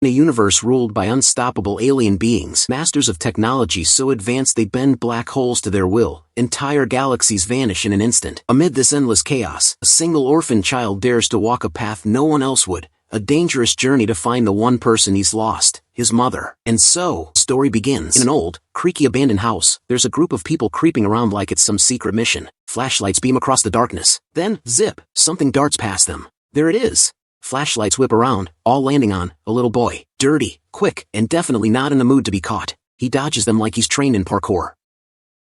In a universe ruled by unstoppable alien beings, masters of technology so advanced they bend black holes to their will, entire galaxies vanish in an instant. Amid this endless chaos, a single orphan child dares to walk a path no one else would, a dangerous journey to find the one person he's lost, his mother. And so, the story begins. In an old, creaky abandoned house, there's a group of people creeping around like it's some secret mission. Flashlights beam across the darkness. Then, zip, something darts past them. There it is. Flashlights whip around, all landing on a little boy. Dirty, quick, and definitely not in the mood to be caught. He dodges them like he's trained in parkour.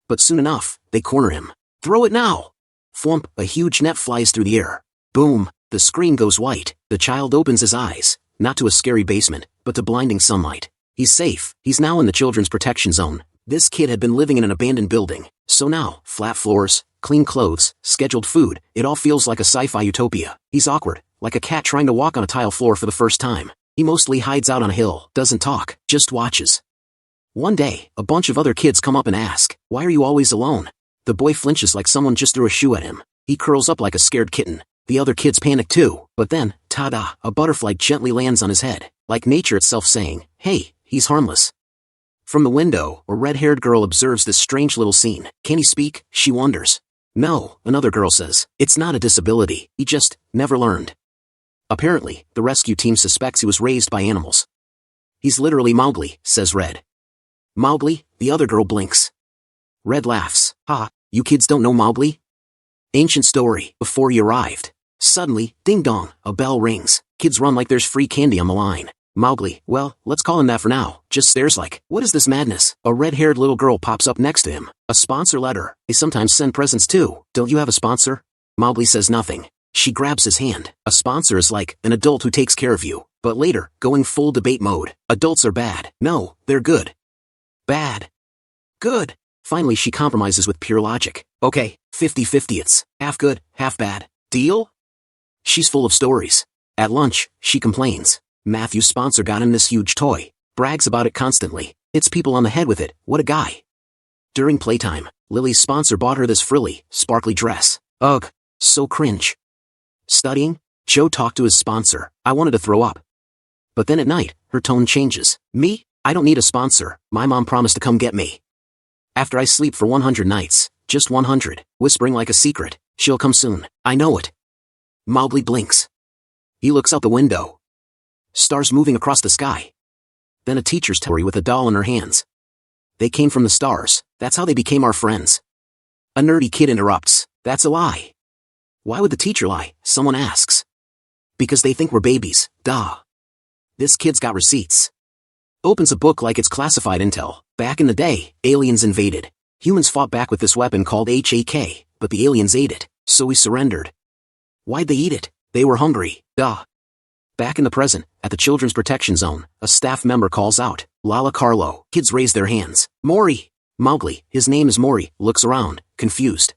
But soon enough, they corner him. Throw it now! Flump, a huge net flies through the air. Boom, the screen goes white. The child opens his eyes, not to a scary basement, but to blinding sunlight. He's safe. He's now in the children's protection zone. This kid had been living in an abandoned building. So now, flat floors, clean clothes, scheduled food, it all feels like a sci-fi utopia. He's awkward, like a cat trying to walk on a tile floor for the first time. He mostly hides out on a hill, doesn't talk, just watches. One day, a bunch of other kids come up and ask, "Why are you always alone?" The boy flinches like someone just threw a shoe at him. He curls up like a scared kitten. The other kids panic too, but then, ta-da, a butterfly gently lands on his head, like nature itself saying, "Hey, he's harmless." From the window, a red-haired girl observes this strange little scene. Can he speak? She wonders. No, another girl says. It's not a disability, he just never learned. Apparently, the rescue team suspects he was raised by animals. He's literally Mowgli, says Red. Mowgli? The other girl blinks. Red laughs. Ha, you kids don't know Mowgli? Ancient story, before he arrived. Suddenly, ding-dong, a bell rings. Kids run like there's free candy on the line. Mowgli, well, let's call him that for now, just stares like, what is this madness? A red-haired little girl pops up next to him. A sponsor letter. They sometimes send presents too. Don't you have a sponsor? Mowgli says nothing. She grabs his hand. A sponsor is like an adult who takes care of you. But later, going full debate mode. Adults are bad. No, they're good. Bad. Good. Finally she compromises with pure logic. Okay, 50-50 it's half good, half bad. Deal? She's full of stories. At lunch, she complains. Matthew's sponsor got him this huge toy. Brags about it constantly. Hits people on the head with it. What a guy. During playtime, Lily's sponsor bought her this frilly, sparkly dress. Ugh, so cringe. Studying, Joe talked to his sponsor. I wanted to throw up. But then at night, her tone changes. Me? I don't need a sponsor. My mom promised to come get me. After I sleep for 100 nights, just 100, whispering like a secret, she'll come soon. I know it. Mowgli blinks. He looks out the window. Stars moving across the sky. Then a teacher's story with a doll in her hands. They came from the stars. That's how they became our friends. A nerdy kid interrupts. That's a lie. Why would the teacher lie? Someone asks. Because they think we're babies. Duh. This kid's got receipts. Opens a book like it's classified intel. Back in the day, aliens invaded. Humans fought back with this weapon called HAK, but the aliens ate it, so we surrendered. Why'd they eat it? They were hungry. Duh. Back in the present, at the Children's Protection Zone, a staff member calls out, Lala Carlo. Kids raise their hands. Mori. Mowgli, his name is Mori, looks around, confused.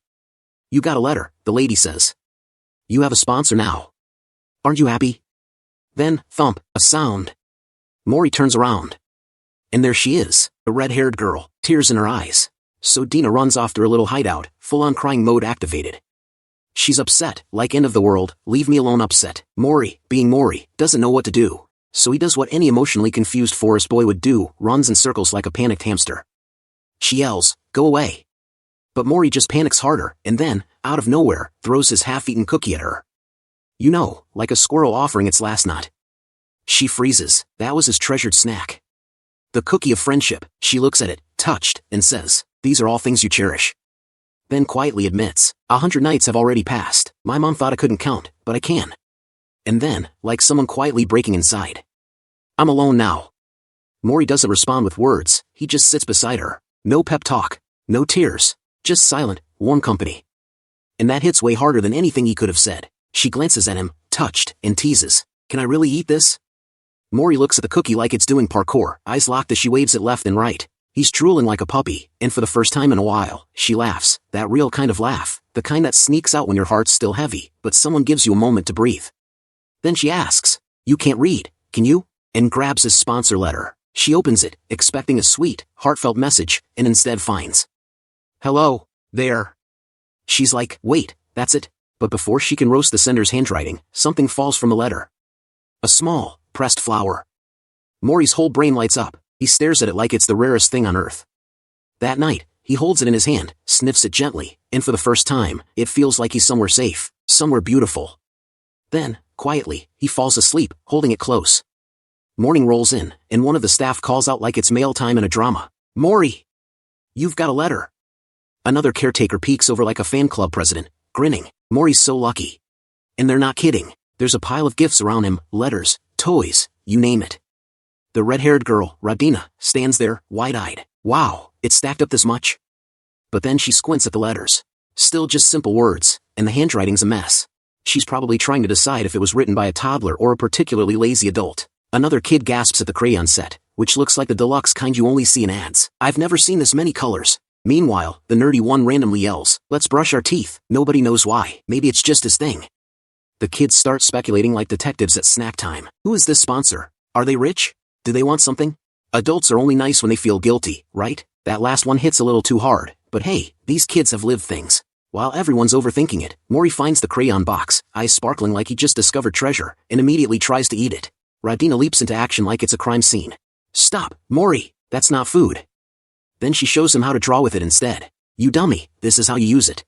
You got a letter, the lady says. You have a sponsor now. Aren't you happy? Then, thump, a sound. Mori turns around. And there she is, a red-haired girl, tears in her eyes. So Dina runs off to her little hideout, full-on crying mode activated. She's upset, like end of the world, leave me alone upset. Mori, being Mori, doesn't know what to do. So he does what any emotionally confused forest boy would do, runs in circles like a panicked hamster. She yells, go away. But Mori just panics harder, and then, out of nowhere, throws his half-eaten cookie at her. You know, like a squirrel offering its last nut. She freezes. That was his treasured snack. The cookie of friendship. She looks at it, touched, and says, these are all things you cherish. Then quietly admits, 100 nights have already passed. My mom thought I couldn't count, but I can. And then, like someone quietly breaking inside. I'm alone now. Mori doesn't respond with words, he just sits beside her. No pep talk, no tears, just silent, warm company. And that hits way harder than anything he could have said. She glances at him, touched, and teases. Can I really eat this? Mori looks at the cookie like it's doing parkour, eyes locked as she waves it left and right. He's drooling like a puppy, and for the first time in a while, she laughs, that real kind of laugh, the kind that sneaks out when your heart's still heavy, but someone gives you a moment to breathe. Then she asks, you can't read, can you? And grabs his sponsor letter. She opens it, expecting a sweet, heartfelt message, and instead finds. Hello, there. She's like, wait, that's it? But before she can roast the sender's handwriting, something falls from the letter. A small, pressed flower. Mori's whole brain lights up. He stares at it like it's the rarest thing on earth. That night, he holds it in his hand, sniffs it gently, and for the first time, it feels like he's somewhere safe, somewhere beautiful. Then, quietly, he falls asleep, holding it close. Morning rolls in, and one of the staff calls out like it's mail time in a drama. Mori! You've got a letter. Another caretaker peeks over like a fan club president, grinning. Mori's so lucky. And they're not kidding. There's a pile of gifts around him, letters, toys, you name it. The red-haired girl, Radina, stands there, wide-eyed. Wow, it's stacked up this much? But then she squints at the letters. Still just simple words, and the handwriting's a mess. She's probably trying to decide if it was written by a toddler or a particularly lazy adult. Another kid gasps at the crayon set, which looks like the deluxe kind you only see in ads. I've never seen this many colors. Meanwhile, the nerdy one randomly yells, let's brush our teeth. Nobody knows why. Maybe it's just his thing. The kids start speculating like detectives at snack time. Who is this sponsor? Are they rich? Do they want something? Adults are only nice when they feel guilty, right? That last one hits a little too hard, but hey, these kids have lived things. While everyone's overthinking it, Mori finds the crayon box, eyes sparkling like he just discovered treasure, and immediately tries to eat it. Radina leaps into action like it's a crime scene. Stop, Mori, that's not food. Then she shows him how to draw with it instead. You dummy, this is how you use it.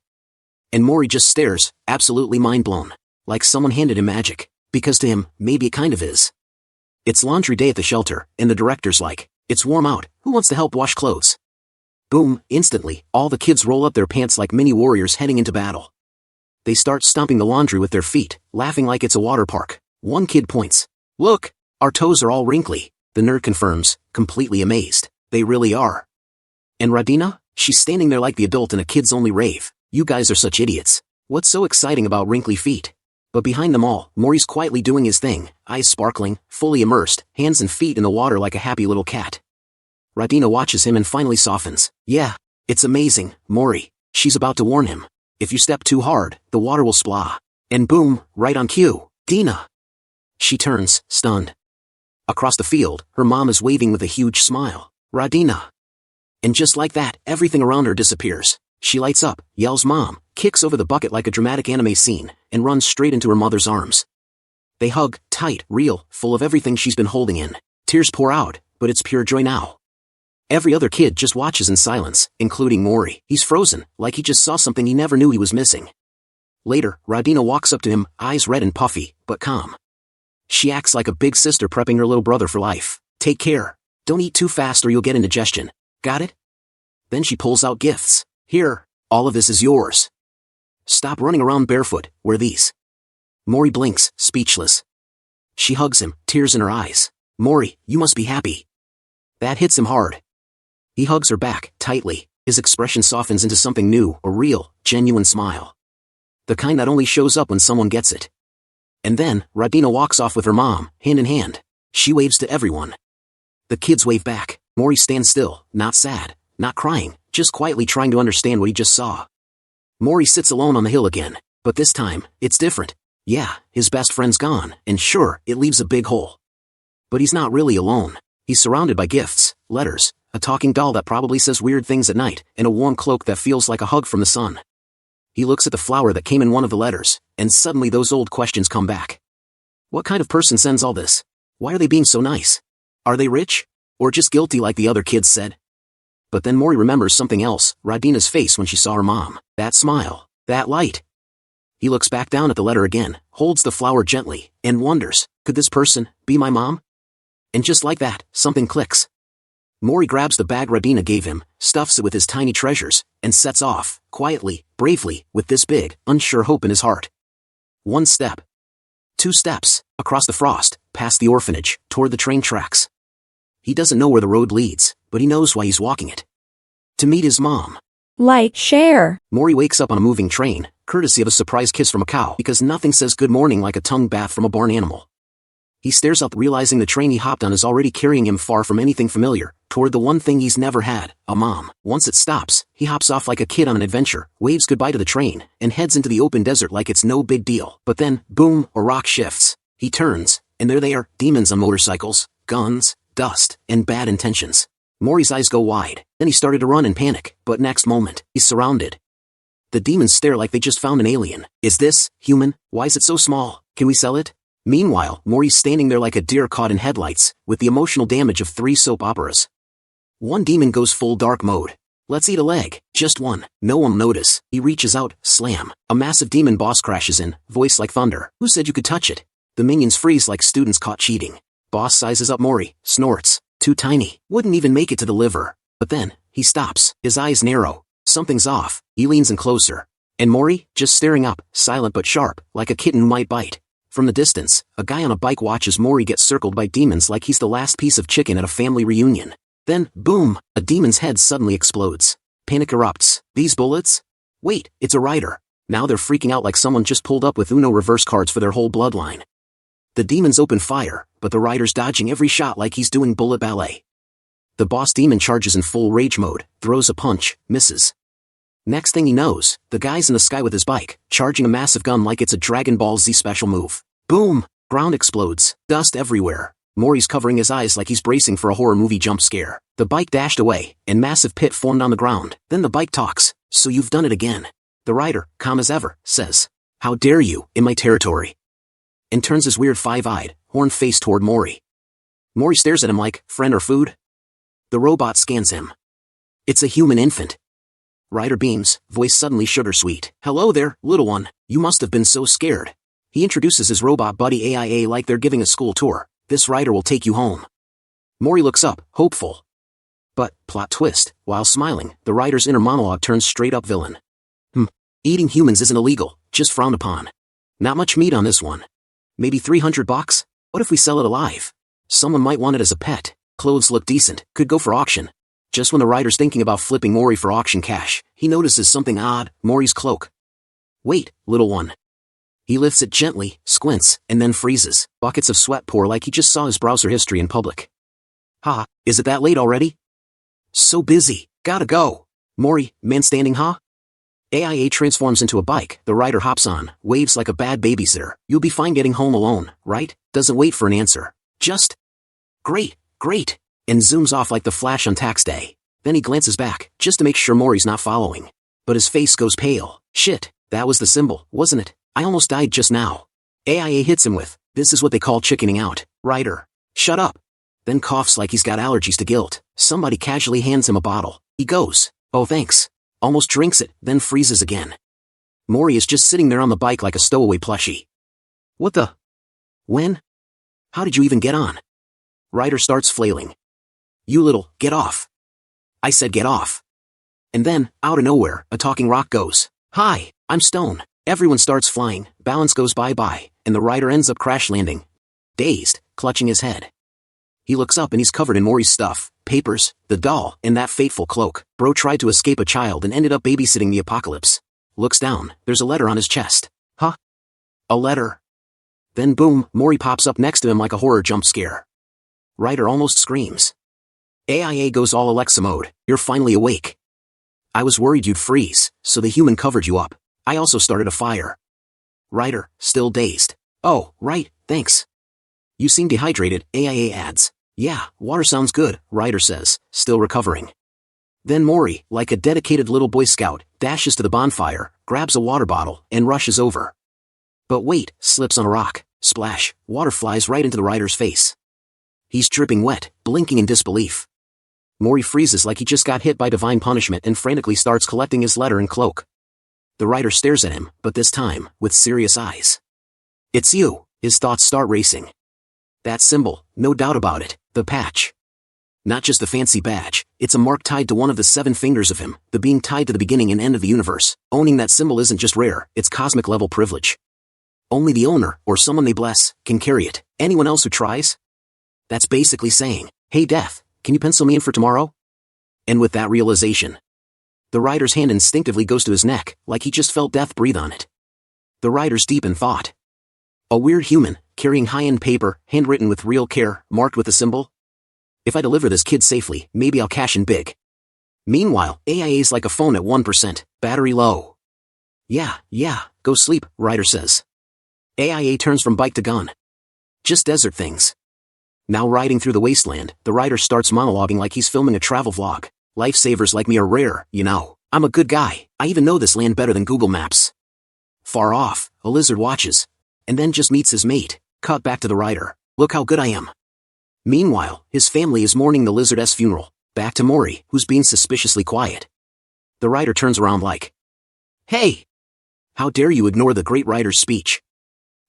And Mori just stares, absolutely mind-blown. Like someone handed him magic. Because to him, maybe it kind of is. It's laundry day at the shelter, and the director's like, it's warm out, who wants to help wash clothes? Boom, instantly, all the kids roll up their pants like mini warriors heading into battle. They start stomping the laundry with their feet, laughing like it's a water park. One kid points. Look, our toes are all wrinkly. The nerd confirms, completely amazed. They really are. And Radina? She's standing there like the adult in a kids-only rave. You guys are such idiots. What's so exciting about wrinkly feet? But behind them all, Mori's quietly doing his thing, eyes sparkling, fully immersed, hands and feet in the water like a happy little cat. Radina watches him and finally softens. Yeah, it's amazing, Mori. She's about to warn him. If you step too hard, the water will splah. And boom, right on cue, Dina. She turns, stunned. Across the field, her mom is waving with a huge smile. Radina. And just like that, everything around her disappears. She lights up, yells mom, kicks over the bucket like a dramatic anime scene, and runs straight into her mother's arms. They hug, tight, real, full of everything she's been holding in. Tears pour out, but it's pure joy now. Every other kid just watches in silence, including Mori. He's frozen, like he just saw something he never knew he was missing. Later, Radina walks up to him, eyes red and puffy, but calm. She acts like a big sister prepping her little brother for life. Take care. Don't eat too fast or you'll get indigestion. Got it? Then she pulls out gifts. Here, all of this is yours. Stop running around barefoot, wear these. Mori blinks, speechless. She hugs him, tears in her eyes. Mori, you must be happy. That hits him hard. He hugs her back, tightly. His expression softens into something new, a real, genuine smile. The kind that only shows up when someone gets it. And then, Radina walks off with her mom, hand in hand. She waves to everyone. The kids wave back. Mori stands still, not sad, not crying, just quietly trying to understand what he just saw. Mori sits alone on the hill again, but this time, it's different. Yeah, his best friend's gone, and sure, it leaves a big hole. But he's not really alone. He's surrounded by gifts, letters, a talking doll that probably says weird things at night, and a warm cloak that feels like a hug from the sun. He looks at the flower that came in one of the letters, and suddenly those old questions come back. What kind of person sends all this? Why are they being so nice? Are they rich? Or just guilty like the other kids said? But then Mori remembers something else, Radina's face when she saw her mom. That smile. That light. He looks back down at the letter again, holds the flower gently, and wonders, could this person be my mom? And just like that, something clicks. Mori grabs the bag Radina gave him, stuffs it with his tiny treasures, and sets off, quietly, bravely, with this big, unsure hope in his heart. 1 step. 2 steps, across the frost, past the orphanage, toward the train tracks. He doesn't know where the road leads, but he knows why he's walking it. To meet his mom. Like, share. Mori wakes up on a moving train, courtesy of a surprise kiss from a cow, because nothing says good morning like a tongue bath from a barn animal. He stares up, realizing the train he hopped on is already carrying him far from anything familiar, toward the one thing he's never had, a mom. Once it stops, he hops off like a kid on an adventure, waves goodbye to the train, and heads into the open desert like it's no big deal. But then, boom, a rock shifts. He turns, and there they are, demons on motorcycles, guns, dust, and bad intentions. Mori's eyes go wide, then he started to run in panic, but next moment, he's surrounded. The demons stare like they just found an alien. Is this human? Why is it so small? Can we sell it? Meanwhile, Mori's standing there like a deer caught in headlights, with the emotional damage of 3 soap operas. One demon goes full dark mode. Let's eat a leg, just one. No one notice. He reaches out, slam. A massive demon boss crashes in, voice like thunder. Who said you could touch it? The minions freeze like students caught cheating. Boss sizes up Mori, snorts. Too tiny. Wouldn't even make it to the liver. But then, he stops. His eyes narrow. Something's off. He leans in closer. And Mori, just staring up, silent but sharp, like a kitten who might bite. From the distance, a guy on a bike watches Mori get circled by demons like he's the last piece of chicken at a family reunion. Then, boom, a demon's head suddenly explodes. Panic erupts. These bullets? Wait, it's a rider. Now they're freaking out like someone just pulled up with Uno reverse cards for their whole bloodline. The demons open fire, but the rider's dodging every shot like he's doing bullet ballet. The boss demon charges in full rage mode, throws a punch, misses. Next thing he knows, the guy's in the sky with his bike, charging a massive gun like it's a Dragon Ball Z special move. Boom! Ground explodes, dust everywhere. Mori's covering his eyes like he's bracing for a horror movie jump scare. The bike dashed away, and massive pit formed on the ground. Then the bike talks. So you've done it again. The rider, calm as ever, says, "How dare you, in my territory?" And turns his weird 5-eyed, horned face toward Mori. Mori stares at him like, friend or food? The robot scans him. It's a human infant. Rider beams, voice suddenly sugar-sweet. "Hello there, little one. You must have been so scared." He introduces his robot buddy AIA like they're giving a school tour. "This rider will take you home." Mori looks up, hopeful. But, plot twist, while smiling, the rider's inner monologue turns straight-up villain. Eating humans isn't illegal, just frowned upon. Not much meat on this one. Maybe $300? What if we sell it alive? Someone might want it as a pet. Clothes look decent, could go for auction. Just when the rider's thinking about flipping Mori for auction cash, he notices something odd, Mori's cloak. "Wait, little one." He lifts it gently, squints, and then freezes. Buckets of sweat pour like he just saw his browser history in public. "Ha, is it that late already?" "So busy, gotta go." "Mori, man standing huh?" AIA transforms into a bike, the rider hops on, waves like a bad babysitter. "You'll be fine getting home alone, right?" Doesn't wait for an answer. Just, great, and zooms off like the Flash on tax day. Then he glances back, just to make sure Mori's not following. But his face goes pale. Shit, that was the symbol, wasn't it? I almost died just now. AIA hits him with, "This is what they call chickening out." Rider, "Shut up." Then coughs like he's got allergies to guilt. Somebody casually hands him a bottle. He goes, "Oh thanks." Almost drinks it, then freezes again. Mori is just sitting there on the bike like a stowaway plushie. "What the? When? How did you even get on?" Rider starts flailing. "You little, get off." I said get off. And then, out of nowhere, a talking rock goes, "Hi, I'm Stone." Everyone starts flying, balance goes bye-bye, and the rider ends up crash landing. Dazed, clutching his head. He looks up and he's covered in Mori's stuff, papers, the doll, and that fateful cloak. Bro tried to escape a child and ended up babysitting the apocalypse. Looks down, there's a letter on his chest. Huh? A letter? Then boom, Mori pops up next to him like a horror jump scare. Rider almost screams. AIA goes all Alexa mode, "You're finally awake. I was worried you'd freeze, so the human covered you up. I also started a fire." Rider, still dazed. "Oh, right, thanks. You seem dehydrated," AIA adds. "Yeah, water sounds good," Rider says, still recovering. Then Mori, like a dedicated little Boy Scout, dashes to the bonfire, grabs a water bottle, and rushes over. But wait, slips on a rock. Splash, water flies right into the rider's face. He's dripping wet, blinking in disbelief. Mori freezes like he just got hit by divine punishment and frantically starts collecting his letter and cloak. The rider stares at him, but this time, with serious eyes. "It's you." His thoughts start racing. That symbol, no doubt about it, the patch. Not just a fancy badge, it's a mark tied to one of the 7 fingers of him, the being tied to the beginning and end of the universe. Owning that symbol isn't just rare, it's cosmic-level privilege. Only the owner, or someone they bless, can carry it. Anyone else who tries? That's basically saying, "Hey Death, can you pencil me in for tomorrow?" And with that realization, the rider's hand instinctively goes to his neck, like he just felt death breathe on it. The rider's deep in thought. A weird human, carrying high-end paper, handwritten with real care, marked with a symbol? If I deliver this kid safely, maybe I'll cash in big. Meanwhile, AIA's like a phone at 1%, battery low. Yeah, go sleep," Rider says. AIA turns from bike to gun. "Just desert things." Now riding through the wasteland, the rider starts monologuing like he's filming a travel vlog. "Lifesavers like me are rare, you know. I'm a good guy. I even know this land better than Google Maps." Far off, a lizard watches, and then just meets his mate. Cut back to the rider. Look how good I am. Meanwhile, his family is mourning the lizard's funeral. Back to Mori, who's being suspiciously quiet. The rider turns around like, "Hey! How dare you ignore the great rider's speech?"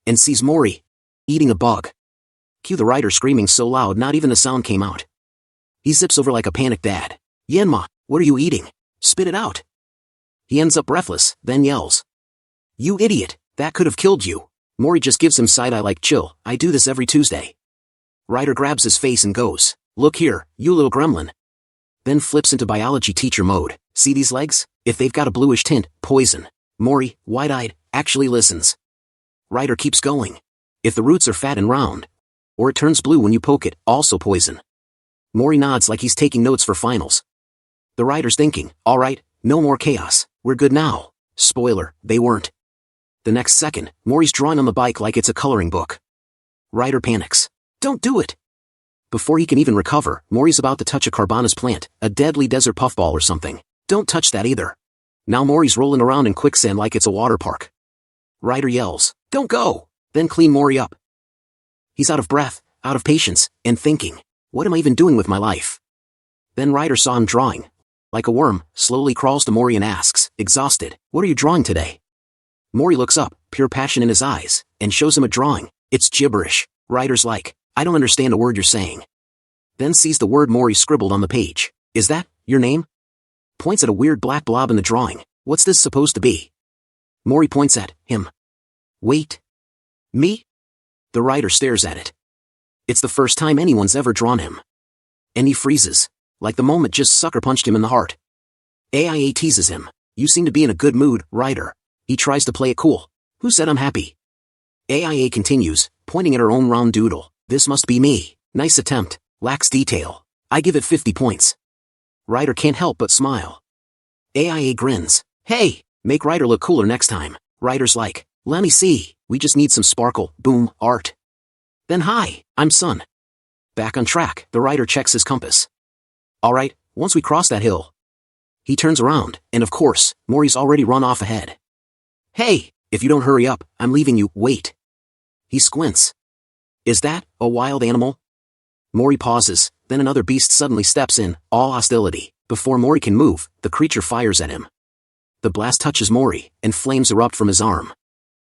And sees Mori eating a bug. Cue the rider screaming so loud not even the sound came out. He zips over like a panicked dad. "Yenma, what are you eating? Spit it out." He ends up breathless, then yells, "You idiot, that could have killed you." Mori just gives him side eye like, "Chill, I do this every Tuesday." Rider grabs his face and goes, "Look here, you little gremlin." Then flips into biology teacher mode. "See these legs? If they've got a bluish tint, poison." Mori, wide-eyed, actually listens. Rider keeps going. "If the roots are fat and round, or it turns blue when you poke it, also poison." Mori nods like he's taking notes for finals. The rider's thinking, "All right, no more chaos, we're good now." Spoiler, they weren't. The next second, Mori's drawing on the bike like it's a coloring book. Rider panics. "Don't do it!" Before he can even recover, Mori's about to touch a carbona's plant, a deadly desert puffball or something. "Don't touch that either." Now Mori's rolling around in quicksand like it's a water park. Rider yells, "Don't go!" Then clean Mori up. He's out of breath, out of patience, and thinking, what am I even doing with my life? Then Rider saw him drawing. Like a worm, slowly crawls to Mori and asks, exhausted, "What are you drawing today?" Mori looks up, pure passion in his eyes, and shows him a drawing. It's gibberish. Rider's like, "I don't understand a word you're saying." Then sees the word Mori scribbled on the page. "Is that your name?" Points at a weird black blob in the drawing. "What's this supposed to be?" Mori points at him. "Wait. Me?" The rider stares at it. It's the first time anyone's ever drawn him. And he freezes, like the moment just sucker punched him in the heart. AIA teases him. "You seem to be in a good mood, Rider." He tries to play it cool. "Who said I'm happy?" AIA continues, pointing at her own round doodle. "This must be me. Nice attempt. Lacks detail. I give it 50 points. Rider can't help but smile. AIA grins. "Hey, make Rider look cooler next time." Rider's like, "Let me see, we just need some sparkle, boom, art." Then "Hi, I'm Sun." Back on track, the rider checks his compass. "Alright, once we cross that hill." He turns around, and of course, Mori's already run off ahead. "Hey, if you don't hurry up, I'm leaving you, wait." He squints. "Is that a wild animal?" Mori pauses, then another beast suddenly steps in, all hostility. Before Mori can move, the creature fires at him. The blast touches Mori, and flames erupt from his arm.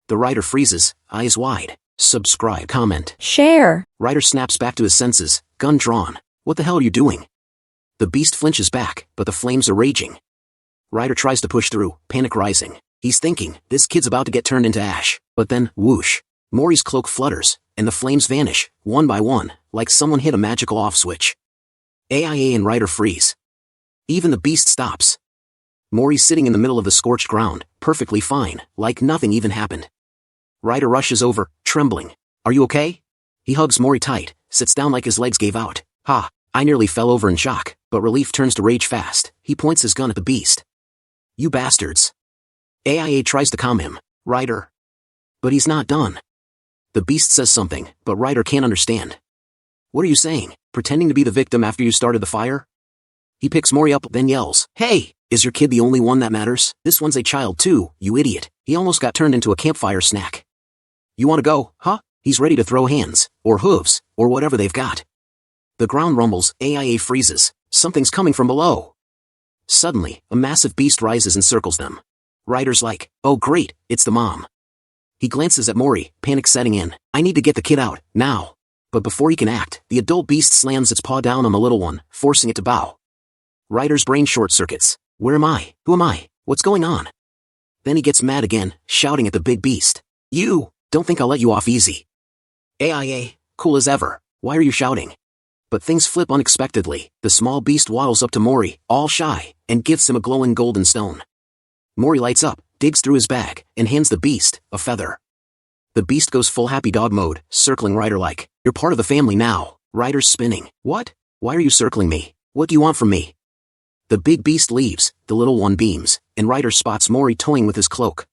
The rider freezes, eyes wide. Subscribe, comment, share. Rider snaps back to his senses, gun drawn. "What the hell are you doing?" The beast flinches back, but the flames are raging. Rider tries to push through, panic rising. He's thinking, this kid's about to get turned into ash. But then, whoosh. Mori's cloak flutters, and the flames vanish, one by one, like someone hit a magical off switch. AIA and Rider freeze. Even the beast stops. Mori's sitting in the middle of the scorched ground, perfectly fine, like nothing even happened. Rider rushes over, trembling. "Are you okay?" He hugs Mori tight, sits down like his legs gave out. "Ha, I nearly fell over in shock," but relief turns to rage fast. He points his gun at the beast. "You bastards." AIA tries to calm him. "Rider." But he's not done. The beast says something, but Rider can't understand. "What are you saying? Pretending to be the victim after you started the fire?" He picks Mori up, then yells, "Hey, is your kid the only one that matters? This one's a child too, you idiot. He almost got turned into a campfire snack. You wanna go, huh?" He's ready to throw hands, or hooves, or whatever they've got. The ground rumbles, AIA freezes. Something's coming from below. Suddenly, a massive beast rises and circles them. Rider's like, "Oh great, it's the mom." He glances at Mori, panic setting in. "I need to get the kid out, now." But before he can act, the adult beast slams its paw down on the little one, forcing it to bow. Rider's brain short circuits. Where am I? Who am I? What's going on? Then he gets mad again, shouting at the big beast. "You, don't think I'll let you off easy." AIA, cool as ever. "Why are you shouting?" But things flip unexpectedly. The small beast waddles up to Mori, all shy, and gives him a glowing golden stone. Mori lights up, digs through his bag, and hands the beast a feather. The beast goes full happy dog mode, circling Rider like, "You're part of the family now." Rider's spinning. "What? Why are you circling me? What do you want from me?" The big beast leaves, the little one beams, and Rider spots Mori toying with his cloak.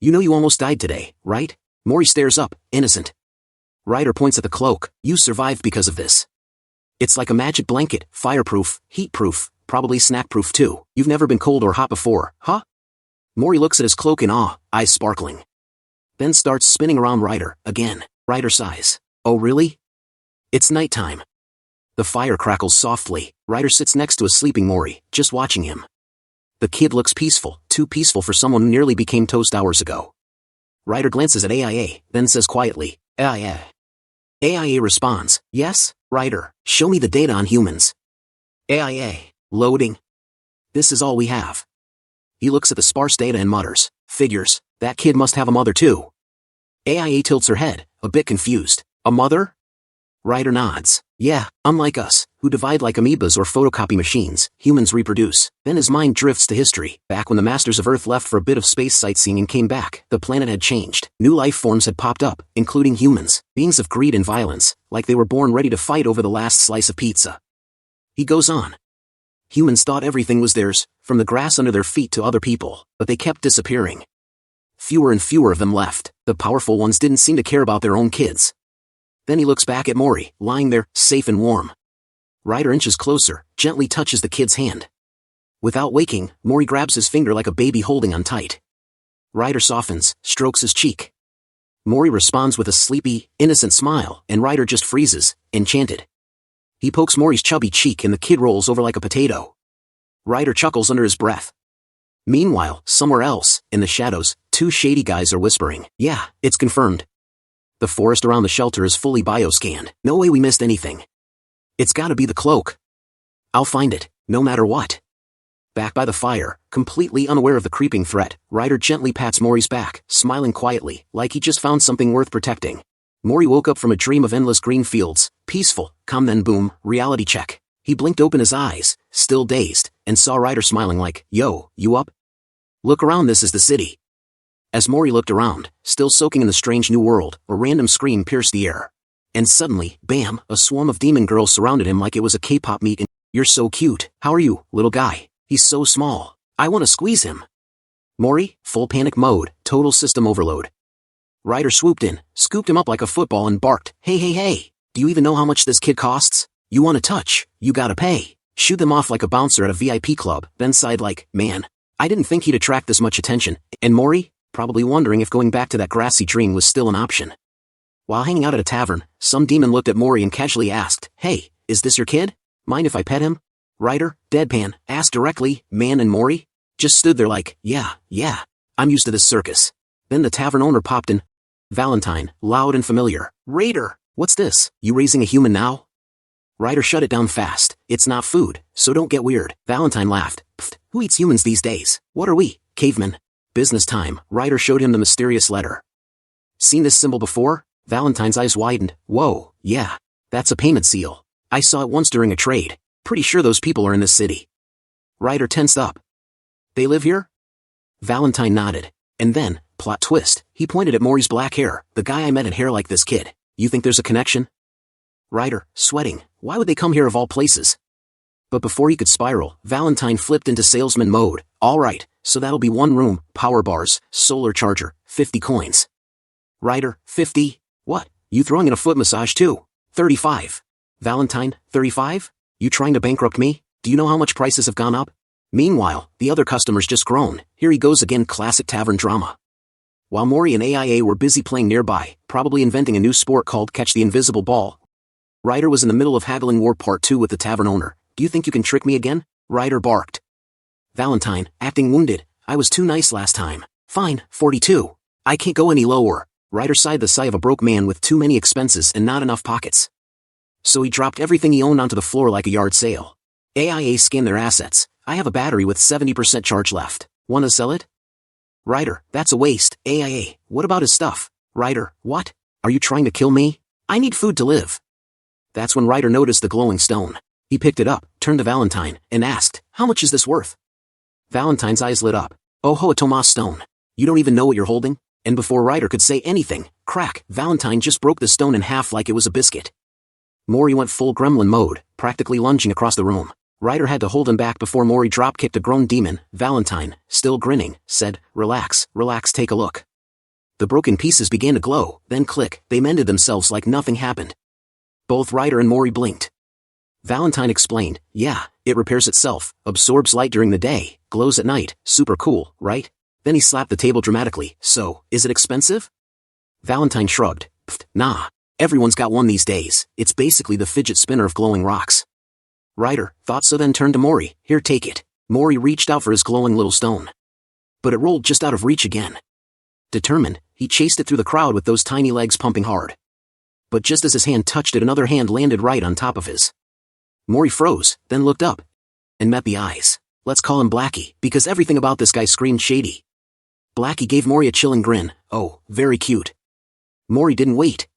"You know you almost died today, right?" Mori stares up, innocent. Rider points at the cloak. "You survived because of this. It's like a magic blanket, fireproof, heatproof, probably snackproof too. You've never been cold or hot before, huh?" Mori looks at his cloak in awe, eyes sparkling. Then starts spinning around Rider, again. Rider sighs. Oh really? It's nighttime. The fire crackles softly. Rider sits next to a sleeping Mori, just watching him. The kid looks peaceful, too peaceful for someone who nearly became toast hours ago. Rider glances at AIA, then says quietly, AIA. AIA responds, yes, Rider, show me the data on humans. AIA, loading. This is all we have. He looks at the sparse data and mutters, figures, that kid must have a mother too. AIA tilts her head, a bit confused. A mother? Rider nods. Yeah, unlike us, who divide like amoebas or photocopy machines, humans reproduce. Then his mind drifts to history. Back when the Masters of Earth left for a bit of space sightseeing and came back, the planet had changed. New life forms had popped up, including humans, beings of greed and violence, like they were born ready to fight over the last slice of pizza. He goes on. Humans thought everything was theirs, from the grass under their feet to other people, but they kept disappearing. Fewer and fewer of them left. The powerful ones didn't seem to care about their own kids. Then he looks back at Mori, lying there, safe and warm. Rider inches closer, gently touches the kid's hand. Without waking, Mori grabs his finger like a baby holding on tight. Rider softens, strokes his cheek. Mori responds with a sleepy, innocent smile, and Rider just freezes, enchanted. He pokes Mori's chubby cheek and the kid rolls over like a potato. Rider chuckles under his breath. Meanwhile, somewhere else, in the shadows, two shady guys are whispering, yeah, it's confirmed. The forest around the shelter is fully bioscanned. No way we missed anything. It's gotta be the cloak. I'll find it, no matter what. Back by the fire, completely unaware of the creeping threat, Rider gently pats Mori's back, smiling quietly, like he just found something worth protecting. Mori woke up from a dream of endless green fields, peaceful, calm, then boom, reality check. He blinked open his eyes, still dazed, and saw Rider smiling like, yo, you up? Look around, this is the city. As Mori looked around, still soaking in the strange new world, a random scream pierced the air. And suddenly, bam, a swarm of demon girls surrounded him like it was a K-pop meet and, you're so cute. How are you, little guy? He's so small. I want to squeeze him. Mori, full panic mode, total system overload. Rider swooped in, scooped him up like a football and barked, hey hey hey, do you even know how much this kid costs? You want to touch, you gotta pay. Shoot them off like a bouncer at a VIP club, then sighed like, man, I didn't think he'd attract this much attention. And Mori? Probably wondering if going back to that grassy dream was still an option. While hanging out at a tavern, some demon looked at Mori and casually asked, hey, is this your kid? Mind if I pet him? Rider, deadpan, asked directly, man, and Mori just stood there like, yeah, I'm used to this circus. Then the tavern owner popped in. Valentine, loud and familiar. Raider, what's this? You raising a human now? Rider shut it down fast. It's not food, so don't get weird. Valentine laughed. Pfft, who eats humans these days? What are we, cavemen? Business time. Rider showed him the mysterious letter. Seen this symbol before? Valentine's eyes widened. Whoa, yeah, that's a payment seal. I saw it once during a trade. Pretty sure those people are in this city. Rider tensed up. They live here? Valentine nodded. And then, plot twist, he pointed at Mori's black hair. The guy I met had hair like this kid. You think there's a connection? Rider, sweating. Why would they come here of all places? But before he could spiral, Valentine flipped into salesman mode. All right, so that'll be one room, power bars, solar charger, 50 coins. Rider, 50? What? You throwing in a foot massage too? 35. Valentine, 35? You trying to bankrupt me? Do you know how much prices have gone up? Meanwhile, the other customers just groaned. Here he goes again, classic tavern drama. While Mori and AIA were busy playing nearby, probably inventing a new sport called Catch the Invisible Ball, Rider was in the middle of haggling war part 2 with the tavern owner. Do you think you can trick me again? Rider barked. Valentine, acting wounded. I was too nice last time. Fine, 42. I can't go any lower. Rider sighed the sigh of a broke man with too many expenses and not enough pockets. So he dropped everything he owned onto the floor like a yard sale. AIA scanned their assets. I have a battery with 70% charge left. Wanna sell it? Rider, that's a waste. AIA, what about his stuff? Rider, what? Are you trying to kill me? I need food to live. That's when Rider noticed the glowing stone. He picked it up, turned to Valentine, and asked, how much is this worth? Valentine's eyes lit up. Oh ho, a Tomas stone. You don't even know what you're holding? And before Rider could say anything, crack, Valentine just broke the stone in half like it was a biscuit. Mori went full gremlin mode, practically lunging across the room. Rider had to hold him back before Mori drop-kicked a grown demon. Valentine, still grinning, said, relax, take a look. The broken pieces began to glow, then click, they mended themselves like nothing happened. Both Rider and Mori blinked. Valentine explained, yeah, it repairs itself, absorbs light during the day, glows at night, super cool, right? Then he slapped the table dramatically. So, is it expensive? Valentine shrugged. Pfft, nah. Everyone's got one these days. It's basically the fidget spinner of glowing rocks. Rider thought so, then turned to Mori. Here, take it. Mori reached out for his glowing little stone. But it rolled just out of reach again. Determined, he chased it through the crowd with those tiny legs pumping hard. But just as his hand touched it, another hand landed right on top of his. Mori froze, then looked up. And met the eyes. Let's call him Blackie, because everything about this guy screamed shady. Blackie gave Mori a chilling grin. Oh, very cute. Mori didn't wait.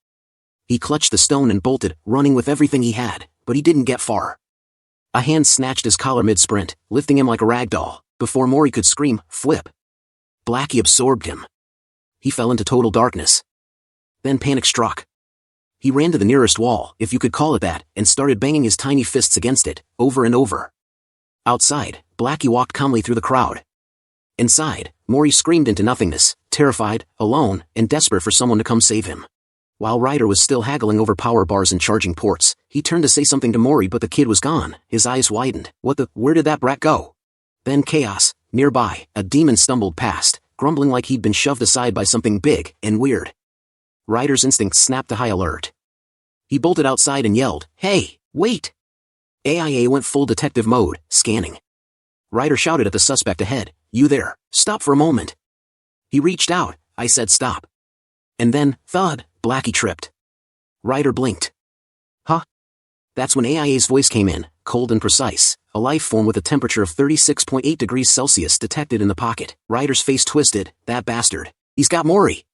He clutched the stone and bolted, running with everything he had, but he didn't get far. A hand snatched his collar mid-sprint, lifting him like a rag doll. Before Mori could scream, flip. Blackie absorbed him. He fell into total darkness. Then panic struck. He ran to the nearest wall, if you could call it that, and started banging his tiny fists against it, over and over. Outside, Blackie walked calmly through the crowd. Inside, Mori screamed into nothingness, terrified, alone, and desperate for someone to come save him. While Rider was still haggling over power bars and charging ports, he turned to say something to Mori, but the kid was gone. His eyes widened. Where did that brat go? Then chaos. Nearby, a demon stumbled past, grumbling like he'd been shoved aside by something big and weird. Rider's instincts snapped to high alert. He bolted outside and yelled, "Hey, wait!" AIA went full detective mode, scanning. Rider shouted at the suspect ahead, "You there, stop for a moment." He reached out. I said stop. And then, thud, Blackie tripped. Rider blinked. Huh? That's when AIA's voice came in, cold and precise, a life form with a temperature of 36.8 degrees Celsius detected in the pocket. Rider's face twisted. That bastard. He's got Mori.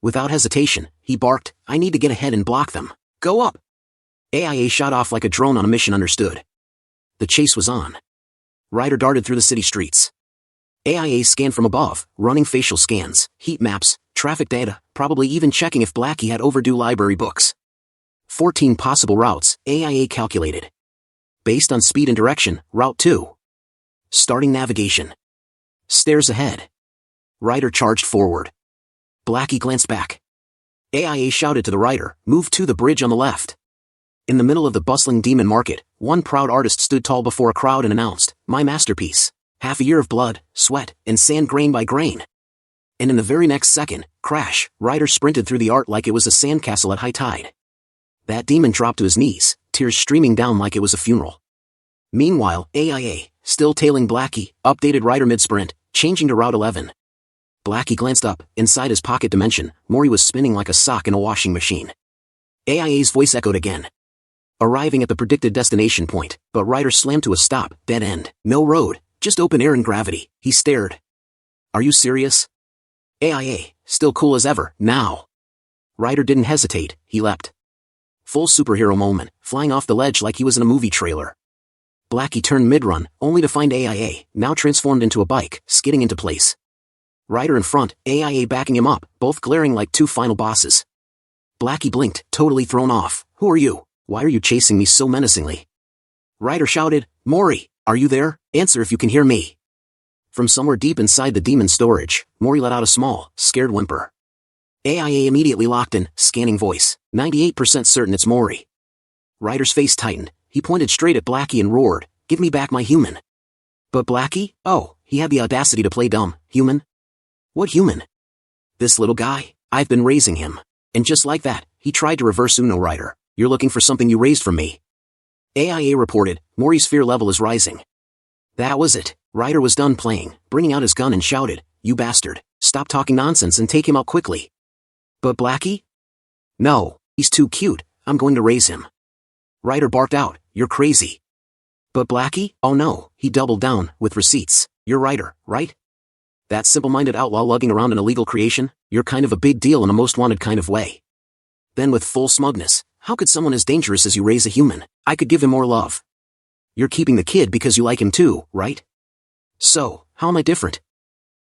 Without hesitation, he barked, "I need to get ahead and block them. Go up." AIA shot off like a drone on a mission understood. The chase was on. Rider darted through the city streets. AIA scanned from above, running facial scans, heat maps, traffic data, probably even checking if Blackie had overdue library books. 14 possible routes, AIA calculated. Based on speed and direction, Route 2. Starting navigation. Stairs ahead. Rider charged forward. Blackie glanced back. AIA shouted to the rider, "Move to the bridge on the left." In the middle of the bustling demon market, one proud artist stood tall before a crowd and announced, "My masterpiece. Half a year of blood, sweat, and sand grain by grain." And in the very next second, crash, Rider sprinted through the art like it was a sandcastle at high tide. That demon dropped to his knees, tears streaming down like it was a funeral. Meanwhile, AIA, still tailing Blackie, updated Rider mid-sprint, changing to Route 11. Blackie glanced up. Inside his pocket dimension, Mori was spinning like a sock in a washing machine. AIA's voice echoed again. Arriving at the predicted destination point, but Rider slammed to a stop, dead end. No road, just open air and gravity. He stared. "Are you serious?" AIA, still cool as ever, "Now." Rider didn't hesitate, he leapt. Full superhero moment, flying off the ledge like he was in a movie trailer. Blackie turned mid-run, only to find AIA, now transformed into a bike, skidding into place. Rider in front, AIA backing him up, both glaring like two final bosses. Blackie blinked, totally thrown off. "Who are you? Why are you chasing me so menacingly?" Rider shouted, "Mori, are you there? Answer if you can hear me." From somewhere deep inside the demon storage, Mori let out a small, scared whimper. AIA immediately locked in, scanning voice. 98% certain it's Mori. Rider's face tightened. He pointed straight at Blackie and roared, "Give me back my human." But Blackie? Oh, he had the audacity to play dumb. Human? What human? This little guy? I've been raising him. And just like that, he tried to reverse Uno Rider. "You're looking for something you raised from me." AIA reported, Mori's fear level is rising. That was it. Rider was done playing, bringing out his gun and shouted, "You bastard, stop talking nonsense and take him out quickly." But Blackie? No, he's too cute, I'm going to raise him. Rider barked out, "You're crazy." But Blackie? Oh no, he doubled down, with receipts. "You're Rider, right? That simple-minded outlaw lugging around an illegal creation? You're kind of a big deal in a most wanted kind of way." Then with full smugness, "How could someone as dangerous as you raise a human? I could give him more love." "You're keeping the kid because you like him too, right? So, how am I different?"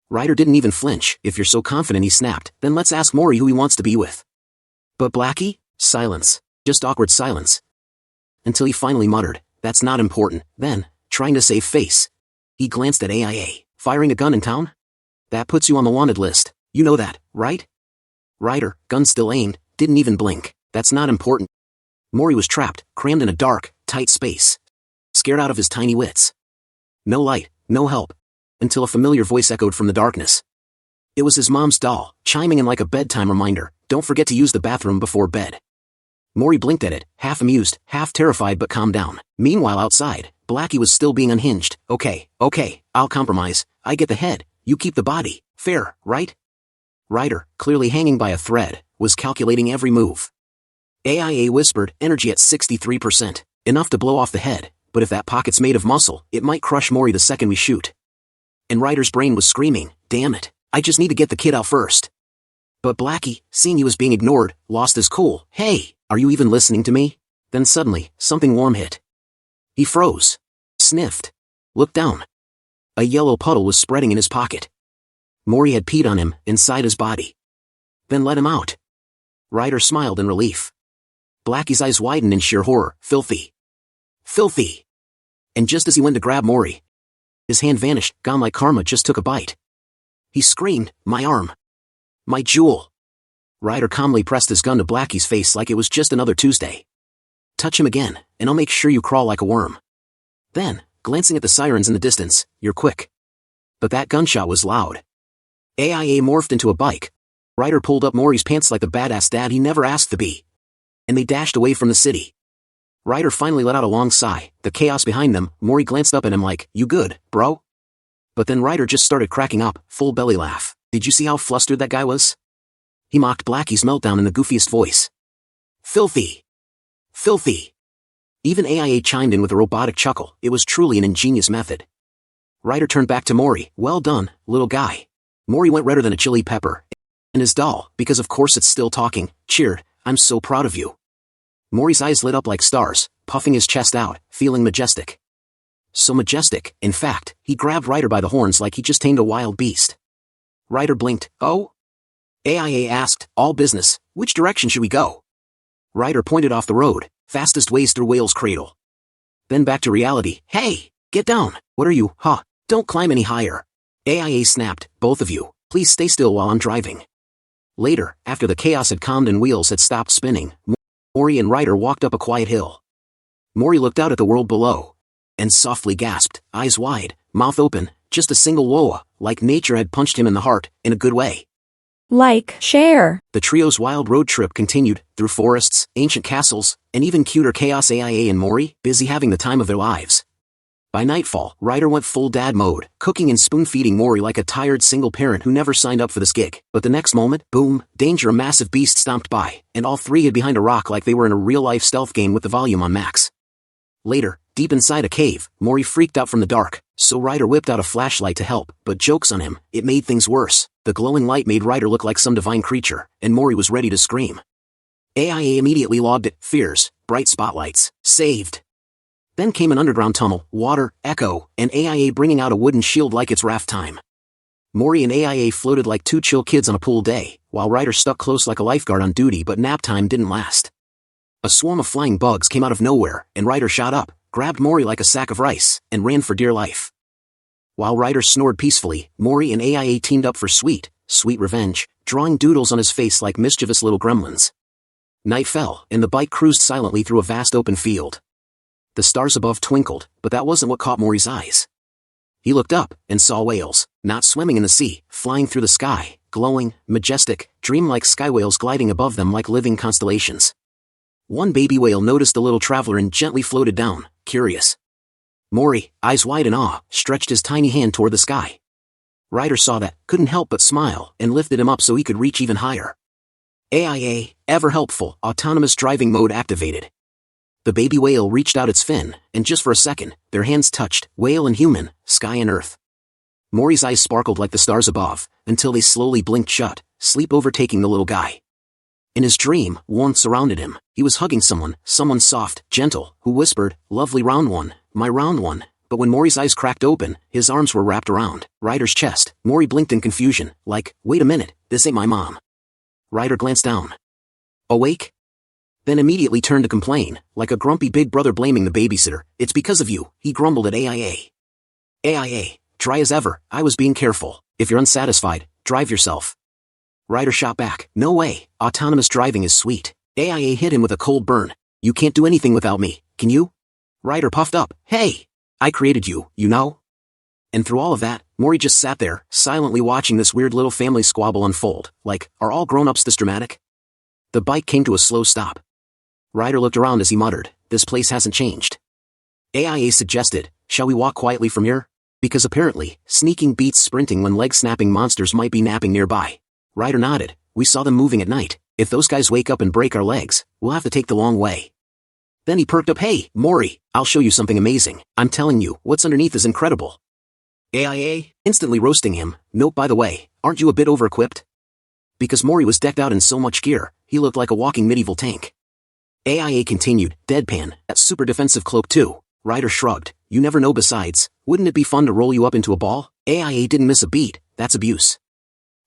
Rider didn't even flinch. "If you're so confident," he snapped, "then let's ask Mori who he wants to be with." But Blackie? Silence. Just awkward silence. Until he finally muttered, "That's not important." Then, trying to save face, he glanced at AIA. "Firing a gun in town? That puts you on the wanted list. You know that, right?" Rider, gun still aimed, didn't even blink. "That's not important." Mori was trapped, crammed in a dark, tight space. Scared out of his tiny wits. No light, no help. Until a familiar voice echoed from the darkness. It was his mom's doll, chiming in like a bedtime reminder. don't forget to use the bathroom before bed. Mori blinked at it, half amused, half terrified but calmed down. Meanwhile outside, Blackie was still being unhinged. Okay, I'll compromise. I get the head, you keep the body. Fair, right? Rider, clearly hanging by a thread, was calculating every move. AIA whispered, energy at 63%. Enough to blow off the head, but if that pocket's made of muscle, it might crush Mori the second we shoot. And Rider's brain was screaming, damn it, I just need to get the kid out first. But Blackie, seeing he was being ignored, lost his cool. Hey, are you even listening to me? Then suddenly, something warm hit. He froze. Sniffed. Looked down. A yellow puddle was spreading in his pocket. Mori had peed on him, inside his body. Then let him out. Rider smiled in relief. Blackie's eyes widened in sheer horror. Filthy. Filthy. And just as he went to grab Mori, his hand vanished, gone like karma just took a bite. He screamed, my arm. My jewel. Rider calmly pressed his gun to Blackie's face like it was just another Tuesday. Touch him again, and I'll make sure you crawl like a worm. Then, glancing at the sirens in the distance, you're quick. But that gunshot was loud. AIA morphed into a bike. Rider pulled up Mori's pants like the badass dad he never asked to be. And they dashed away from the city. Rider finally let out a long sigh, the chaos behind them. Mori glanced up at him like, you good, bro? But then Rider just started cracking up, full belly laugh. Did you see how flustered that guy was? He mocked Blackie's meltdown in the goofiest voice. Filthy. Filthy. Even AIA chimed in with a robotic chuckle. It was truly an ingenious method. Rider turned back to Mori. Well done, little guy. Mori went redder than a chili pepper. And his doll, because of course it's still talking, cheered, I'm so proud of you. Mori's eyes lit up like stars, puffing his chest out, feeling majestic. So majestic, in fact, he grabbed Rider by the horns like he just tamed a wild beast. Rider blinked. Oh? AIA asked, all business, which direction should we go? Rider pointed off the road, fastest ways through Whale's Cradle. Then back to reality. Hey, get down. What are you, huh? Don't climb any higher. AIA snapped, both of you, please stay still while I'm driving. Later, after the chaos had calmed and wheels had stopped spinning, Mori and Rider walked up a quiet hill. Mori looked out at the world below, and softly gasped, eyes wide, mouth open, just a single woa, like nature had punched him in the heart, in a good way. Like, share. The trio's wild road trip continued, through forests, ancient castles, and even cuter chaos. AIA and Mori, busy having the time of their lives. By nightfall, Rider went full dad mode, cooking and spoon-feeding Mori like a tired single parent who never signed up for this gig. But the next moment, boom, danger, a massive beast stomped by, and all three hid behind a rock like they were in a real-life stealth game with the volume on max. Later, deep inside a cave, Mori freaked out from the dark, so Rider whipped out a flashlight to help, but joke's on him, it made things worse. The glowing light made Rider look like some divine creature, and Mori was ready to scream. AIA immediately logged it, fears, bright spotlights, saved. Then came an underground tunnel, water, echo, and AIA bringing out a wooden shield like it's raft time. Mori and AIA floated like two chill kids on a pool day, while Rider stuck close like a lifeguard on duty, but nap time didn't last. A swarm of flying bugs came out of nowhere, and Rider shot up, grabbed Mori like a sack of rice, and ran for dear life. While Rider snored peacefully, Mori and AIA teamed up for sweet, sweet revenge, drawing doodles on his face like mischievous little gremlins. Night fell, and the bike cruised silently through a vast open field. The stars above twinkled, but that wasn't what caught Mori's eyes. He looked up, and saw whales, not swimming in the sea, flying through the sky, glowing, majestic, dreamlike sky whales gliding above them like living constellations. One baby whale noticed the little traveler and gently floated down, curious. Mori, eyes wide in awe, stretched his tiny hand toward the sky. Rider saw that, couldn't help but smile, and lifted him up so he could reach even higher. AIA, ever helpful, autonomous driving mode activated. The baby whale reached out its fin, and just for a second, their hands touched, whale and human, sky and earth. Mori's eyes sparkled like the stars above, until they slowly blinked shut, sleep overtaking the little guy. In his dream, warmth surrounded him. He was hugging someone soft, gentle, who whispered, lovely round one, my round one. But when Mori's eyes cracked open, his arms were wrapped around Rider's chest. Mori blinked in confusion, like, wait a minute, this ain't my mom. Rider glanced down. Awake? Then immediately turned to complain, like a grumpy big brother blaming the babysitter. It's because of you, he grumbled at AIA. AIA, try as ever, I was being careful. If you're unsatisfied, drive yourself. Rider shot back, no way, autonomous driving is sweet. AIA hit him with a cold burn. You can't do anything without me, can you? Rider puffed up, hey, I created you, you know? And through all of that, Mori just sat there, silently watching this weird little family squabble unfold, like, are all grown-ups this dramatic? The bike came to a slow stop. Ryder looked around as he muttered, "This place hasn't changed." AIA suggested, "Shall we walk quietly from here?" Because apparently, sneaking beats sprinting when leg-snapping monsters might be napping nearby. Ryder nodded. "We saw them moving at night. If those guys wake up and break our legs, we'll have to take the long way." Then he perked up. "Hey, Mori, I'll show you something amazing. I'm telling you, what's underneath is incredible." AIA, instantly roasting him. "Nope, by the way, aren't you a bit over-equipped?" Because Mori was decked out in so much gear, he looked like a walking medieval tank. AIA continued, "Deadpan, that super defensive cloak too." Ryder shrugged. "You never know. Besides, wouldn't it be fun to roll you up into a ball?" AIA didn't miss a beat. "That's abuse."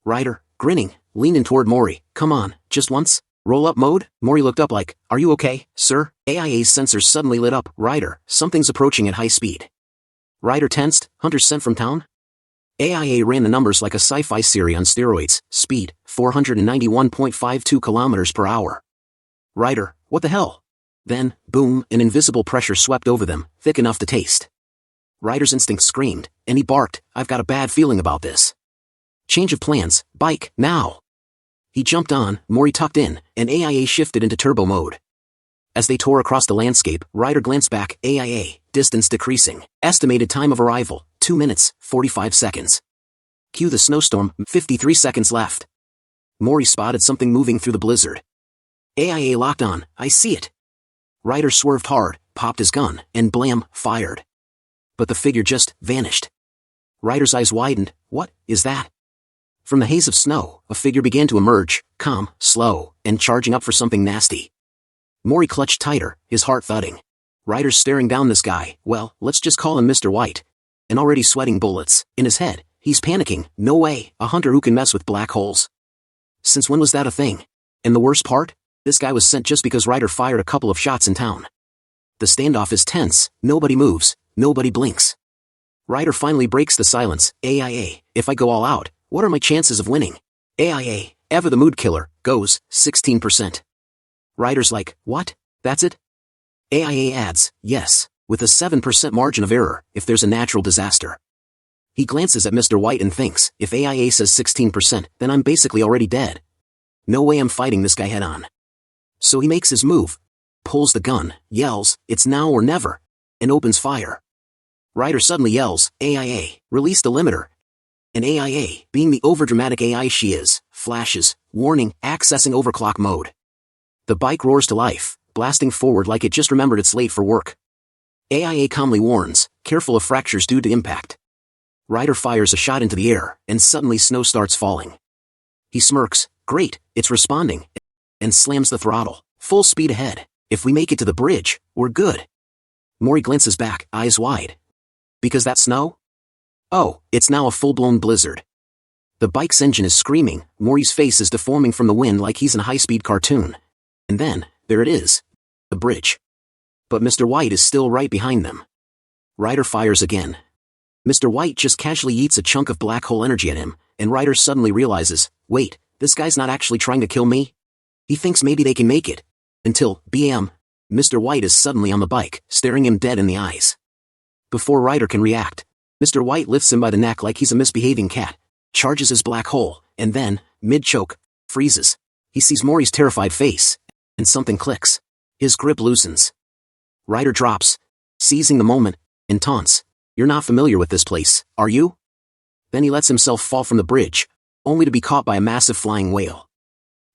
Ryder, grinning, leaned in toward Mori. "Come on, just once? Roll-up mode?" Mori looked up like, "Are you okay, sir?" AIA's sensors suddenly lit up. "Ryder, something's approaching at high speed." Ryder tensed. "Hunters sent from town?" AIA ran the numbers like a sci-fi series on steroids. Speed, 491.52 kilometers per hour. Ryder, "What the hell?" Then, boom, an invisible pressure swept over them, thick enough to taste. Ryder's instinct screamed, and he barked, "I've got a bad feeling about this." Change of plans, bike, now. He jumped on, Mori tucked in, and AIA shifted into turbo mode. As they tore across the landscape, Ryder glanced back. AIA, distance decreasing. Estimated time of arrival, 2 minutes, 45 seconds. Cue the snowstorm, 53 seconds left. Mori spotted something moving through the blizzard. AIA locked on, "I see it." Ryder swerved hard, popped his gun, and blam, fired. But the figure just vanished. Ryder's eyes widened. "What is that?" From the haze of snow, a figure began to emerge, calm, slow, and charging up for something nasty. Mori clutched tighter, his heart thudding. Ryder's staring down this guy. Well, let's just call him Mr. White. And already sweating bullets. In his head, he's panicking. No way, a hunter who can mess with black holes. Since when was that a thing? And the worst part? This guy was sent just because Ryder fired a couple of shots in town. The standoff is tense, nobody moves, nobody blinks. Ryder finally breaks the silence. AIA, if I go all out, what are my chances of winning? AIA, Eva the mood killer, goes, 16%. Ryder's like, what? That's it? AIA adds, yes, with a 7% margin of error, if there's a natural disaster. He glances at Mr. White and thinks, if AIA says 16%, then I'm basically already dead. No way I'm fighting this guy head on. So he makes his move, pulls the gun, yells, "It's now or never," and opens fire. Ryder suddenly yells, AIA, release the limiter. And AIA, being the overdramatic AI she is, flashes, warning, accessing overclock mode. The bike roars to life, blasting forward like it just remembered it's late for work. AIA calmly warns, careful of fractures due to impact. Ryder fires a shot into the air, and suddenly snow starts falling. He smirks, great, it's responding, and slams the throttle, full speed ahead. If we make it to the bridge, we're good. Mori glances back, eyes wide. Because that snow? Oh, it's now a full-blown blizzard. The bike's engine is screaming, Mori's face is deforming from the wind like he's in a high-speed cartoon. And then, there it is. The bridge. But Mr. White is still right behind them. Ryder fires again. Mr. White just casually eats a chunk of black hole energy at him, and Ryder suddenly realizes, wait, this guy's not actually trying to kill me? He thinks maybe they can make it. Until, bam, Mr. White is suddenly on the bike, staring him dead in the eyes. Before Ryder can react, Mr. White lifts him by the neck like he's a misbehaving cat, charges his black hole, and then, mid-choke, freezes. He sees Mori's terrified face, and something clicks. His grip loosens. Ryder drops, seizing the moment, and taunts, "You're not familiar with this place, are you?" Then he lets himself fall from the bridge, only to be caught by a massive flying whale.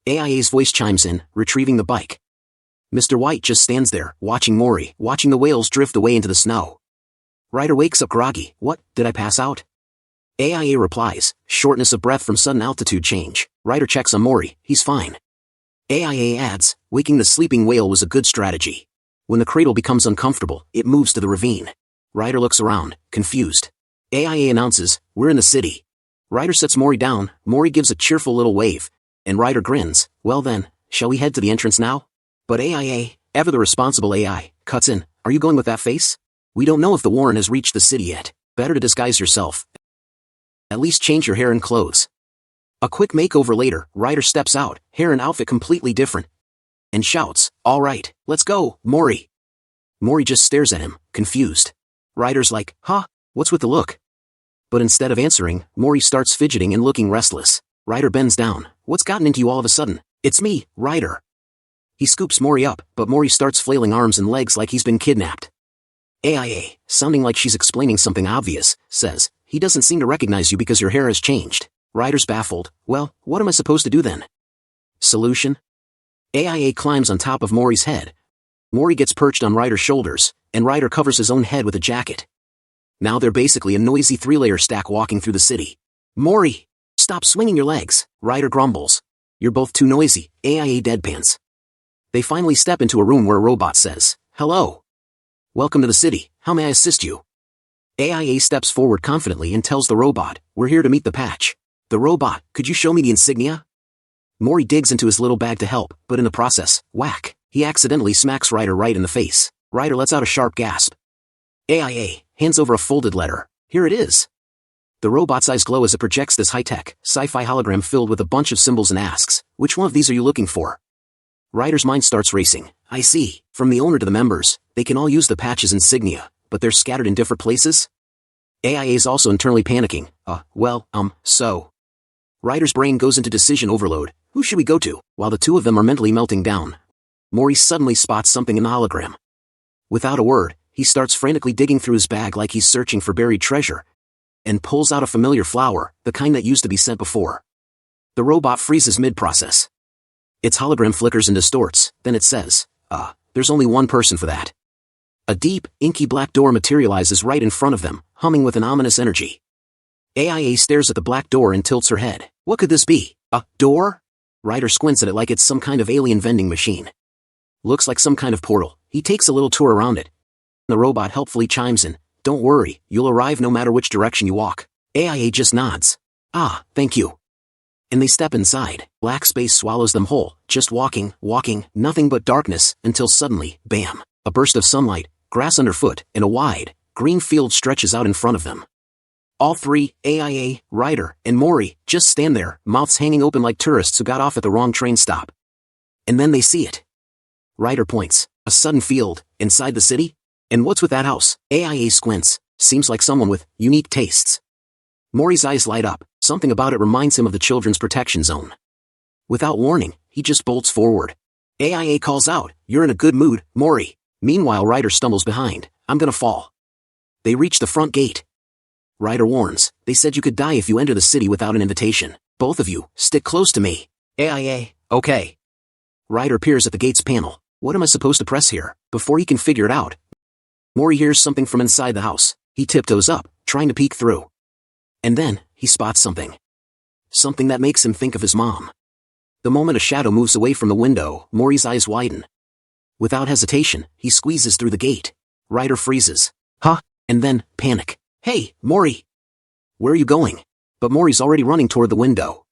AIA's voice chimes in, retrieving the bike. Mr. White just stands there, watching Mori, watching the whales drift away into the snow. Ryder wakes up groggy. What, did I pass out? AIA replies, shortness of breath from sudden altitude change. Ryder checks on Mori, he's fine. AIA adds, waking the sleeping whale was a good strategy. When the cradle becomes uncomfortable, it moves to the ravine. Ryder looks around, confused. AIA announces, we're in the city. Ryder sets Mori down, Mori gives a cheerful little wave, and Ryder grins. Well then, shall we head to the entrance now? But AIA, ever the responsible AI, cuts in, are you going with that face? We don't know if the Warren has reached the city yet. Better to disguise yourself. At least change your hair and clothes. A quick makeover later, Ryder steps out, hair and outfit completely different, and shouts, all right, let's go, Mori. Mori just stares at him, confused. Ryder's like, huh, what's with the look? But instead of answering, Mori starts fidgeting and looking restless. Ryder bends down, what's gotten into you all of a sudden? It's me, Rider. He scoops Mori up, but Mori starts flailing arms and legs like he's been kidnapped. AIA, sounding like she's explaining something obvious, says, he doesn't seem to recognize you because your hair has changed. Rider's baffled. Well, what am I supposed to do then? Solution? AIA climbs on top of Mori's head. Mori gets perched on Rider's shoulders, and Rider covers his own head with a jacket. Now they're basically a noisy 3-layer stack walking through the city. Mori! Stop swinging your legs, Rider grumbles. You're both too noisy, AIA deadpans. They finally step into a room where a robot says, hello. Welcome to the city, how may I assist you? AIA steps forward confidently and tells the robot, we're here to meet the patch. The robot, could you show me the insignia? Mori digs into his little bag to help, but in the process, whack, he accidentally smacks Rider right in the face. Rider lets out a sharp gasp. AIA hands over a folded letter. Here it is. The robot's eyes glow as it projects this high-tech, sci-fi hologram filled with a bunch of symbols and asks, which one of these are you looking for? Rider's mind starts racing. I see. From the owner to the members, they can all use the patch's insignia, but they're scattered in different places? AIA's also internally panicking. So. Rider's brain goes into decision overload. Who should we go to? While the two of them are mentally melting down, Mori suddenly spots something in the hologram. Without a word, he starts frantically digging through his bag like he's searching for buried treasure, and pulls out a familiar flower, the kind that used to be sent before. The robot freezes mid-process. Its hologram flickers and distorts, then it says, there's only one person for that. A deep, inky black door materializes right in front of them, humming with an ominous energy. AIA stares at the black door and tilts her head. What could this be? A door? Rider squints at it like it's some kind of alien vending machine. Looks like some kind of portal. He takes a little tour around it. The robot helpfully chimes in, don't worry, you'll arrive no matter which direction you walk. AIA just nods. Thank you. And they step inside. Black space swallows them whole, just walking, nothing but darkness, until suddenly, bam, a burst of sunlight, grass underfoot, and a wide, green field stretches out in front of them. All three, AIA, Rider, and Mori, just stand there, mouths hanging open like tourists who got off at the wrong train stop. And then they see it. Rider points. A sudden field, inside the city? And what's with that house? AIA squints. Seems like someone with unique tastes. Mori's eyes light up. Something about it reminds him of the children's protection zone. Without warning, he just bolts forward. AIA calls out, you're in a good mood, Mori. Meanwhile, Rider stumbles behind. I'm gonna fall. They reach the front gate. Rider warns, they said you could die if you enter the city without an invitation. Both of you, stick close to me. AIA, okay. Rider peers at the gate's panel. What am I supposed to press here? Before he can figure it out, Mori hears something from inside the house. He tiptoes up, trying to peek through. And then, he spots something. Something that makes him think of his mom. The moment a shadow moves away from the window, Mori's eyes widen. Without hesitation, he squeezes through the gate. Rider freezes. Huh? And then, panic. Hey, Mori! Where are you going? But Mori's already running toward the window.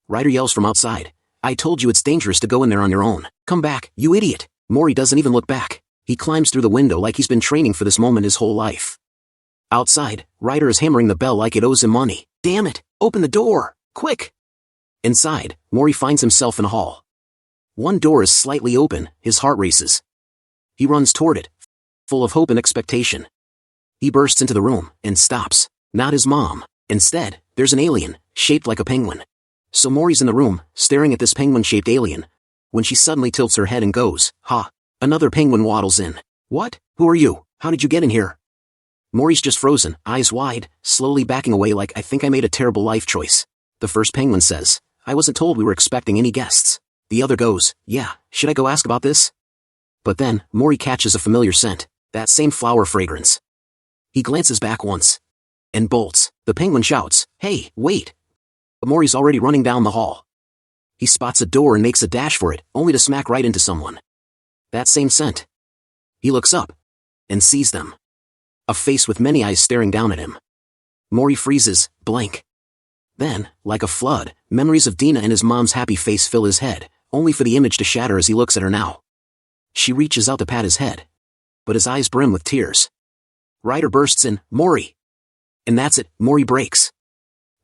Rider yells from outside. I told you it's dangerous to go in there on your own. Come back, you idiot! Mori doesn't even look back. He climbs through the window like he's been training for this moment his whole life. Outside, Rider is hammering the bell like it owes him money. Damn it! Open the door! Quick! Inside, Mori finds himself in a hall. One door is slightly open, his heart races. He runs toward it, full of hope and expectation. He bursts into the room, and stops. Not his mom. Instead, there's an alien, shaped like a penguin. So Mori's in the room, staring at this penguin-shaped alien, when she suddenly tilts her head and goes, ha! Another penguin waddles in. What? Who are you? How did you get in here? Mori's just frozen, eyes wide, slowly backing away like I think I made a terrible life choice. The first penguin says, I wasn't told we were expecting any guests. The other goes, yeah, should I go ask about this? But then, Mori catches a familiar scent, that same flower fragrance. He glances back once. And bolts. The penguin shouts, hey, wait. But Mori's already running down the hall. He spots a door and makes a dash for it, only to smack right into someone. That same scent. He looks up. And sees them. A face with many eyes staring down at him. Mori freezes, blank. Then, like a flood, memories of Dina and his mom's happy face fill his head, only for the image to shatter as he looks at her now. She reaches out to pat his head. But his eyes brim with tears. Rider bursts in, Mori. And that's it, Mori breaks.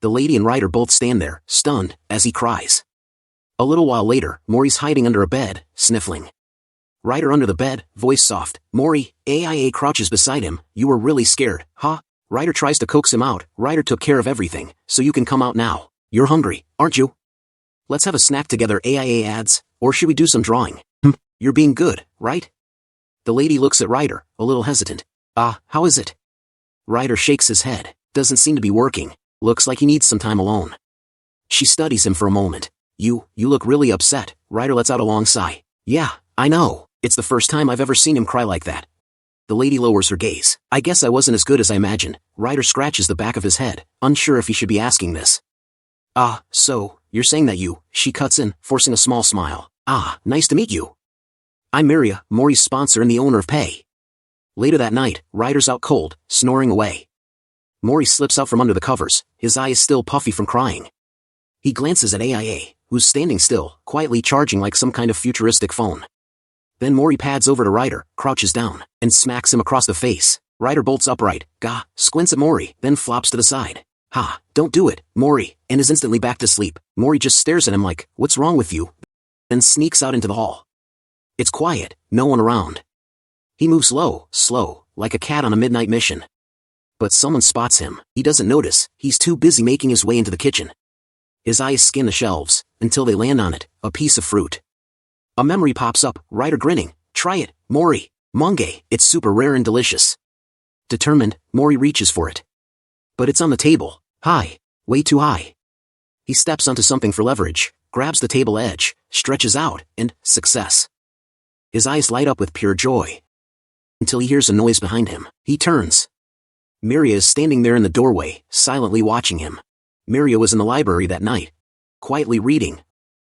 The lady and Rider both stand there, stunned, as he cries. A little while later, Mori's hiding under a bed, sniffling. Rider under the bed, voice soft, Mori, AIA crouches beside him, you were really scared, huh? Rider tries to coax him out, Rider took care of everything, so you can come out now. You're hungry, aren't you? Let's have a snack together, ARA'S, or should we do some drawing? You're being good, right? The lady looks at Rider, a little hesitant. How is it? Rider shakes his head. Doesn't seem to be working. Looks like he needs some time alone. She studies him for a moment. You look really upset. Rider lets out a long sigh. Yeah, I know. It's the first time I've ever seen him cry like that. The lady lowers her gaze. I guess I wasn't as good as I imagined. Rider scratches the back of his head, unsure if he should be asking this. So, you're saying that she cuts in, forcing a small smile. Nice to meet you. I'm Miria, Mori's sponsor and the owner of Pay. Later that night, Rider's out cold, snoring away. Mori slips out from under the covers, his eye is still puffy from crying. He glances at AIA, who's standing still, quietly charging like some kind of futuristic phone. Then Mori pads over to Rider, crouches down, and smacks him across the face. Rider bolts upright, squints at Mori, then flops to the side. Don't do it, Mori, and is instantly back to sleep. Mori just stares at him like, what's wrong with you? Then sneaks out into the hall. It's quiet, no one around. He moves slow, like a cat on a midnight mission. But someone spots him. He doesn't notice, he's too busy making his way into the kitchen. His eyes scan the shelves, until they land on it, a piece of fruit. A memory pops up, Rider grinning. Try it, Mori. Manga, it's super rare and delicious. Determined, Mori reaches for it. But it's on the table. High. Way too high. He steps onto something for leverage, grabs the table edge, stretches out, and success. His eyes light up with pure joy. Until he hears a noise behind him. He turns. Miria is standing there in the doorway, silently watching him. Miria was in the library that night, quietly reading.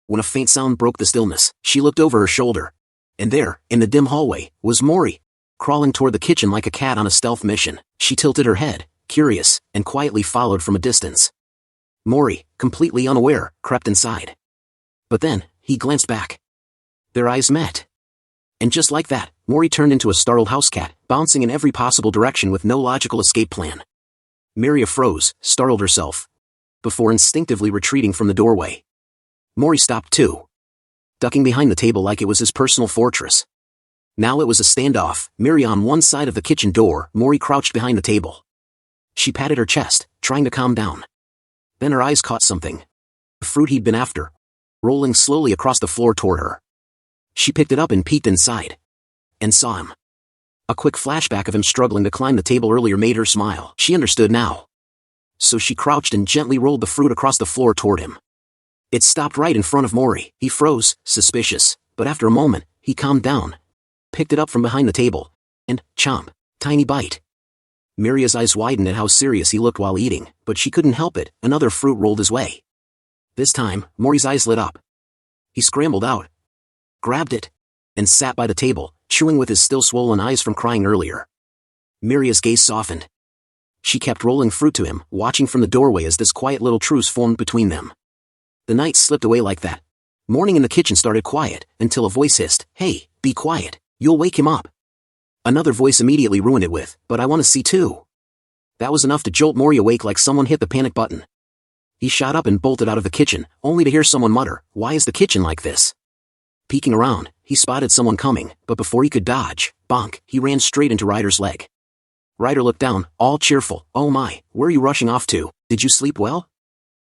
When a faint sound broke the stillness, she looked over her shoulder. And there, in the dim hallway, was Mori, crawling toward the kitchen like a cat on a stealth mission. She tilted her head, curious, and quietly followed from a distance. Mori, completely unaware, crept inside. But then, he glanced back. Their eyes met. And just like that, Mori turned into a startled house cat, bouncing in every possible direction with no logical escape plan. Miria froze, startled herself, before instinctively retreating from the doorway. Mori stopped too, ducking behind the table like it was his personal fortress. Now it was a standoff, Miria on one side of the kitchen door, Mori crouched behind the table. She patted her chest, trying to calm down. Then her eyes caught something. The fruit he'd been after, rolling slowly across the floor toward her. She picked it up and peeked inside. And saw him. A quick flashback of him struggling to climb the table earlier made her smile. She understood now. So she crouched and gently rolled the fruit across the floor toward him. It stopped right in front of Mori. He froze, suspicious, but after a moment, he calmed down, picked it up from behind the table, and, chomp, tiny bite. Miria's eyes widened at how serious he looked while eating, but she couldn't help it, another fruit rolled his way. This time, Mori's eyes lit up. He scrambled out, grabbed it, and sat by the table, chewing with his still swollen eyes from crying earlier. Miria's gaze softened. She kept rolling fruit to him, watching from the doorway as this quiet little truce formed between them. The night slipped away like that. Morning in the kitchen started quiet, until a voice hissed, "Hey, be quiet, you'll wake him up." Another voice immediately ruined it with, "But I want to see too." That was enough to jolt Mori awake like someone hit the panic button. He shot up and bolted out of the kitchen, only to hear someone mutter, "Why is the kitchen like this?" Peeking around, he spotted someone coming, but before he could dodge, bonk, he ran straight into Rider's leg. Rider looked down, all cheerful. "Oh my, where are you rushing off to? Did you sleep well?"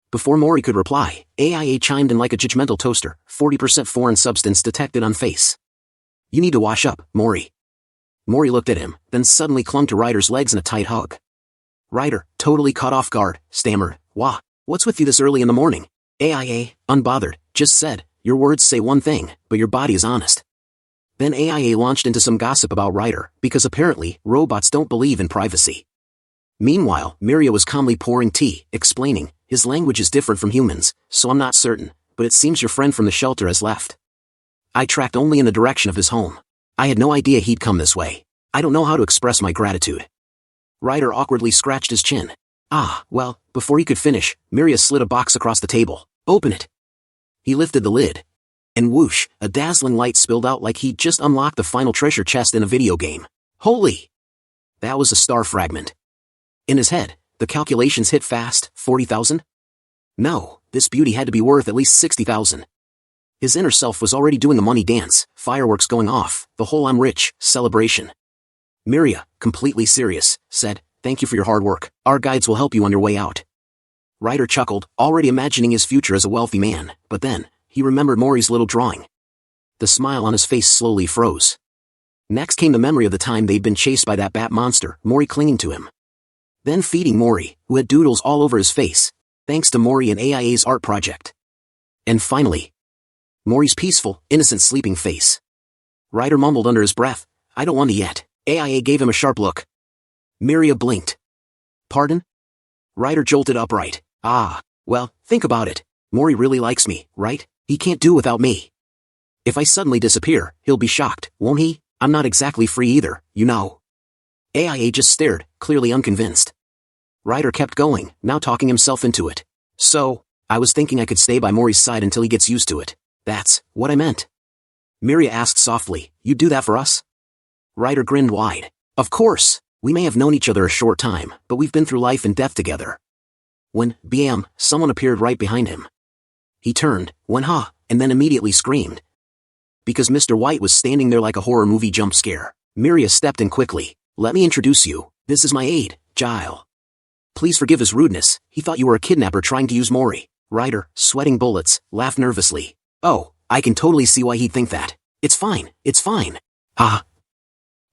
Before Mori could reply, AIA chimed in like a judgmental toaster, 40% foreign substance detected on face. "You need to wash up, Mori." Mori looked at him, then suddenly clung to Rider's legs in a tight hug. Rider, totally caught off guard, stammered, What's with you this early in the morning?" AIA, unbothered, just said, "Your words say one thing, but your body is honest." Then AIA launched into some gossip about Rider, because apparently, robots don't believe in privacy. Meanwhile, Miria was calmly pouring tea, explaining, "His language is different from humans, so I'm not certain, but it seems your friend from the shelter has left. I tracked only in the direction of his home. I had no idea he'd come this way. I don't know how to express my gratitude." Rider awkwardly scratched his chin. Well, before he could finish, Miria slid a box across the table. "Open it." He lifted the lid. And whoosh, a dazzling light spilled out like he'd just unlocked the final treasure chest in a video game. Holy! That was a star fragment. In his head, the calculations hit fast. 40,000? No, this beauty had to be worth at least 60,000. His inner self was already doing a money dance, fireworks going off, the whole "I'm rich" celebration. Miria, completely serious, said, "Thank you for your hard work. Our guides will help you on your way out." Ryder chuckled, already imagining his future as a wealthy man, but then, he remembered Mori's little drawing. The smile on his face slowly froze. Next came the memory of the time they'd been chased by that bat monster, Mori clinging to him. Then feeding Mori, who had doodles all over his face, thanks to Mori and AIA's art project. And finally, Mori's peaceful, innocent sleeping face. Ryder mumbled under his breath, I don't want to yet. AIA gave him a sharp look. Miria blinked. Pardon? Ryder jolted upright. Ah, well, think about it. Mori really likes me, right? He can't do without me. If I suddenly disappear, he'll be shocked, won't he? I'm not exactly free either, you know. AIA just stared, clearly unconvinced. Ryder kept going, now talking himself into it. So, I was thinking I could stay by Mori's side until he gets used to it. That's what I meant. Miria asked softly, you'd do that for us? Ryder grinned wide. Of course, we may have known each other a short time, but we've been through life and death together. When, bam, someone appeared right behind him. He turned, went ha, and then immediately screamed. Because Mr. White was standing there like a horror movie jump scare. Miria stepped in quickly. Let me introduce you, this is my aide, Jile. Please forgive his rudeness, he thought you were a kidnapper trying to use Mori. Ryder, sweating bullets, laughed nervously. Oh, I can totally see why he'd think that. It's fine, it's fine. Ah.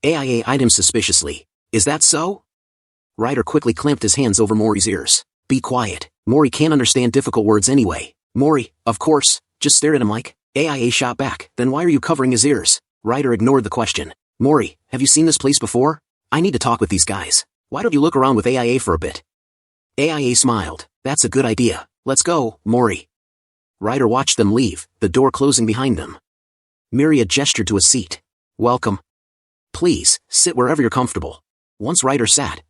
AIA eyed him suspiciously. Is that so? Ryder quickly clamped his hands over Mori's ears. Be quiet, Mori can't understand difficult words anyway. Mori, of course, just stared at him like. AIA shot back, then why are you covering his ears? Ryder ignored the question. Mori, have you seen this place before? I need to talk with these guys. Why don't you look around with AIA for a bit? AIA smiled. That's a good idea. Let's go, Mori. Ryder watched them leave, the door closing behind them. Miria gestured to a seat. Welcome. Please, sit wherever you're comfortable. Once Ryder sat,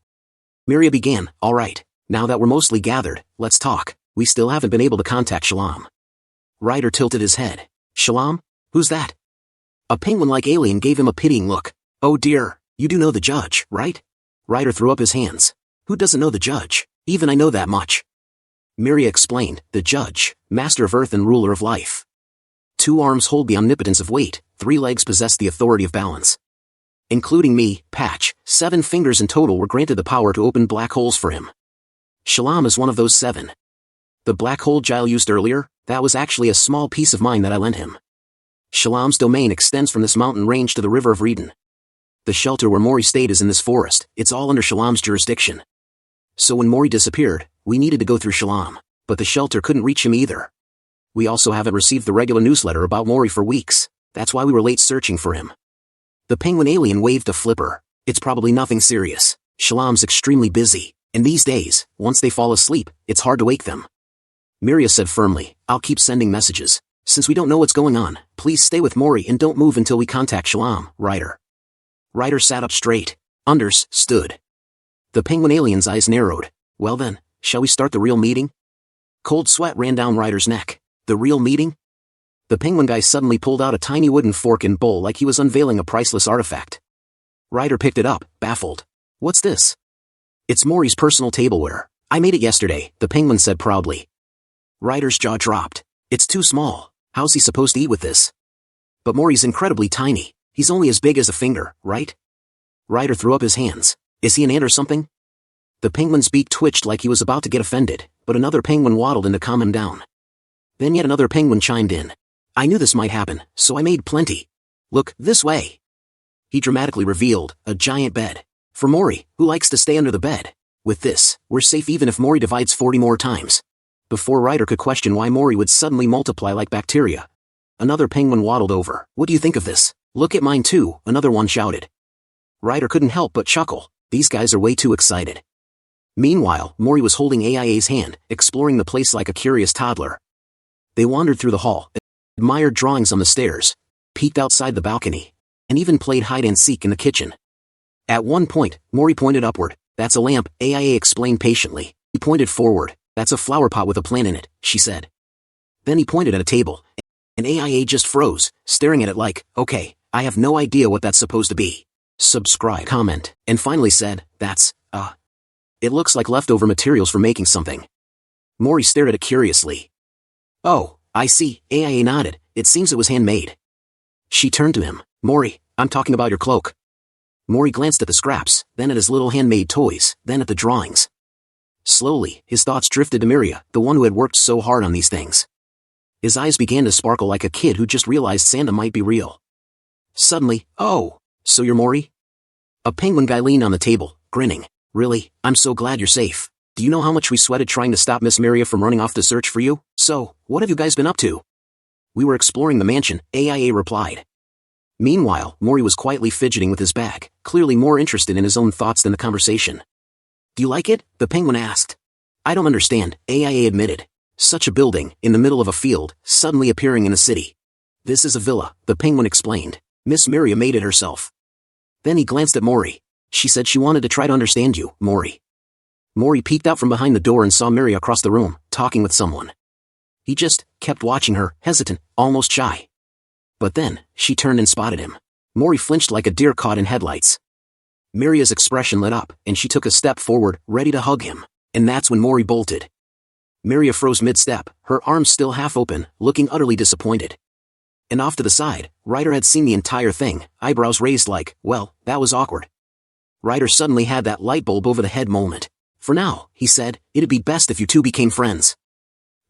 Miria began, all right, now that we're mostly gathered, let's talk. We still haven't been able to contact Shalom. Ryder tilted his head. Shalom? Who's that? A penguin-like alien gave him a pitying look. Oh dear, you do know the judge, right? Ryder threw up his hands. Who doesn't know the judge? Even I know that much. Miria explained, the judge, master of earth and ruler of life. 2 arms hold the omnipotence of weight, 3 legs possess the authority of balance. Including me, Patch, 7 fingers in total were granted the power to open black holes for him. Shalom is one of those 7. The black hole Jile used earlier, that was actually a small piece of mine that I lent him. Shalom's domain extends from this mountain range to the river of Reden. The shelter where Mori stayed is in this forest, it's all under Shalom's jurisdiction. So when Mori disappeared, we needed to go through Shalom, but the shelter couldn't reach him either. We also haven't received the regular newsletter about Mori for weeks, that's why we were late searching for him. The penguin alien waved a flipper. It's probably nothing serious. Shalom's extremely busy, and these days, once they fall asleep, it's hard to wake them. Miria said firmly, I'll keep sending messages. Since we don't know what's going on, please stay with Mori and don't move until we contact Shalom, Ryder. Ryder sat up straight. Anders stood. The penguin alien's eyes narrowed. Well then, shall we start the real meeting? Cold sweat ran down Ryder's neck. The real meeting? The penguin guy suddenly pulled out a tiny wooden fork and bowl like he was unveiling a priceless artifact. Ryder picked it up, baffled. What's this? It's Mori's personal tableware. I made it yesterday, the penguin said proudly. Ryder's jaw dropped. It's too small. How's he supposed to eat with this? But Mori's incredibly tiny. He's only as big as a finger, right? Ryder threw up his hands. Is he an ant or something? The penguin's beak twitched like he was about to get offended, but another penguin waddled in to calm him down. Then yet another penguin chimed in. I knew this might happen, so I made plenty. Look, this way. He dramatically revealed, a giant bed. For Mori, who likes to stay under the bed. With this, we're safe even if Mori divides 40 more times. Before Ryder could question why Mori would suddenly multiply like bacteria, another penguin waddled over. What do you think of this? Look at mine too, another one shouted. Ryder couldn't help but chuckle. These guys are way too excited. Meanwhile, Mori was holding AIA's hand, exploring the place like a curious toddler. They wandered through the hall, admired drawings on the stairs, peeked outside the balcony, and even played hide-and-seek in the kitchen. At one point, Mori pointed upward. That's a lamp, AIA explained patiently. He pointed forward. That's a flower pot with a plant in it, she said. Then he pointed at a table, and AIA just froze, staring at it like, okay, I have no idea what that's supposed to be. Subscribe, comment, and finally said, that's, it looks like leftover materials for making something. Mori stared at it curiously. Oh, I see, AIA nodded, it seems it was handmade. She turned to him. Mori, I'm talking about your cloak. Mori glanced at the scraps, then at his little handmade toys, then at the drawings. Slowly, his thoughts drifted to Miria, the one who had worked so hard on these things. His eyes began to sparkle like a kid who just realized Santa might be real. Suddenly, oh, so you're Mori? A penguin guy leaned on the table, grinning. Really, I'm so glad you're safe. Do you know how much we sweated trying to stop Miss Miria from running off to search for you? So, what have you guys been up to? We were exploring the mansion, AIA replied. Meanwhile, Mori was quietly fidgeting with his bag, clearly more interested in his own thoughts than the conversation. Do you like it? The penguin asked. I don't understand, AIA admitted. Such a building, in the middle of a field, suddenly appearing in a city. This is a villa, the penguin explained. Miss Miria made it herself. Then he glanced at Mori. She said she wanted to try to understand you, Mori. Mori peeked out from behind the door and saw Miria across the room, talking with someone. He just kept watching her, hesitant, almost shy. But then, she turned and spotted him. Mori flinched like a deer caught in headlights. Miria's expression lit up, and she took a step forward, ready to hug him. And that's when Mori bolted. Miria froze mid-step, her arms still half open, looking utterly disappointed. And off to the side, Rider had seen the entire thing, eyebrows raised like, well, that was awkward. Rider suddenly had that light bulb over the head moment. For now, he said, it'd be best if you two became friends.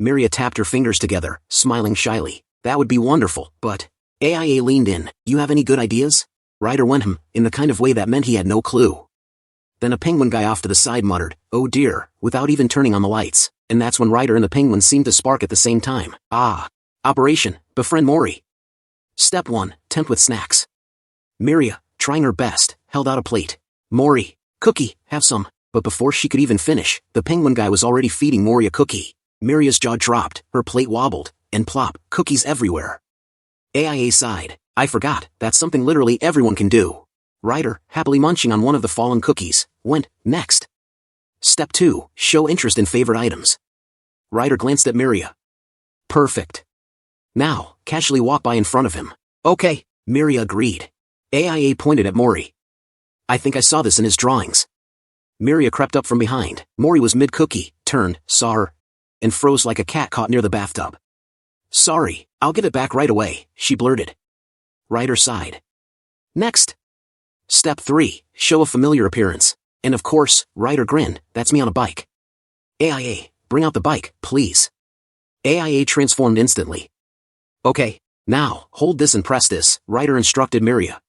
Miria tapped her fingers together, smiling shyly. That would be wonderful, but... AIA leaned in. You have any good ideas? Rider went in the kind of way that meant he had no clue. Then a penguin guy off to the side muttered, oh dear, without even turning on the lights, and that's when Rider and the penguin seemed to spark at the same time. Operation, befriend Mori. Step 1, tempt with snacks. Miria, trying her best, held out a plate. Mori, cookie, have some. But before she could even finish, the penguin guy was already feeding Mori a cookie. Miria's jaw dropped, her plate wobbled, and plop, cookies everywhere. AIA sighed. I forgot, that's something literally everyone can do. Rider, happily munching on one of the fallen cookies, went, next. Step 2, show interest in favorite items. Rider glanced at Miria. Perfect. Now, casually walk by in front of him. Okay, Miria agreed. AIA pointed at Mori. I think I saw this in his drawings. Miria crept up from behind. Mori was mid-cookie, turned, saw her, and froze like a cat caught near the bathtub. Sorry, I'll get it back right away, she blurted. Rider sighed. Next. Step 3, show a familiar appearance. And of course, Rider grinned, that's me on a bike. AIA, bring out the bike, please. AIA transformed instantly. Okay, now, hold this and press this, Rider instructed Miria.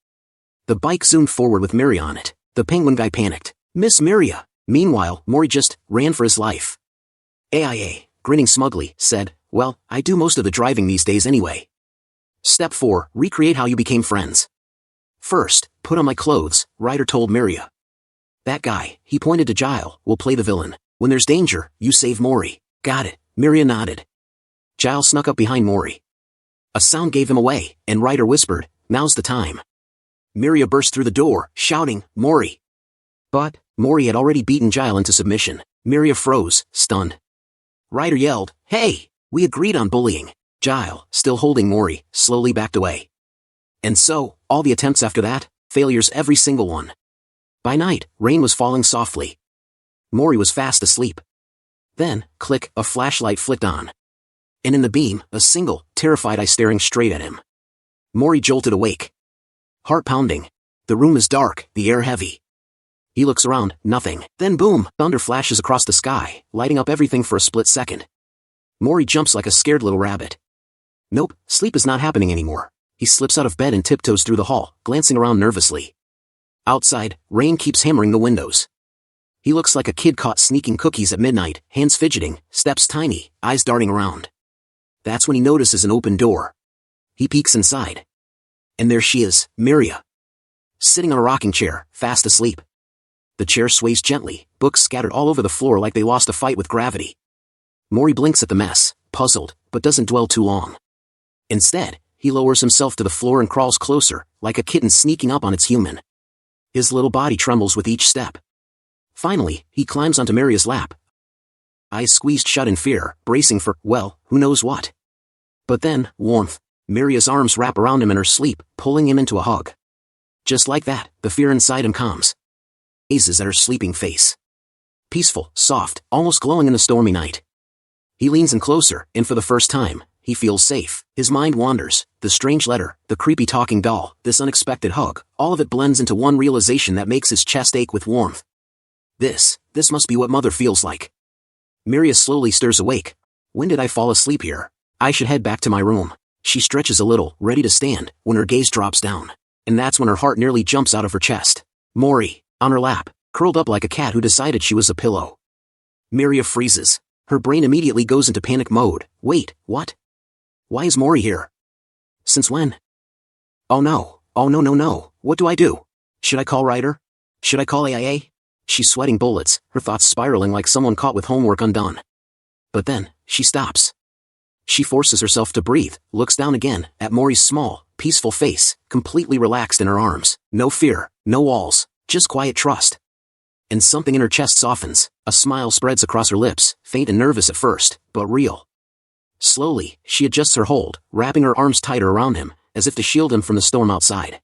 The bike zoomed forward with Miria on it. The penguin guy panicked. Miss Miria. Meanwhile, Mori just ran for his life. AIA, grinning smugly, said, well, I do most of the driving these days anyway. Step 4, recreate how you became friends. First, put on my clothes, Rider told Miria. That guy, he pointed to Jile, will play the villain. When there's danger, you save Mori. Got it, Miria nodded. Jile snuck up behind Mori. A sound gave him away, and Rider whispered, now's the time. Miria burst through the door, shouting, Mori. But, Mori had already beaten Jile into submission. Miria froze, stunned. Rider yelled, hey, we agreed on bullying. Jile, still holding Mori, slowly backed away. And so, all the attempts after that, failures every single one. By night, rain was falling softly. Mori was fast asleep. Then, click, a flashlight flicked on. And in the beam, a single, terrified eye staring straight at him. Mori jolted awake. Heart pounding. The room is dark, the air heavy. He looks around, nothing. Then boom, thunder flashes across the sky, lighting up everything for a split second. Mori jumps like a scared little rabbit. Nope, sleep is not happening anymore. He slips out of bed and tiptoes through the hall, glancing around nervously. Outside, rain keeps hammering the windows. He looks like a kid caught sneaking cookies at midnight, hands fidgeting, steps tiny, eyes darting around. That's when he notices an open door. He peeks inside. And there she is, Miria. Sitting on a rocking chair, fast asleep. The chair sways gently, books scattered all over the floor like they lost a fight with gravity. Mori blinks at the mess, puzzled, but doesn't dwell too long. Instead, he lowers himself to the floor and crawls closer, like a kitten sneaking up on its human. His little body trembles with each step. Finally, he climbs onto Miria's lap. Eyes squeezed shut in fear, bracing for, well, who knows what. But then, warmth. Miria's arms wrap around him in her sleep, pulling him into a hug. Just like that, the fear inside him calms. Gazes at her sleeping face. Peaceful, soft, almost glowing in the stormy night. He leans in closer, and for the first time, he feels safe. His mind wanders. The strange letter, the creepy talking doll, this unexpected hug, all of it blends into one realization that makes his chest ache with warmth. This must be what mother feels like. Miria slowly stirs awake. When did I fall asleep here? I should head back to my room. She stretches a little, ready to stand, when her gaze drops down. And that's when her heart nearly jumps out of her chest. Mori, on her lap, curled up like a cat who decided she was a pillow. Miria freezes. Her brain immediately goes into panic mode. Wait, what? Why is Mori here? Since when? Oh no, no. What do I do? Should I call Rider? Should I call AIA? She's sweating bullets, her thoughts spiraling like someone caught with homework undone. But then, she stops. She forces herself to breathe, looks down again, at Mori's small, peaceful face, completely relaxed in her arms. No fear, no walls, just quiet trust. And something in her chest softens, a smile spreads across her lips, faint and nervous at first, but real. Slowly, she adjusts her hold, wrapping her arms tighter around him, as if to shield him from the storm outside.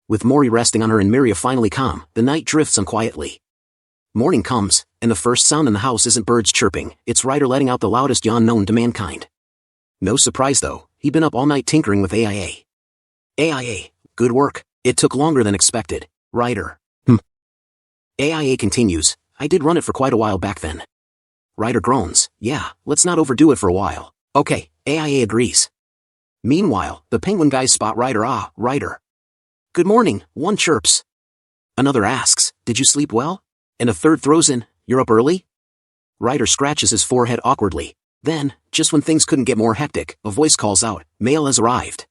With Mori resting on her and Miria finally calm, the night drifts on quietly. Morning comes, and the first sound in the house isn't birds chirping, it's Rider letting out the loudest yawn known to mankind. No surprise though, he'd been up all night tinkering with AIA. AIA, good work, it took longer than expected. Rider. AIA continues, I did run it for quite a while back then. Rider groans, yeah, let's not overdo it for a while. Okay, AIA agrees. Meanwhile, the penguin guys spot Rider. Rider. Good morning, one chirps. Another asks, did you sleep well? And a third throws in, you're up early? Rider scratches his forehead awkwardly. Then, just when things couldn't get more hectic, a voice calls out, mail has arrived.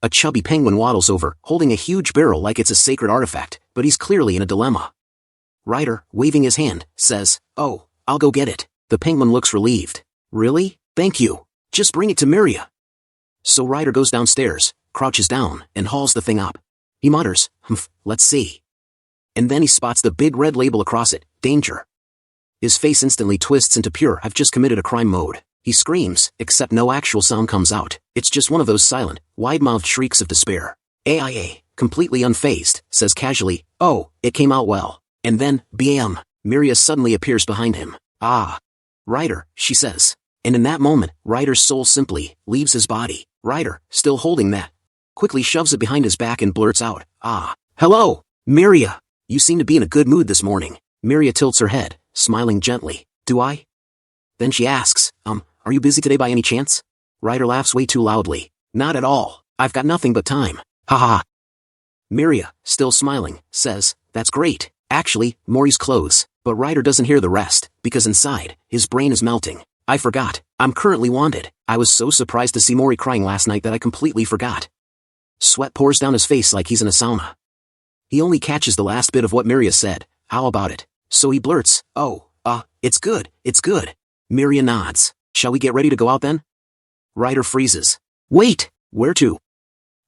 A chubby penguin waddles over, holding a huge barrel like it's a sacred artifact, but he's clearly in a dilemma. Rider, waving his hand, says, oh, I'll go get it. The penguin looks relieved. Really? Thank you. Just bring it to Miria. So Rider goes downstairs, crouches down, and hauls the thing up. He mutters, let's see. And then he spots the big red label across it, danger. His face instantly twists into pure I've just committed a crime mode. He screams, except no actual sound comes out. It's just one of those silent, wide-mouthed shrieks of despair. AIA, completely unfazed, says casually, oh, it came out well. And then, bam, Miria suddenly appears behind him. Ah. Rider, she says. And in that moment, Rider's soul simply leaves his body. Rider, still holding that, quickly shoves it behind his back and blurts out, ah. Hello, Miria. You seem to be in a good mood this morning. Miria tilts her head, smiling gently. Do I? Then she asks, are you busy today by any chance? Rider laughs way too loudly. Not at all. I've got nothing but time. Ha ha. Miria, still smiling, says, that's great. Actually, Mori's clothes. But Rider doesn't hear the rest, because inside, his brain is melting. I forgot. I'm currently wanted. I was so surprised to see Mori crying last night that I completely forgot. Sweat pours down his face like he's in a sauna. He only catches the last bit of what Miria said. How about it? So he blurts, oh, it's good. Miria nods. Shall we get ready to go out then? Rider freezes. Wait, where to?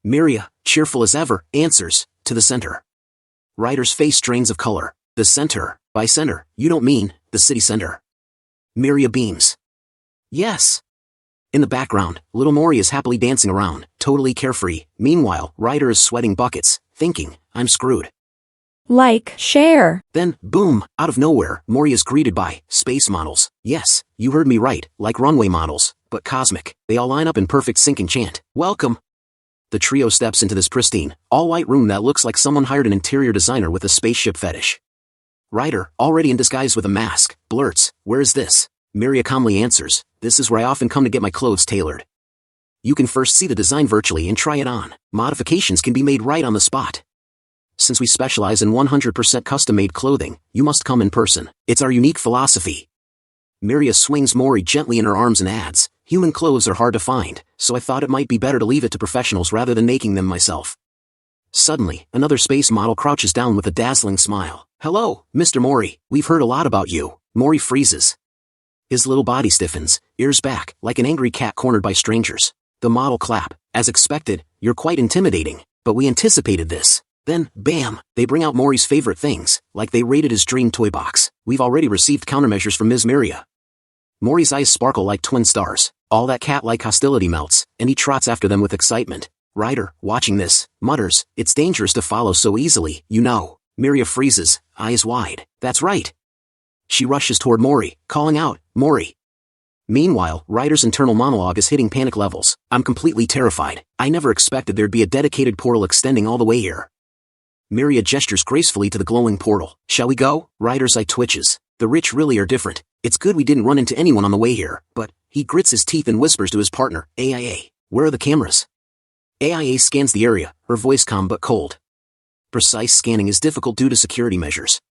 Miria, cheerful as ever, answers, to the center. Rider's face drains of color. The center. By center, you don't mean the city center. Miria beams. Yes. In the background, little Mori is happily dancing around, totally carefree. Meanwhile, Rider is sweating buckets, thinking, I'm screwed. Like, share. Then, boom, out of nowhere, Mori is greeted by space models. Yes, you heard me right, like runway models, but cosmic. They all line up in perfect sync and chant, welcome. The trio steps into this pristine, all-white room that looks like someone hired an interior designer with a spaceship fetish. Rider, already in disguise with a mask, blurts, where is this? Miria calmly answers, this is where I often come to get my clothes tailored. You can first see the design virtually and try it on. Modifications can be made right on the spot. Since we specialize in 100% custom-made clothing, you must come in person. It's our unique philosophy. Miria swings Mori gently in her arms and adds, human clothes are hard to find, so I thought it might be better to leave it to professionals rather than making them myself. Suddenly, another space model crouches down with a dazzling smile. Hello, Mr. Mori, we've heard a lot about you. Mori freezes. His little body stiffens, ears back, like an angry cat cornered by strangers. The model clap. As expected, you're quite intimidating, but we anticipated this. Then, bam, they bring out Mori's favorite things, like they raided his dream toy box. We've already received countermeasures from Ms. Miria. Mori's eyes sparkle like twin stars. All that cat-like hostility melts, and he trots after them with excitement. Rider, watching this, mutters, it's dangerous to follow so easily, you know. Miria freezes, eyes wide. That's right. She rushes toward Mori, calling out, Mori. Meanwhile, Rider's internal monologue is hitting panic levels. I'm completely terrified. I never expected there'd be a dedicated portal extending all the way here. Miria gestures gracefully to the glowing portal. Shall we go? Rider's eye twitches. The rich really are different. It's good we didn't run into anyone on the way here, but he grits his teeth and whispers to his partner, AIA, where are the cameras? AIA scans the area, her voice calm but cold. Precise scanning is difficult due to security measures.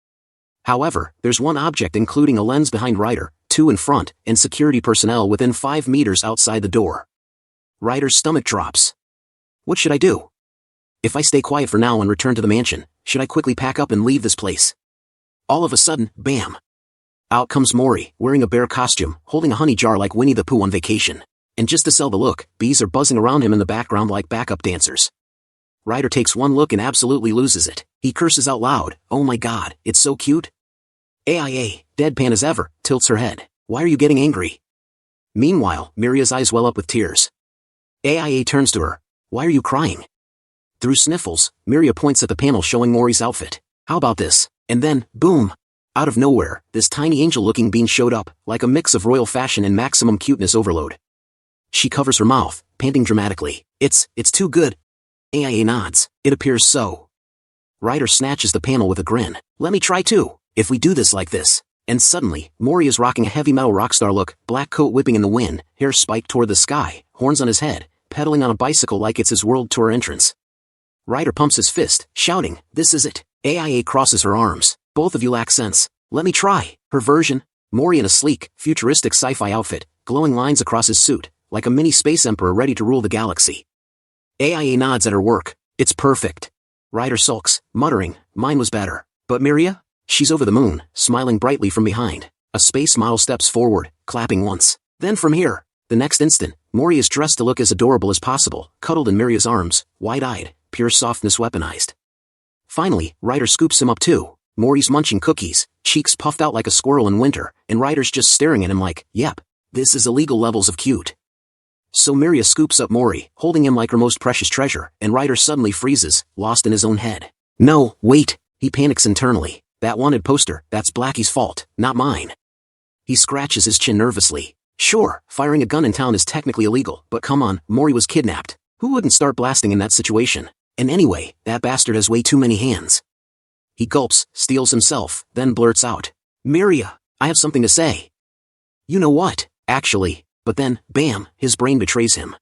However, there's one object including a lens behind Rider, 2 in front, and security personnel within 5 meters outside the door. Rider's stomach drops. What should I do? If I stay quiet for now and return to the mansion, should I quickly pack up and leave this place? All of a sudden, bam! Out comes Mori, wearing a bear costume, holding a honey jar like Winnie the Pooh on vacation. And just to sell the look, bees are buzzing around him in the background like backup dancers. Rider takes one look and absolutely loses it. He curses out loud, oh my god, it's so cute. AIA, deadpan as ever, tilts her head. Why are you getting angry? Meanwhile, Miria's eyes well up with tears. AIA turns to her. Why are you crying? Through sniffles, Miria points at the panel showing Mori's outfit. How about this? And then, boom! Out of nowhere, this tiny angel-looking being showed up, like a mix of royal fashion and maximum cuteness overload. She covers her mouth, panting dramatically. It's too good. AIA nods. It appears so. Rider snatches the panel with a grin. Let me try too, if we do this like this. And suddenly, Mori is rocking a heavy metal rockstar look, black coat whipping in the wind, hair spiked toward the sky, horns on his head, pedaling on a bicycle like it's his world tour entrance. Rider pumps his fist, shouting, this is it. AIA crosses her arms. Both of you lack sense. Let me try. Her version. Mori in a sleek, futuristic sci-fi outfit, glowing lines across his suit, like a mini space emperor ready to rule the galaxy. AIA nods at her work. It's perfect. Rider sulks, muttering, mine was better. But Miria? She's over the moon, smiling brightly from behind. A space model steps forward, clapping once. Then from here. The next instant, Mori is dressed to look as adorable as possible, cuddled in Miria's arms, wide-eyed, pure softness weaponized. Finally, Rider scoops him up too. Mori's munching cookies, cheeks puffed out like a squirrel in winter, and Rider's just staring at him like, yep, this is illegal levels of cute. So Miria scoops up Mori, holding him like her most precious treasure, and Rider suddenly freezes, lost in his own head. No, wait, he panics internally. That wanted poster, that's Blackie's fault, not mine. He scratches his chin nervously. Sure, firing a gun in town is technically illegal, but come on, Mori was kidnapped. Who wouldn't start blasting in that situation? And anyway, that bastard has way too many hands. He gulps, steels himself, then blurts out. Miria, I have something to say. You know what, actually. But then, bam, his brain betrays him.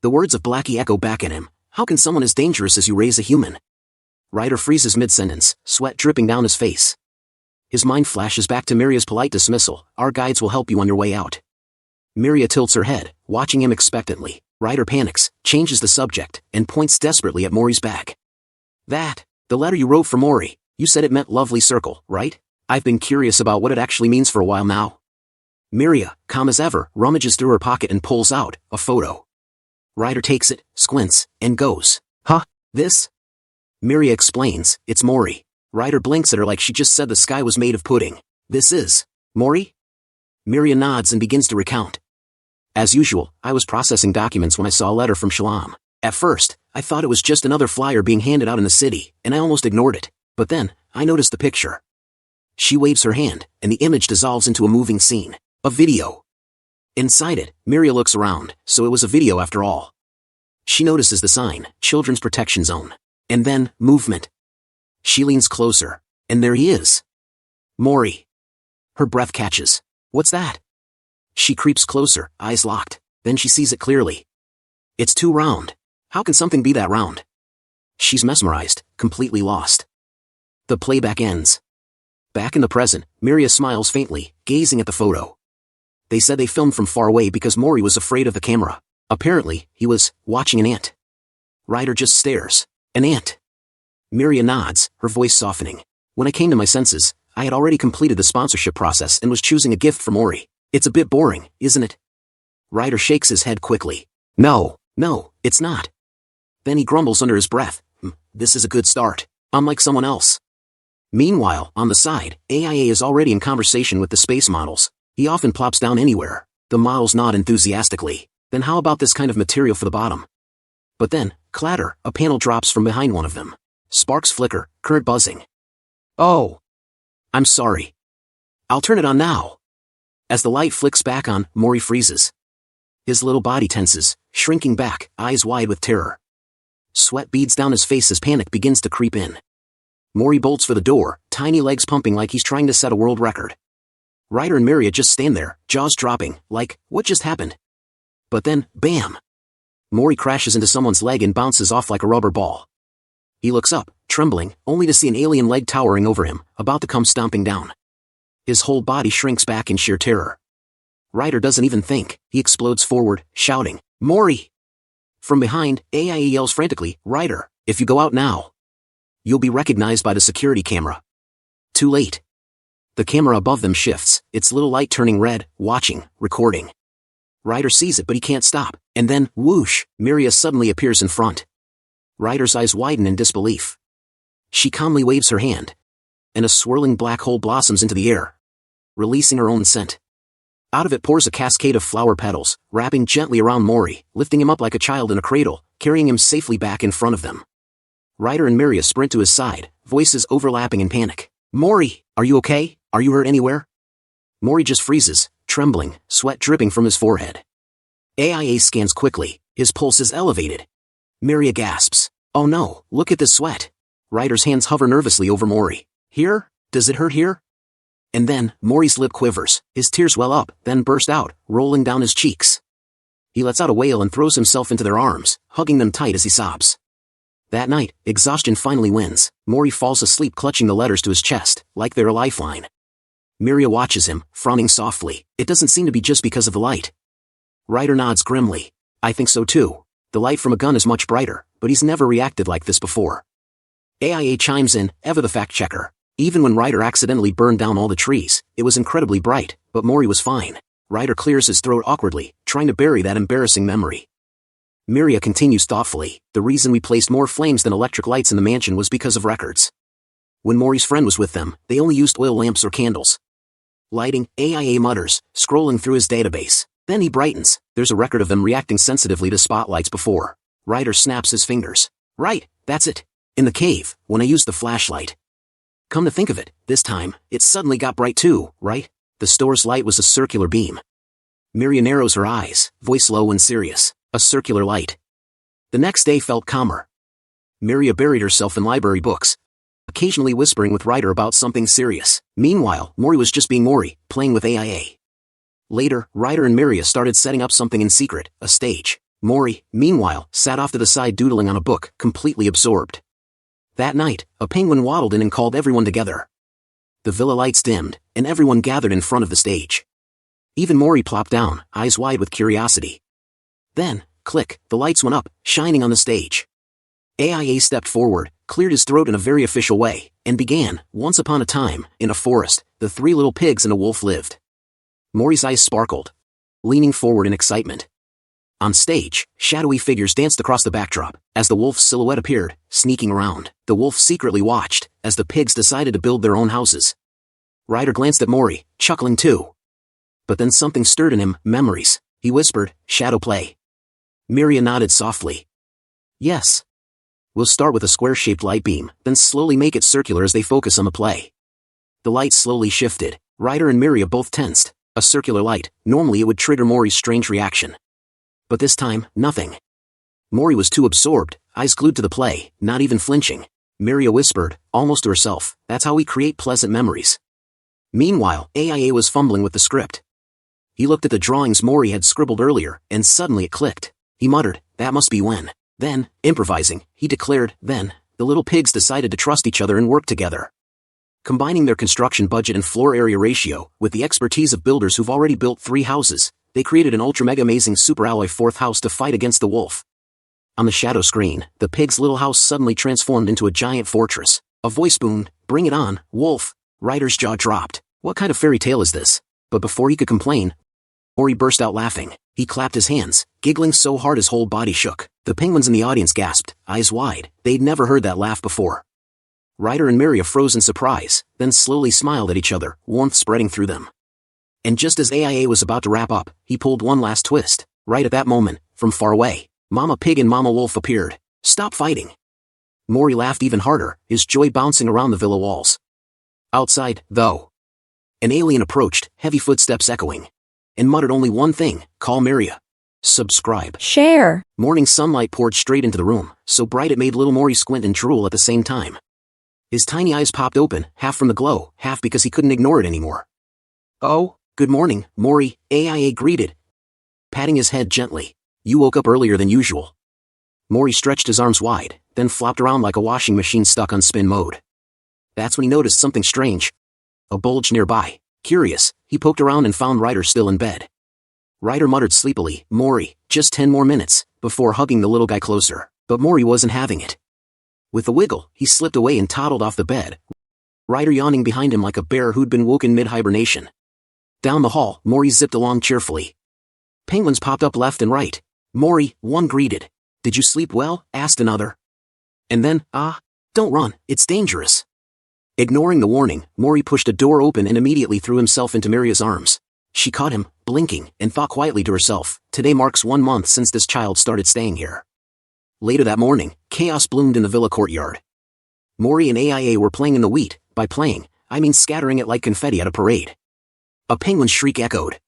The words of Blackie echo back at him. How can someone as dangerous as you raise a human? Rider freezes mid-sentence, sweat dripping down his face. His mind flashes back to Miria's polite dismissal. Our guides will help you on your way out. Miria tilts her head, watching him expectantly. Rider panics, changes the subject, and points desperately at Mori's bag. That, the letter you wrote for Mori, you said it meant lovely circle, right? I've been curious about what it actually means for a while now. Miria, calm as ever, rummages through her pocket and pulls out a photo. Rider takes it, squints, and goes, huh, this? Miria explains, it's Mori. Rider blinks at her like she just said the sky was made of pudding. This is Mori? Miria nods and begins to recount. As usual, I was processing documents when I saw a letter from Shalom. At first, I thought it was just another flyer being handed out in the city, and I almost ignored it. But then, I noticed the picture. She waves her hand, and the image dissolves into a moving scene. A video. Inside it, Miria looks around, so it was a video after all. She notices the sign, Children's Protection Zone. And then, movement. She leans closer, and there he is. Mori. Her breath catches. What's that? She creeps closer, eyes locked, then she sees it clearly. It's too round. How can something be that round? She's mesmerized, completely lost. The playback ends. Back in the present, Miria smiles faintly, gazing at the photo. They said they filmed from far away because Mori was afraid of the camera. Apparently, he was watching an ant. Rider just stares. An ant. Miria nods, her voice softening. When I came to my senses, I had already completed the sponsorship process and was choosing a gift for Mori. It's a bit boring, isn't it? Rider shakes his head quickly. No, it's not. Then he grumbles under his breath. This is a good start. Unlike someone else. Meanwhile, on the side, AIA is already in conversation with the space models. He often plops down anywhere. The models nod enthusiastically. Then how about this kind of material for the bottom? But then, clatter, a panel drops from behind one of them. Sparks flicker, current buzzing. Oh. I'm sorry. I'll turn it on now. As the light flicks back on, Mori freezes. His little body tenses, shrinking back, eyes wide with terror. Sweat beads down his face as panic begins to creep in. Mori bolts for the door, tiny legs pumping like he's trying to set a world record. Rider and Miria just stand there, jaws dropping, like, what just happened? But then, bam! Mori crashes into someone's leg and bounces off like a rubber ball. He looks up, trembling, only to see an alien leg towering over him, about to come stomping down. His whole body shrinks back in sheer terror. Rider doesn't even think, he explodes forward, shouting, Mori! From behind, AIA yells frantically, Rider, if you go out now, you'll be recognized by the security camera. Too late. The camera above them shifts, its little light turning red, watching, recording. Rider sees it but he can't stop, and then, whoosh, Miria suddenly appears in front. Rider's eyes widen in disbelief. She calmly waves her hand, and a swirling black hole blossoms into the air, releasing her own scent. Out of it pours a cascade of flower petals, wrapping gently around Mori, lifting him up like a child in a cradle, carrying him safely back in front of them. Rider and Miria sprint to his side, voices overlapping in panic. Mori, are you okay? Are you hurt anywhere? Mori just freezes, trembling, sweat dripping from his forehead. AIA scans quickly, his pulse is elevated. Miria gasps. Oh no, look at this sweat. Rider's hands hover nervously over Mori. Here? Does it hurt here? And then, Mori's lip quivers, his tears well up, then burst out, rolling down his cheeks. He lets out a wail and throws himself into their arms, hugging them tight as he sobs. That night, exhaustion finally wins. Mori falls asleep clutching the letters to his chest, like they're a lifeline. Miria watches him, frowning softly. It doesn't seem to be just because of the light. Rider nods grimly. I think so too. The light from a gun is much brighter, but he's never reacted like this before. AIA chimes in, Eva the fact-checker. Even when Rider accidentally burned down all the trees, it was incredibly bright, but Mori was fine. Rider clears his throat awkwardly, trying to bury that embarrassing memory. Miria continues thoughtfully, the reason we placed more flames than electric lights in the mansion was because of records. When Mori's friend was with them, they only used oil lamps or candles. Lighting, AIA mutters, scrolling through his database. Then he brightens, there's a record of them reacting sensitively to spotlights before. Rider snaps his fingers. Right, that's it. In the cave, when I used the flashlight. Come to think of it, this time, it suddenly got bright too, right? The store's light was a circular beam. Miria narrows her eyes, voice low and serious. A circular light. The next day felt calmer. Miria buried herself in library books, occasionally whispering with Rider about something serious. Meanwhile, Mori was just being Mori, playing with AIA. Later, Rider and Miria started setting up something in secret, a stage. Mori, meanwhile, sat off to the side doodling on a book, completely absorbed. That night, a penguin waddled in and called everyone together. The villa lights dimmed, and everyone gathered in front of the stage. Even Mori plopped down, eyes wide with curiosity. Then, click, the lights went up, shining on the stage. AIA stepped forward, cleared his throat in a very official way, and began, once upon a time, in a forest, the 3 little pigs and a wolf lived. Mori's eyes sparkled, leaning forward in excitement. On stage, shadowy figures danced across the backdrop. As the wolf's silhouette appeared, sneaking around, the wolf secretly watched, as the pigs decided to build their own houses. Rider glanced at Mori, chuckling too. But then something stirred in him, memories. He whispered, shadow play. Miria nodded softly. Yes. We'll start with a square-shaped light beam, then slowly make it circular as they focus on the play. The light slowly shifted. Rider and Miria both tensed. A circular light, normally it would trigger Mori's strange reaction. But this time, nothing. Mori was too absorbed, eyes glued to the play, not even flinching. Miria whispered, almost to herself, that's how we create pleasant memories. Meanwhile, AIA was fumbling with the script. He looked at the drawings Mori had scribbled earlier, and suddenly it clicked. He muttered, that must be when. Then, improvising, he declared, then, the little pigs decided to trust each other and work together. Combining their construction budget and floor area ratio, with the expertise of builders who've already built 3 houses, they created an ultra-mega-amazing super-alloy 4th house to fight against the wolf. On the shadow screen, the pig's little house suddenly transformed into a giant fortress. A voice boomed, bring it on, wolf. Rider's jaw dropped. What kind of fairy tale is this? But before he could complain, Mori burst out laughing. He clapped his hands, giggling so hard his whole body shook. The penguins in the audience gasped, eyes wide. They'd never heard that laugh before. Rider and Miria froze in surprise, then slowly smiled at each other, warmth spreading through them. And just as AIA was about to wrap up, he pulled one last twist. Right at that moment, from far away, Mama Pig and Mama Wolf appeared. Stop fighting. Mori laughed even harder, his joy bouncing around the villa walls. Outside, though, an alien approached, heavy footsteps echoing, and muttered only one thing, call Miria. Subscribe. Share. Morning sunlight poured straight into the room, so bright it made little Mori squint and drool at the same time. His tiny eyes popped open, half from the glow, half because he couldn't ignore it anymore. Oh, good morning, Mori, AIA greeted, patting his head gently. You woke up earlier than usual. Mori stretched his arms wide, then flopped around like a washing machine stuck on spin mode. That's when he noticed something strange. A bulge nearby. Curious, he poked around and found Rider still in bed. Rider muttered sleepily, Mori, just 10 more minutes, before hugging the little guy closer. But Mori wasn't having it. With a wiggle, he slipped away and toddled off the bed, Rider yawning behind him like a bear who'd been woken mid-hibernation. Down the hall, Mori zipped along cheerfully. Penguins popped up left and right. Mori, one greeted. Did you sleep well? Asked another. And then, don't run, it's dangerous. Ignoring the warning, Mori pushed a door open and immediately threw himself into Miria's arms. She caught him, blinking, and thought quietly to herself, today marks 1 month since this child started staying here. Later that morning, chaos bloomed in the villa courtyard. Mori and AIA were playing in the wheat. By playing, I mean scattering it like confetti at a parade. A penguin's shriek echoed.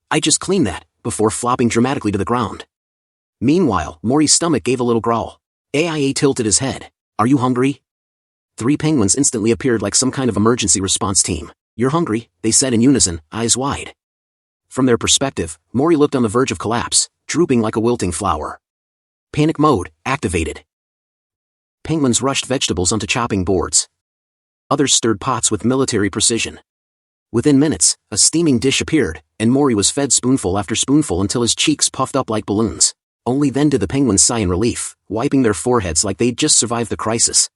I just cleaned that, before flopping dramatically to the ground. Meanwhile, Mori's stomach gave a little growl. AIA tilted his head. Are you hungry? 3 penguins instantly appeared like some kind of emergency response team. You're hungry, they said in unison, eyes wide. From their perspective, Mori looked on the verge of collapse, drooping like a wilting flower. Panic mode, activated. Penguins rushed vegetables onto chopping boards. Others stirred pots with military precision. Within minutes, a steaming dish appeared, and Mori was fed spoonful after spoonful until his cheeks puffed up like balloons. Only then did the penguins sigh in relief, wiping their foreheads like they'd just survived the crisis.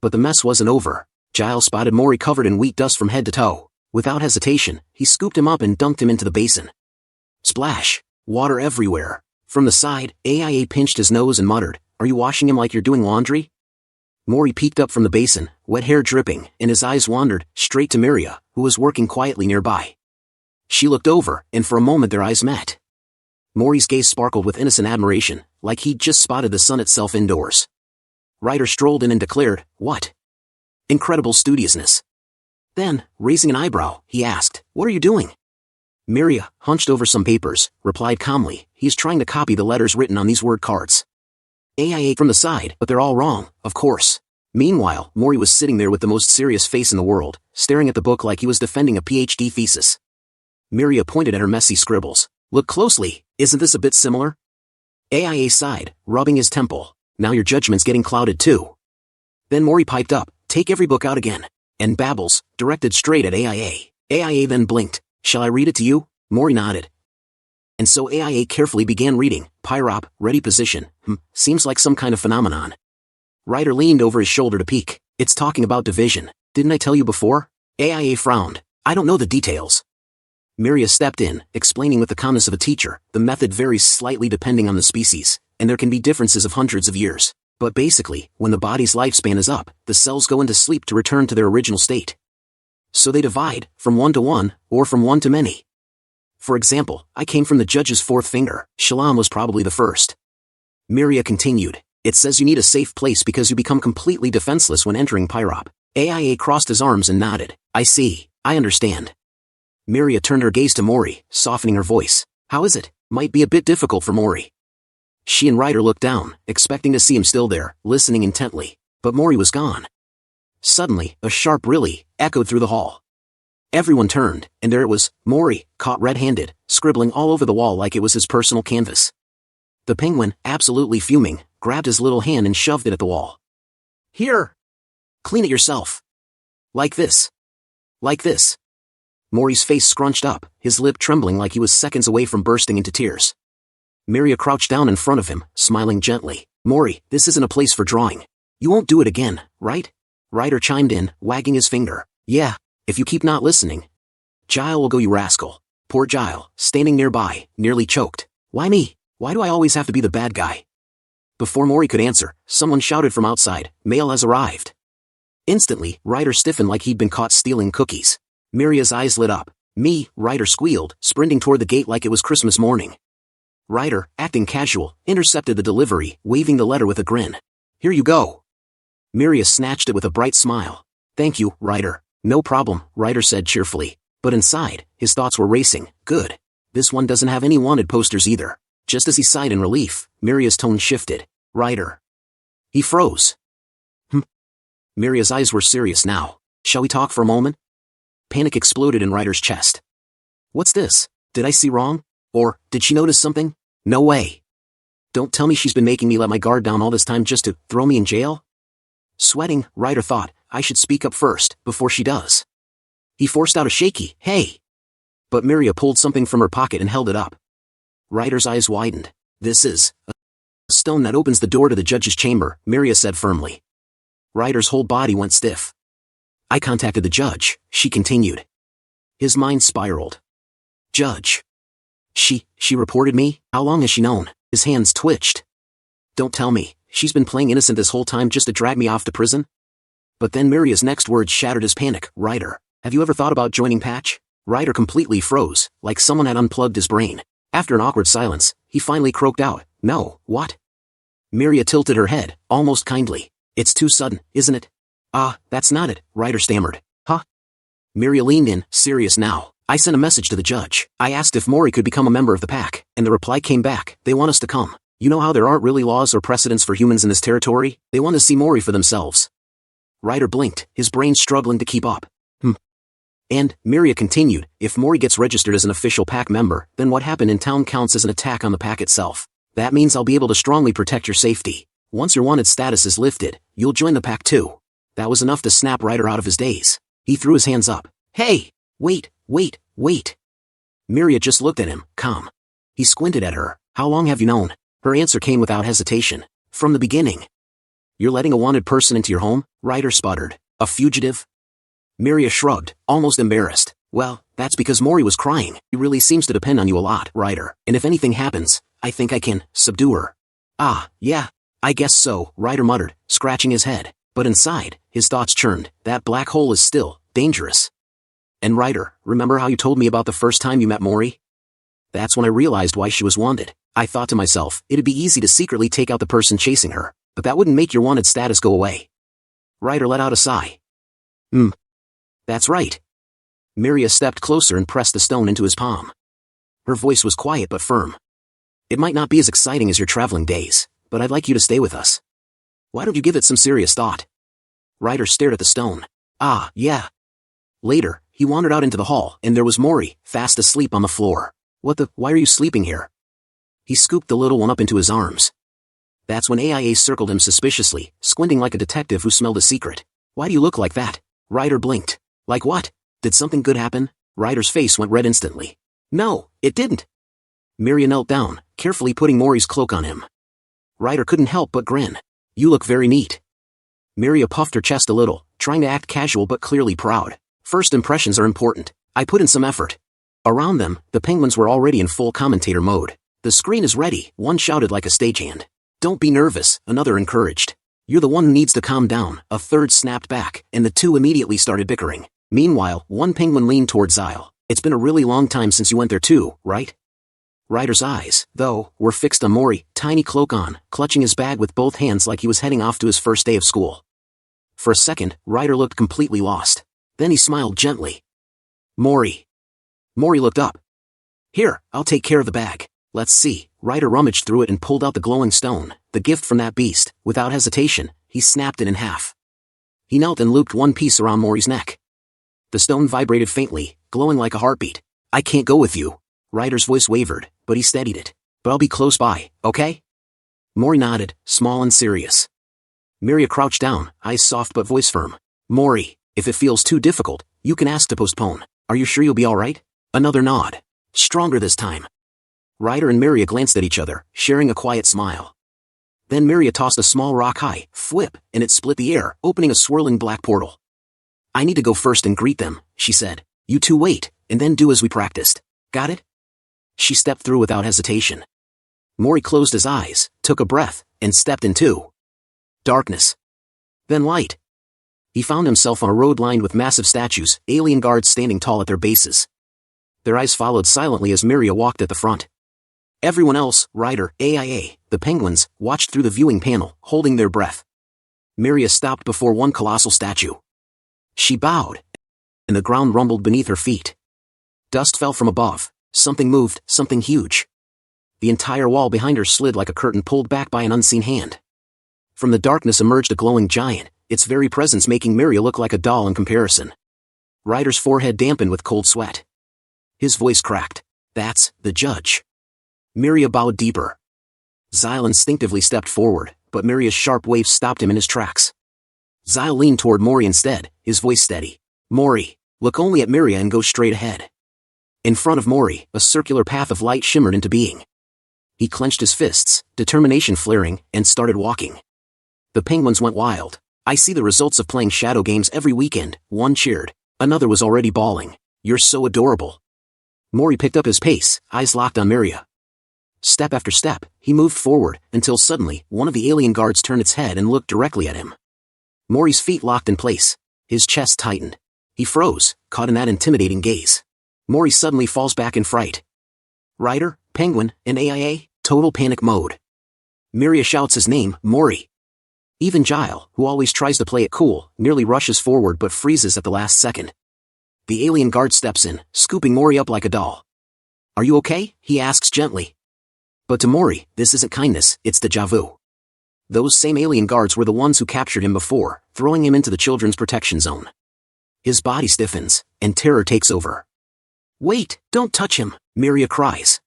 But the mess wasn't over. Jile spotted Mori covered in wheat dust from head to toe. Without hesitation, he scooped him up and dunked him into the basin. Splash! Water everywhere. From the side, AIA pinched his nose and muttered, Are you washing him like you're doing laundry? Mori peeked up from the basin, wet hair dripping, and his eyes wandered straight to Miria, who was working quietly nearby. She looked over, and for a moment their eyes met. Mori's gaze sparkled with innocent admiration, like he'd just spotted the sun itself indoors. Rider strolled in and declared, What? Incredible studiousness. Then, raising an eyebrow, he asked, What are you doing? Miria, hunched over some papers, replied calmly, He's trying to copy the letters written on these word cards. AIA from the side, but they're all wrong, of course. Meanwhile, Mori was sitting there with the most serious face in the world, staring at the book like he was defending a PhD thesis. Miria pointed at her messy scribbles. Look closely, isn't this a bit similar? AIA sighed, rubbing his temple. Now your judgment's getting clouded too. Then Mori piped up, Take every book out again. And babbles, directed straight at AIA. AIA then blinked. Shall I read it to you? Mori nodded. And so AIA carefully began reading, Pyrop, ready position, seems like some kind of phenomenon. Rider leaned over his shoulder to peek. It's talking about division. Didn't I tell you before? AIA frowned. I don't know the details. Miria stepped in, explaining with the calmness of a teacher, the method varies slightly depending on the species, and there can be differences of hundreds of years. But basically, when the body's lifespan is up, the cells go into sleep to return to their original state. So they divide, from one to one, or from one to many. For example, I came from the judge's 4th finger. Shalom was probably the first. Miria continued. It says you need a safe place because you become completely defenseless when entering Pyrop. AIA crossed his arms and nodded. I see, I understand. Miria turned her gaze to Mori, softening her voice. How is it? Might be a bit difficult for Mori. She and Rider looked down, expecting to see him still there, listening intently. But Mori was gone. Suddenly, a sharp really echoed through the hall. Everyone turned, and there it was, Mori, caught red-handed, scribbling all over the wall like it was his personal canvas. The penguin, absolutely fuming, grabbed his little hand and shoved it at the wall. Here! Clean it yourself. Like this. Like this. Mori's face scrunched up, his lip trembling like he was seconds away from bursting into tears. Miria crouched down in front of him, smiling gently. Mori, this isn't a place for drawing. You won't do it again, right? Rider chimed in, wagging his finger. Yeah, if you keep not listening. Jile will go, you rascal. Poor Jile, standing nearby, nearly choked. Why me? Why do I always have to be the bad guy? Before Mori could answer, someone shouted from outside, Mail has arrived. Instantly, Rider stiffened like he'd been caught stealing cookies. Miria's eyes lit up. Me, Rider squealed, sprinting toward the gate like it was Christmas morning. Rider, acting casual, intercepted the delivery, waving the letter with a grin. Here you go. Miria snatched it with a bright smile. Thank you, Rider. No problem, Rider said cheerfully. But inside, his thoughts were racing. Good. This one doesn't have any wanted posters either. Just as he sighed in relief, Miria's tone shifted. Rider. He froze. Miria's eyes were serious now. Shall we talk for a moment? Panic exploded in Rider's chest. What's this? Did I see wrong? Or, did she notice something? No way. Don't tell me she's been making me let my guard down all this time just to throw me in jail? Sweating, Rider thought, I should speak up first, before she does. He forced out a shaky, hey! But Miria pulled something from her pocket and held it up. Rider's eyes widened. This is a stone that opens the door to the judge's chamber, Miria said firmly. Rider's whole body went stiff. I contacted the judge, she continued. His mind spiraled. Judge. She reported me? How long has she known? His hands twitched. Don't tell me, she's been playing innocent this whole time just to drag me off to prison? But then Miria's next words shattered his panic. Rider, have you ever thought about joining Patch? Rider completely froze, like someone had unplugged his brain. After an awkward silence, he finally croaked out, no, what? Miria tilted her head, almost kindly. It's too sudden, isn't it? That's not it, Rider stammered. Huh? Miria leaned in, serious now. I sent a message to the judge. I asked if Mori could become a member of the pack, and the reply came back, they want us to come. You know how there aren't really laws or precedents for humans in this territory? They want to see Mori for themselves. Rider blinked, his brain struggling to keep up. And, Miria continued, if Mori gets registered as an official pack member, then what happened in town counts as an attack on the pack itself. That means I'll be able to strongly protect your safety. Once your wanted status is lifted, you'll join the pack too. That was enough to snap Rider out of his daze. He threw his hands up. Hey! Wait! Miria just looked at him, calm. He squinted at her. How long have you known? Her answer came without hesitation. From the beginning. You're letting a wanted person into your home? Rider sputtered. A fugitive? Miria shrugged, almost embarrassed. Well, that's because Mori was crying. He really seems to depend on you a lot, Rider. And if anything happens, I think I can subdue her. Yeah, I guess so, Rider muttered, scratching his head. But inside, his thoughts churned. That black hole is still dangerous. And Rider, remember how you told me about the first time you met Mori? That's when I realized why she was wanted. I thought to myself, it'd be easy to secretly take out the person chasing her, but that wouldn't make your wanted status go away. Rider let out a sigh. That's right. Miria stepped closer and pressed the stone into his palm. Her voice was quiet but firm. It might not be as exciting as your traveling days, but I'd like you to stay with us. Why don't you give it some serious thought? Rider stared at the stone. Yeah. Later, he wandered out into the hall, and there was Mori, fast asleep on the floor. Why are you sleeping here? He scooped the little one up into his arms. That's when AIA circled him suspiciously, squinting like a detective who smelled a secret. Why do you look like that? Rider blinked. Like what? Did something good happen? Rider's face went red instantly. No, it didn't. Miria knelt down, carefully putting Mori's cloak on him. Rider couldn't help but grin. You look very neat. Miria puffed her chest a little, trying to act casual but clearly proud. First impressions are important. I put in some effort. Around them, the penguins were already in full commentator mode. The screen is ready, one shouted like a stagehand. Don't be nervous, another encouraged. You're the one who needs to calm down, a third snapped back, and the two immediately started bickering. Meanwhile, one penguin leaned towards Zile. It's been a really long time since you went there too, right? Rider's eyes, though, were fixed on Mori, tiny cloak on, clutching his bag with both hands like he was heading off to his first day of school. For a second, Rider looked completely lost. Then he smiled gently. Mori. Mori looked up. Here, I'll take care of the bag. Let's see. Rider rummaged through it and pulled out the glowing stone, the gift from that beast. Without hesitation, he snapped it in half. He knelt and looped one piece around Mori's neck. The stone vibrated faintly, glowing like a heartbeat. I can't go with you. Rider's voice wavered, but he steadied it. But I'll be close by, okay? Mori nodded, small and serious. Miria crouched down, eyes soft but voice firm. Mori. If it feels too difficult, you can ask to postpone. Are you sure you'll be alright? Another nod. Stronger this time. Rider and Miria glanced at each other, sharing a quiet smile. Then Miria tossed a small rock high, flip, and it split the air, opening a swirling black portal. I need to go first and greet them, she said. You two wait, and then do as we practiced. Got it? She stepped through without hesitation. Mori closed his eyes, took a breath, and stepped into darkness. Then light. He found himself on a road lined with massive statues, alien guards standing tall at their bases. Their eyes followed silently as Miria walked at the front. Everyone else, Rider, AIA, the penguins, watched through the viewing panel, holding their breath. Miria stopped before one colossal statue. She bowed, and the ground rumbled beneath her feet. Dust fell from above. Something moved, something huge. The entire wall behind her slid like a curtain pulled back by an unseen hand. From the darkness emerged a glowing giant, its very presence making Miria look like a doll in comparison. Rider's forehead dampened with cold sweat. His voice cracked. That's the judge. Miria bowed deeper. Jile instinctively stepped forward, but Miria's sharp wave stopped him in his tracks. Jile leaned toward Mori instead, his voice steady. Mori, look only at Miria and go straight ahead. In front of Mori, a circular path of light shimmered into being. He clenched his fists, determination flaring, and started walking. The penguins went wild. I see the results of playing shadow games every weekend, one cheered. Another was already bawling. You're so adorable. Mori picked up his pace, eyes locked on Miria. Step after step, he moved forward, until suddenly, one of the alien guards turned its head and looked directly at him. Mori's feet locked in place. His chest tightened. He froze, caught in that intimidating gaze. Mori suddenly falls back in fright. Rider, Penguin, and AIA, total panic mode. Miria shouts his name, Mori. Even Jile, who always tries to play it cool, nearly rushes forward but freezes at the last second. The alien guard steps in, scooping Mori up like a doll. Are you okay? He asks gently. But to Mori, this isn't kindness, it's déjà vu. Those same alien guards were the ones who captured him before, throwing him into the children's protection zone. His body stiffens, and terror takes over. Wait, don't touch him, Miria cries.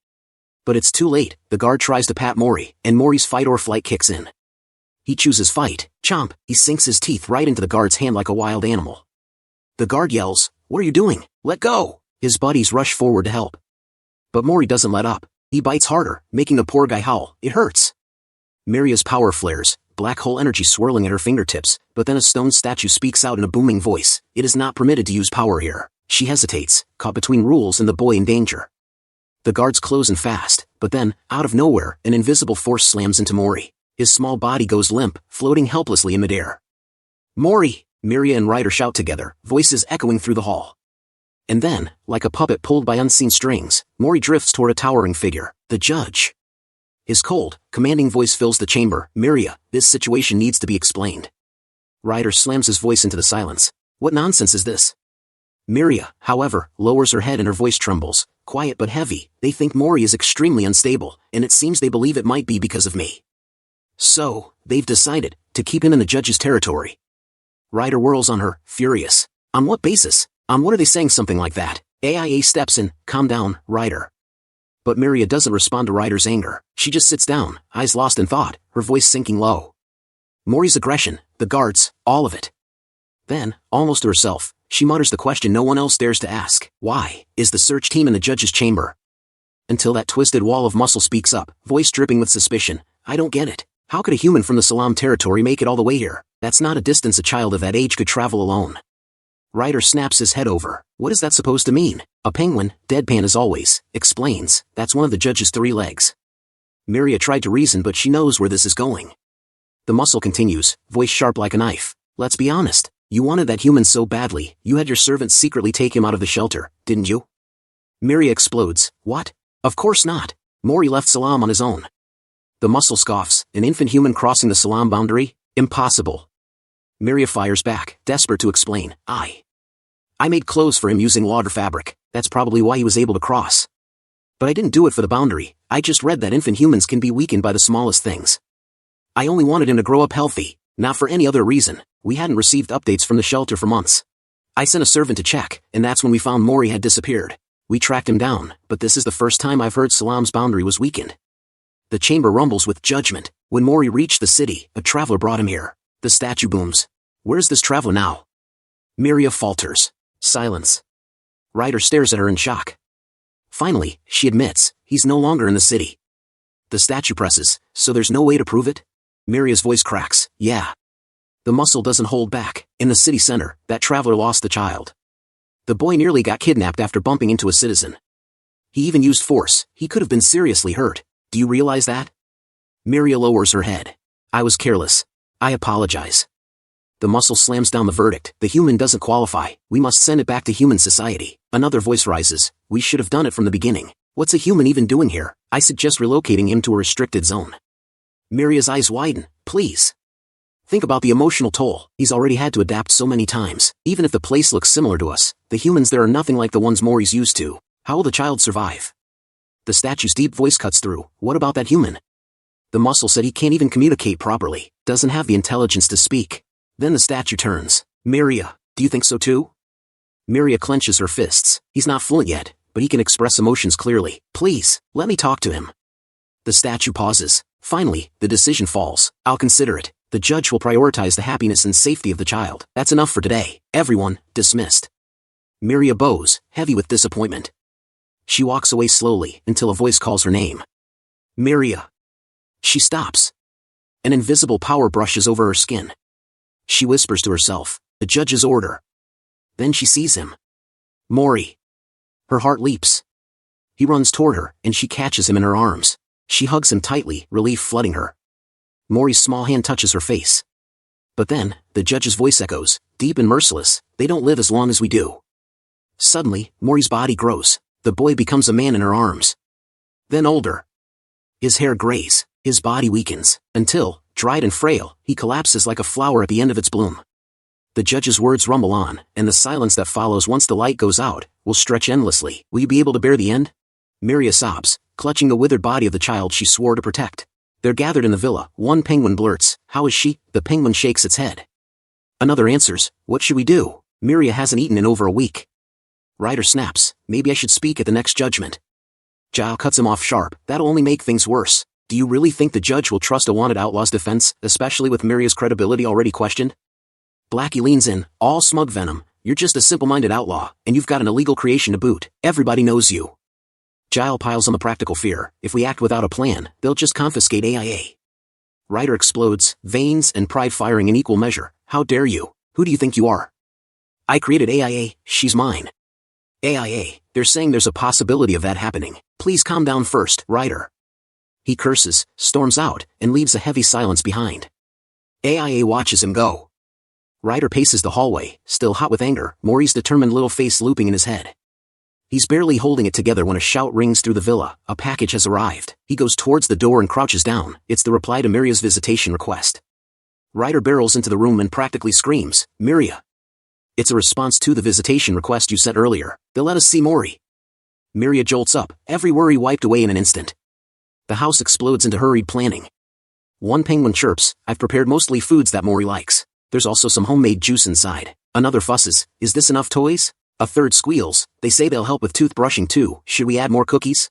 But it's too late. The guard tries to pat Mori, and Mori's fight or flight kicks in. He chooses fight. Chomp, he sinks his teeth right into the guard's hand like a wild animal. The guard yells, what are you doing? Let go! His buddies rush forward to help. But Mori doesn't let up. He bites harder, making the poor guy howl. It hurts. Miria's power flares, black hole energy swirling at her fingertips, but then a stone statue speaks out in a booming voice. It is not permitted to use power here. She hesitates, caught between rules and the boy in danger. The guards close in fast, but then, out of nowhere, an invisible force slams into Mori. His small body goes limp, floating helplessly in midair. Mori! Miria and Rider shout together, voices echoing through the hall. And then, like a puppet pulled by unseen strings, Mori drifts toward a towering figure, the judge. His cold, commanding voice fills the chamber. Miria, this situation needs to be explained. Rider slams his voice into the silence. What nonsense is this? Miria, however, lowers her head and her voice trembles, quiet but heavy. They think Mori is extremely unstable, and it seems they believe it might be because of me. So, they've decided to keep him in the judge's territory. Rider whirls on her, furious. On what basis? On what are they saying something like that? AIA steps in, calm down, Rider. But Miria doesn't respond to Rider's anger. She just sits down, eyes lost in thought, her voice sinking low. Mori's aggression, the guards, all of it. Then, almost to herself, she mutters the question no one else dares to ask. Why is the search team in the judge's chamber? Until that twisted wall of muscle speaks up, voice dripping with suspicion. I don't get it. How could a human from the Salam territory make it all the way here? That's not a distance a child of that age could travel alone. Rider snaps his head over. What is that supposed to mean? A penguin, deadpan as always, explains. That's one of the judge's 3 legs. Miria tried to reason, but she knows where this is going. The muscle continues, voice sharp like a knife. Let's be honest. You wanted that human so badly, you had your servants secretly take him out of the shelter, didn't you? Miria explodes. What? Of course not. Mori left Salam on his own. The muscle scoffs. An infant human crossing the Salam boundary? Impossible. Miria fires back, desperate to explain. I made clothes for him using water fabric. That's probably why he was able to cross. But I didn't do it for the boundary. I just read that infant humans can be weakened by the smallest things. I only wanted him to grow up healthy, not for any other reason. We hadn't received updates from the shelter for months. I sent a servant to check, and that's when we found Mori had disappeared. We tracked him down, but this is the first time I've heard Salam's boundary was weakened. The chamber rumbles with judgment. When Mori reached the city, a traveler brought him here. The statue booms. Where's this traveler now? Miria falters. Silence. Rider stares at her in shock. Finally, she admits, he's no longer in the city. The statue presses, so there's no way to prove it? Miria's voice cracks. Yeah. The muscle doesn't hold back. In the city center, that traveler lost the child. The boy nearly got kidnapped after bumping into a citizen. He even used force. He could have been seriously hurt. Do you realize that? Miria lowers her head. I was careless. I apologize. The muscle slams down the verdict. The human doesn't qualify. We must send it back to human society. Another voice rises. We should have done it from the beginning. What's a human even doing here? I suggest relocating him to a restricted zone. Miria's eyes widen. Please. Think about the emotional toll. He's already had to adapt so many times. Even if the place looks similar to us, the humans there are nothing like the ones Mori's used to. How will the child survive? The statue's deep voice cuts through. What about that human? The muscle said he can't even communicate properly. Doesn't have the intelligence to speak. Then the statue turns. Miria, do you think so too? Miria clenches her fists. He's not fluent yet, but he can express emotions clearly. Please, let me talk to him. The statue pauses. Finally, the decision falls. I'll consider it. The judge will prioritize the happiness and safety of the child. That's enough for today. Everyone, dismissed. Miria bows, heavy with disappointment. She walks away slowly until a voice calls her name. Miria. She stops. An invisible power brushes over her skin. She whispers to herself, the judge's order. Then she sees him. Mori. Her heart leaps. He runs toward her, and she catches him in her arms. She hugs him tightly, relief flooding her. Mori's small hand touches her face. But then, the judge's voice echoes, deep and merciless, they don't live as long as we do. Suddenly, Mori's body grows. The boy becomes a man in her arms. Then older. His hair grays, his body weakens, until, dried and frail, he collapses like a flower at the end of its bloom. The judge's words rumble on, and the silence that follows once the light goes out, will stretch endlessly. Will you be able to bear the end? Miria sobs, clutching the withered body of the child she swore to protect. They're gathered in the villa. One penguin blurts, how is she? The penguin shakes its head. Another answers, what should we do? Miria hasn't eaten in over a week. Rider snaps, maybe I should speak at the next judgment. Jile cuts him off sharp, that'll only make things worse. Do you really think the judge will trust a wanted outlaw's defense, especially with Miria's credibility already questioned? Blackie leans in, all smug venom, you're just a simple-minded outlaw, and you've got an illegal creation to boot. Everybody knows you. Jile piles on the practical fear, if we act without a plan, they'll just confiscate AIA. Rider explodes, veins and pride firing in equal measure. How dare you? Who do you think you are? I created AIA, she's mine. AIA, they're saying there's a possibility of that happening. Please calm down first, Rider. He curses, storms out, and leaves a heavy silence behind. AIA watches him go. Rider paces the hallway, still hot with anger, Mori's determined little face looping in his head. He's barely holding it together when a shout rings through the villa, a package has arrived. He goes towards the door and crouches down, it's the reply to Miria's visitation request. Rider barrels into the room and practically screams, Miria. It's a response to the visitation request you sent earlier. They'll let us see Mori. Miria jolts up, every worry wiped away in an instant. The house explodes into hurried planning. One penguin chirps, I've prepared mostly foods that Mori likes. There's also some homemade juice inside. Another fusses, is this enough toys? A third squeals, they say they'll help with toothbrushing too, should we add more cookies?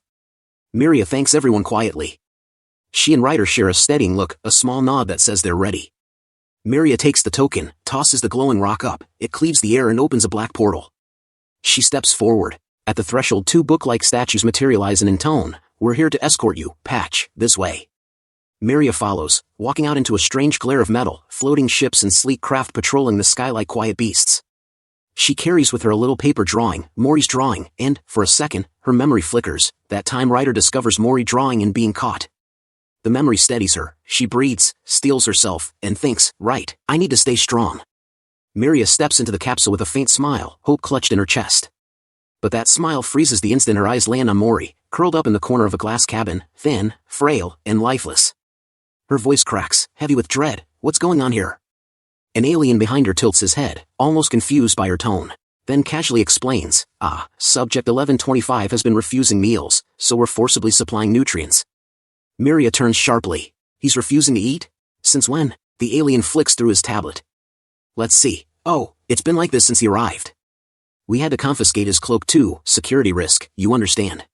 Miria thanks everyone quietly. She and Rider share a steadying look, a small nod that says they're ready. Miria takes the token, tosses the glowing rock up, it cleaves the air and opens a black portal. She steps forward. At the threshold, two book-like statues materialize and intone, we're here to escort you, Patch, this way. Miria follows, walking out into a strange glare of metal, floating ships and sleek craft patrolling the sky like quiet beasts. She carries with her a little paper drawing, Mori's drawing, and, for a second, her memory flickers, that time Rider discovers Mori drawing and being caught. The memory steadies her, she breathes, steels herself, and thinks, right, I need to stay strong. Miria steps into the capsule with a faint smile, hope clutched in her chest. But that smile freezes the instant her eyes land on Mori, curled up in the corner of a glass cabin, thin, frail, and lifeless. Her voice cracks, heavy with dread, what's going on here? An alien behind her tilts his head, almost confused by her tone, then casually explains, Subject 1125 has been refusing meals, so we're forcibly supplying nutrients. Miria turns sharply. He's refusing to eat? Since when? The alien flicks through his tablet. Let's see. Oh, it's been like this since he arrived. We had to confiscate his cloak too, security risk, you understand.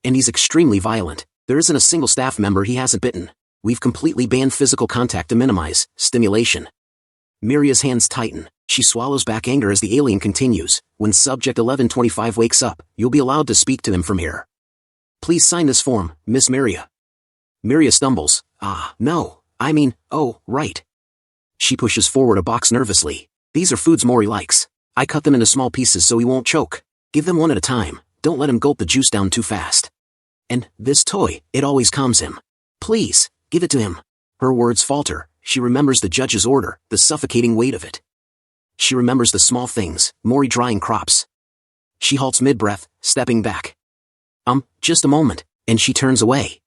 And he's extremely violent. There isn't a single staff member he hasn't bitten. We've completely banned physical contact to minimize stimulation. Miria's hands tighten. She swallows back anger as the alien continues. When Subject 1125 wakes up, you'll be allowed to speak to them from here. Please sign this form, Miss Miria. Miria stumbles. No, I mean, oh, right. She pushes forward a box nervously. These are foods Mori likes. I cut them into small pieces so he won't choke. Give them one at a time. Don't let him gulp the juice down too fast. And this toy, it always calms him. Please, give it to him. Her words falter. She remembers the judge's order, the suffocating weight of it. She remembers the small things, Mori drying crops. She halts mid-breath, stepping back. Just a moment, and she turns away.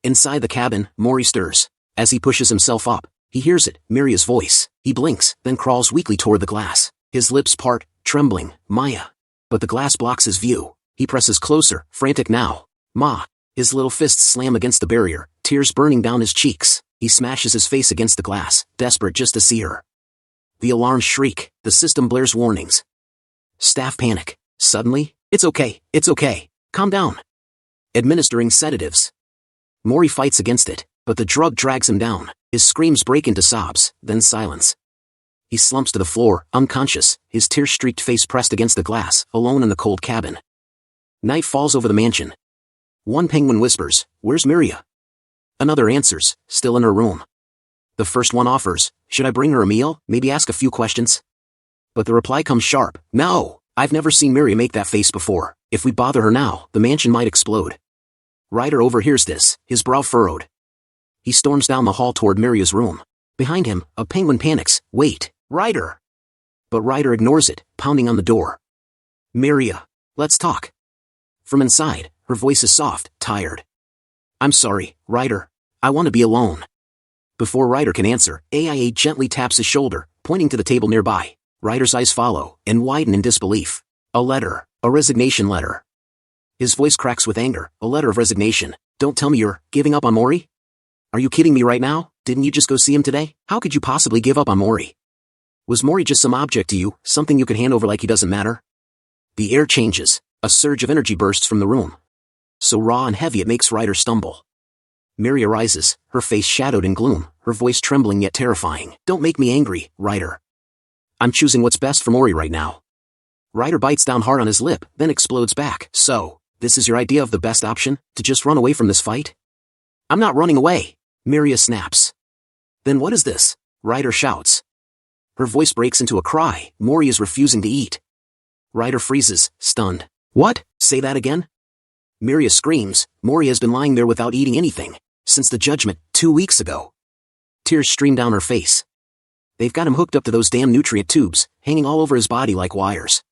Inside the cabin, Mori stirs. As he pushes himself up, he hears it, Miria's voice. He blinks, then crawls weakly toward the glass. His lips part, trembling, Maya. But the glass blocks his view. He presses closer, frantic now. Ma. His little fists slam against the barrier, tears burning down his cheeks. He smashes his face against the glass, desperate just to see her. The alarms shriek, the system blares warnings. Staff panic. Suddenly, it's okay, calm down. Administering sedatives. Mori fights against it, but the drug drags him down. His screams break into sobs, then silence. He slumps to the floor, unconscious, his tear-streaked face pressed against the glass, alone in the cold cabin. Night falls over the mansion. One penguin whispers, "Where's Miria?" Another answers, "Still in her room." The first one offers, "Should I bring her a meal, maybe ask a few questions?" But the reply comes sharp, "No, I've never seen Miria make that face before. If we bother her now, the mansion might explode." Rider overhears this, his brow furrowed. He storms down the hall toward Miria's room. Behind him, a penguin panics, "Wait, Rider!" But Rider ignores it, pounding on the door. "Miria, let's talk." From inside, her voice is soft, tired. "I'm sorry, Rider. I want to be alone." Before Rider can answer, AIA gently taps his shoulder, pointing to the table nearby. Rider's eyes follow, and widen in disbelief. A letter. A resignation letter. His voice cracks with anger. "A letter of resignation. Don't tell me you're giving up on Mori? Are you kidding me right now? Didn't you just go see him today? How could you possibly give up on Mori? Was Mori just some object to you, something you could hand over like he doesn't matter?" The air changes. A surge of energy bursts from the room. So raw and heavy it makes Rider stumble. Miria rises, her face shadowed in gloom, her voice trembling yet terrifying. "Don't make me angry, Rider. I'm choosing what's best for Mori right now." Rider bites down hard on his lip, then explodes back. "So, this is your idea of the best option? To just run away from this fight?" "I'm not running away," Miria snaps. "Then what is this?" Rider shouts. Her voice breaks into a cry. Mori is refusing to eat. Rider freezes, stunned. "What? Say that again?" Miria screams. Mori has been lying there without eating anything since the judgment, 2 weeks ago. Tears stream down her face. They've got him hooked up to those damn nutrient tubes, hanging all over his body like wires.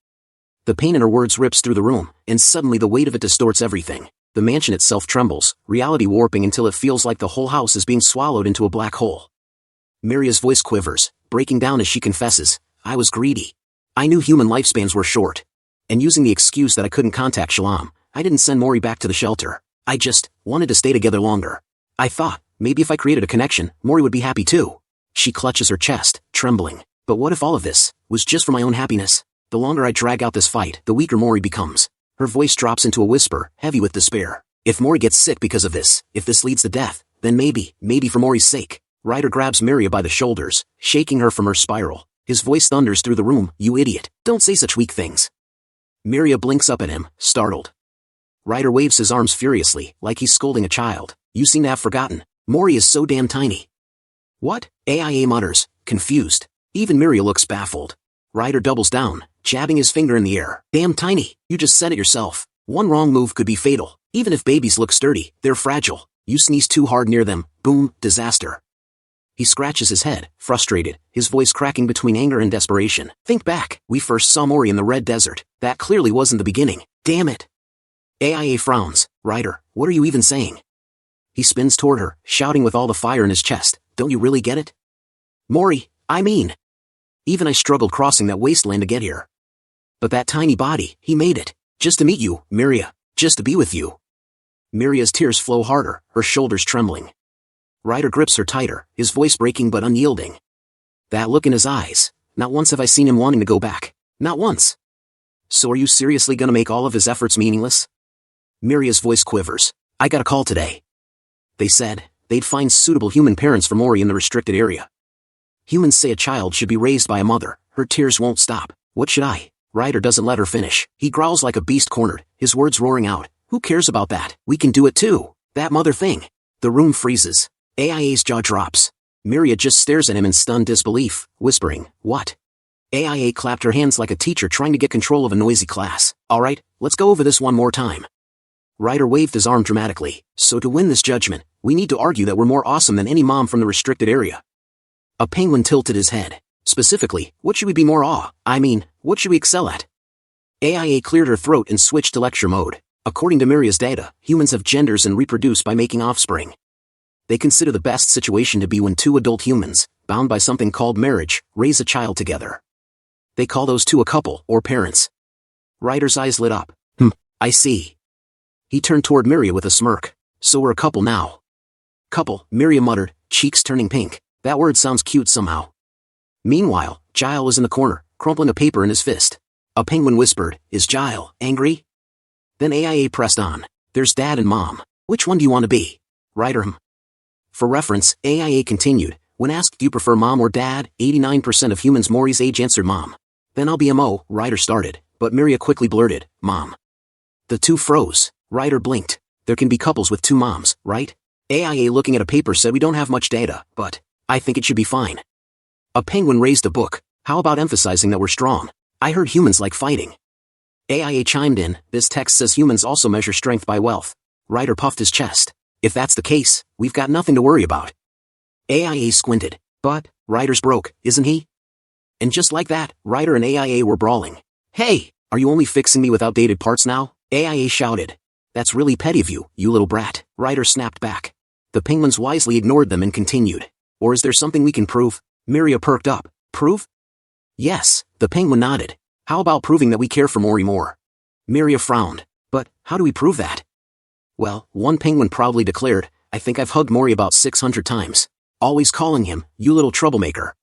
The pain in her words rips through the room, and suddenly the weight of it distorts everything. The mansion itself trembles, reality warping until it feels like the whole house is being swallowed into a black hole. Miria's voice quivers, breaking down as she confesses, "I was greedy. I knew human lifespans were short. And using the excuse that I couldn't contact Shalom, I didn't send Mori back to the shelter. I just wanted to stay together longer. I thought, maybe if I created a connection, Mori would be happy too." She clutches her chest, trembling. "But what if all of this was just for my own happiness? The longer I drag out this fight, the weaker Mori becomes." Her voice drops into a whisper, heavy with despair. "If Mori gets sick because of this, if this leads to death, then maybe for Mori's sake." Rider grabs Miria by the shoulders, shaking her from her spiral. His voice thunders through the room, "You idiot, don't say such weak things." Miria blinks up at him, startled. Rider waves his arms furiously, like he's scolding a child. "You seem to have forgotten. Mori is so damn tiny." "What?" AIA mutters, confused. Even Miria looks baffled. Rider doubles down, jabbing his finger in the air. "Damn tiny, you just said it yourself. One wrong move could be fatal. Even if babies look sturdy, they're fragile. You sneeze too hard near them, boom, disaster." He scratches his head, frustrated, his voice cracking between anger and desperation. "Think back, we first saw Mori in the Red Desert. That clearly wasn't the beginning. Damn it." AIA frowns. "Rider, what are you even saying?" He spins toward her, shouting with all the fire in his chest. "Don't you really get it? Mori, I mean. Even I struggled crossing that wasteland to get here. But that tiny body, he made it. Just to meet you, Miria. Just to be with you." Miria's tears flow harder, her shoulders trembling. Rider grips her tighter, his voice breaking but unyielding. That look in his eyes. Not once have I seen him wanting to go back. Not once. "So are you seriously gonna make all of his efforts meaningless?" Miria's voice quivers. "I got a call today. They said they'd find suitable human parents for Mori in the restricted area. Humans say a child should be raised by a mother." Her tears won't stop. "What should I?" Rider doesn't let her finish. He growls like a beast cornered, his words roaring out. "Who cares about that? We can do it too. That mother thing." The room freezes. AIA's jaw drops. Miria just stares at him in stunned disbelief, whispering, "What?" AIA clapped her hands like a teacher trying to get control of a noisy class. "All right, let's go over this one more time." Rider waved his arm dramatically. "So to win this judgment, we need to argue that we're more awesome than any mom from the restricted area." A penguin tilted his head. "Specifically, what should we be more what should we excel at?" AIA cleared her throat and switched to lecture mode. "According to Miria's data, humans have genders and reproduce by making offspring. They consider the best situation to be when two adult humans, bound by something called marriage, raise a child together. They call those two a couple, or parents." Rider's eyes lit up. I see." He turned toward Miria with a smirk. "So we're a couple now." "Couple," Miria muttered, cheeks turning pink. That word sounds cute somehow. Meanwhile, Jile was in the corner, crumpling a paper in his fist. A penguin whispered, is Jile angry? Then AIA pressed on. There's Dad and Mom. Which one do you want to be? Rider. For reference, AIA continued, when asked do you prefer Mom or Dad, 89% of humans Mori's age answered Mom. Then I'll be MO, Rider started, but Miria quickly blurted, Mom. The two froze. Rider blinked. There can be couples with two moms, right? AIA looking at a paper said we don't have much data, but I think it should be fine. A penguin raised a book. How about emphasizing that we're strong? I heard humans like fighting. AIA chimed in, this text says humans also measure strength by wealth. Rider puffed his chest. If that's the case, we've got nothing to worry about. AIA squinted. But, Rider's broke, isn't he? And just like that, Rider and AIA were brawling. Hey, are you only fixing me with outdated parts now? AIA shouted. That's really petty of you, you little brat. Rider snapped back. The penguins wisely ignored them and continued. Or is there something we can prove? Miria perked up. Prove? Yes, the penguin nodded. How about proving that we care for Mori more? Miria frowned. But, how do we prove that? Well, one penguin proudly declared, I think I've hugged Mori about 600 times. Always calling him, you little troublemaker.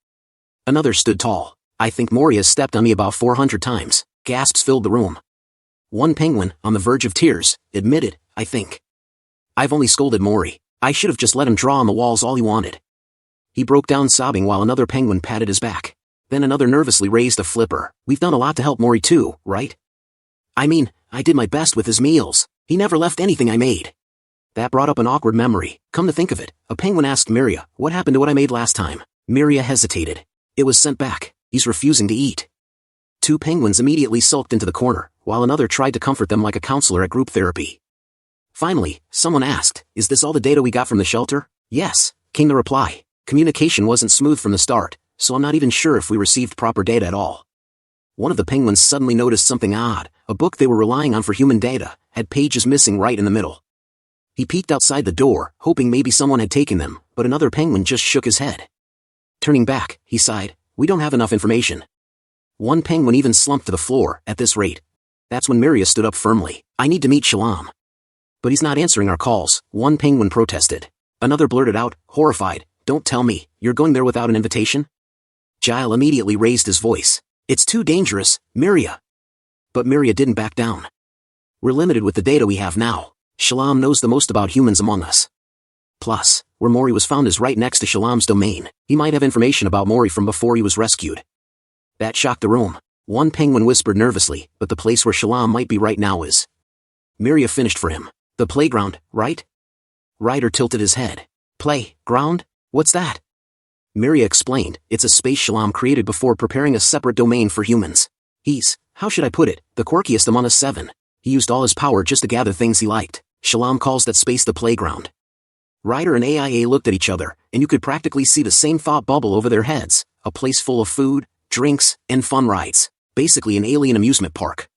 Another stood tall. I think Mori has stepped on me about 400 times. Gasps filled the room. One penguin, on the verge of tears, admitted, I think. I've only scolded Mori. I should have just let him draw on the walls all he wanted. He broke down sobbing while another penguin patted his back. Then another nervously raised a flipper. We've done a lot to help Mori too, right? I mean, I did my best with his meals. He never left anything I made. That brought up an awkward memory. Come to think of it, a penguin asked Miria, what happened to what I made last time? Miria hesitated. It was sent back. He's refusing to eat. Two penguins immediately sulked into the corner, while another tried to comfort them like a counselor at group therapy. Finally, someone asked, is this all the data we got from the shelter? Yes, came the reply. Communication wasn't smooth from the start, so I'm not even sure if we received proper data at all. One of the penguins suddenly noticed something odd. A book they were relying on for human data had pages missing right in the middle. He peeked outside the door, hoping maybe someone had taken them, but another penguin just shook his head. Turning back, he sighed, we don't have enough information. One penguin even slumped to the floor. At this rate. That's when Miria stood up firmly. I need to meet Shalom. But he's not answering our calls, one penguin protested. Another blurted out, horrified, don't tell me, you're going there without an invitation? Jile immediately raised his voice. It's too dangerous, Miria. But Miria didn't back down. We're limited with the data we have now. Shalom knows the most about humans among us. Plus, where Mori was found is right next to Shalom's domain. He might have information about Mori from before he was rescued. That shocked the room. One penguin whispered nervously, but the place where Shalom might be right now is. Miria finished for him. The playground, right? Rider tilted his head. Playground? What's that? Miria explained, it's a space Shalom created before preparing a separate domain for humans. He's, how should I put it, the quirkiest among us seven. He used all his power just to gather things he liked. Shalom calls that space the playground. Rider and AIA looked at each other, and you could practically see the same thought bubble over their heads. A place full of food, drinks, and fun rides. Basically an alien amusement park.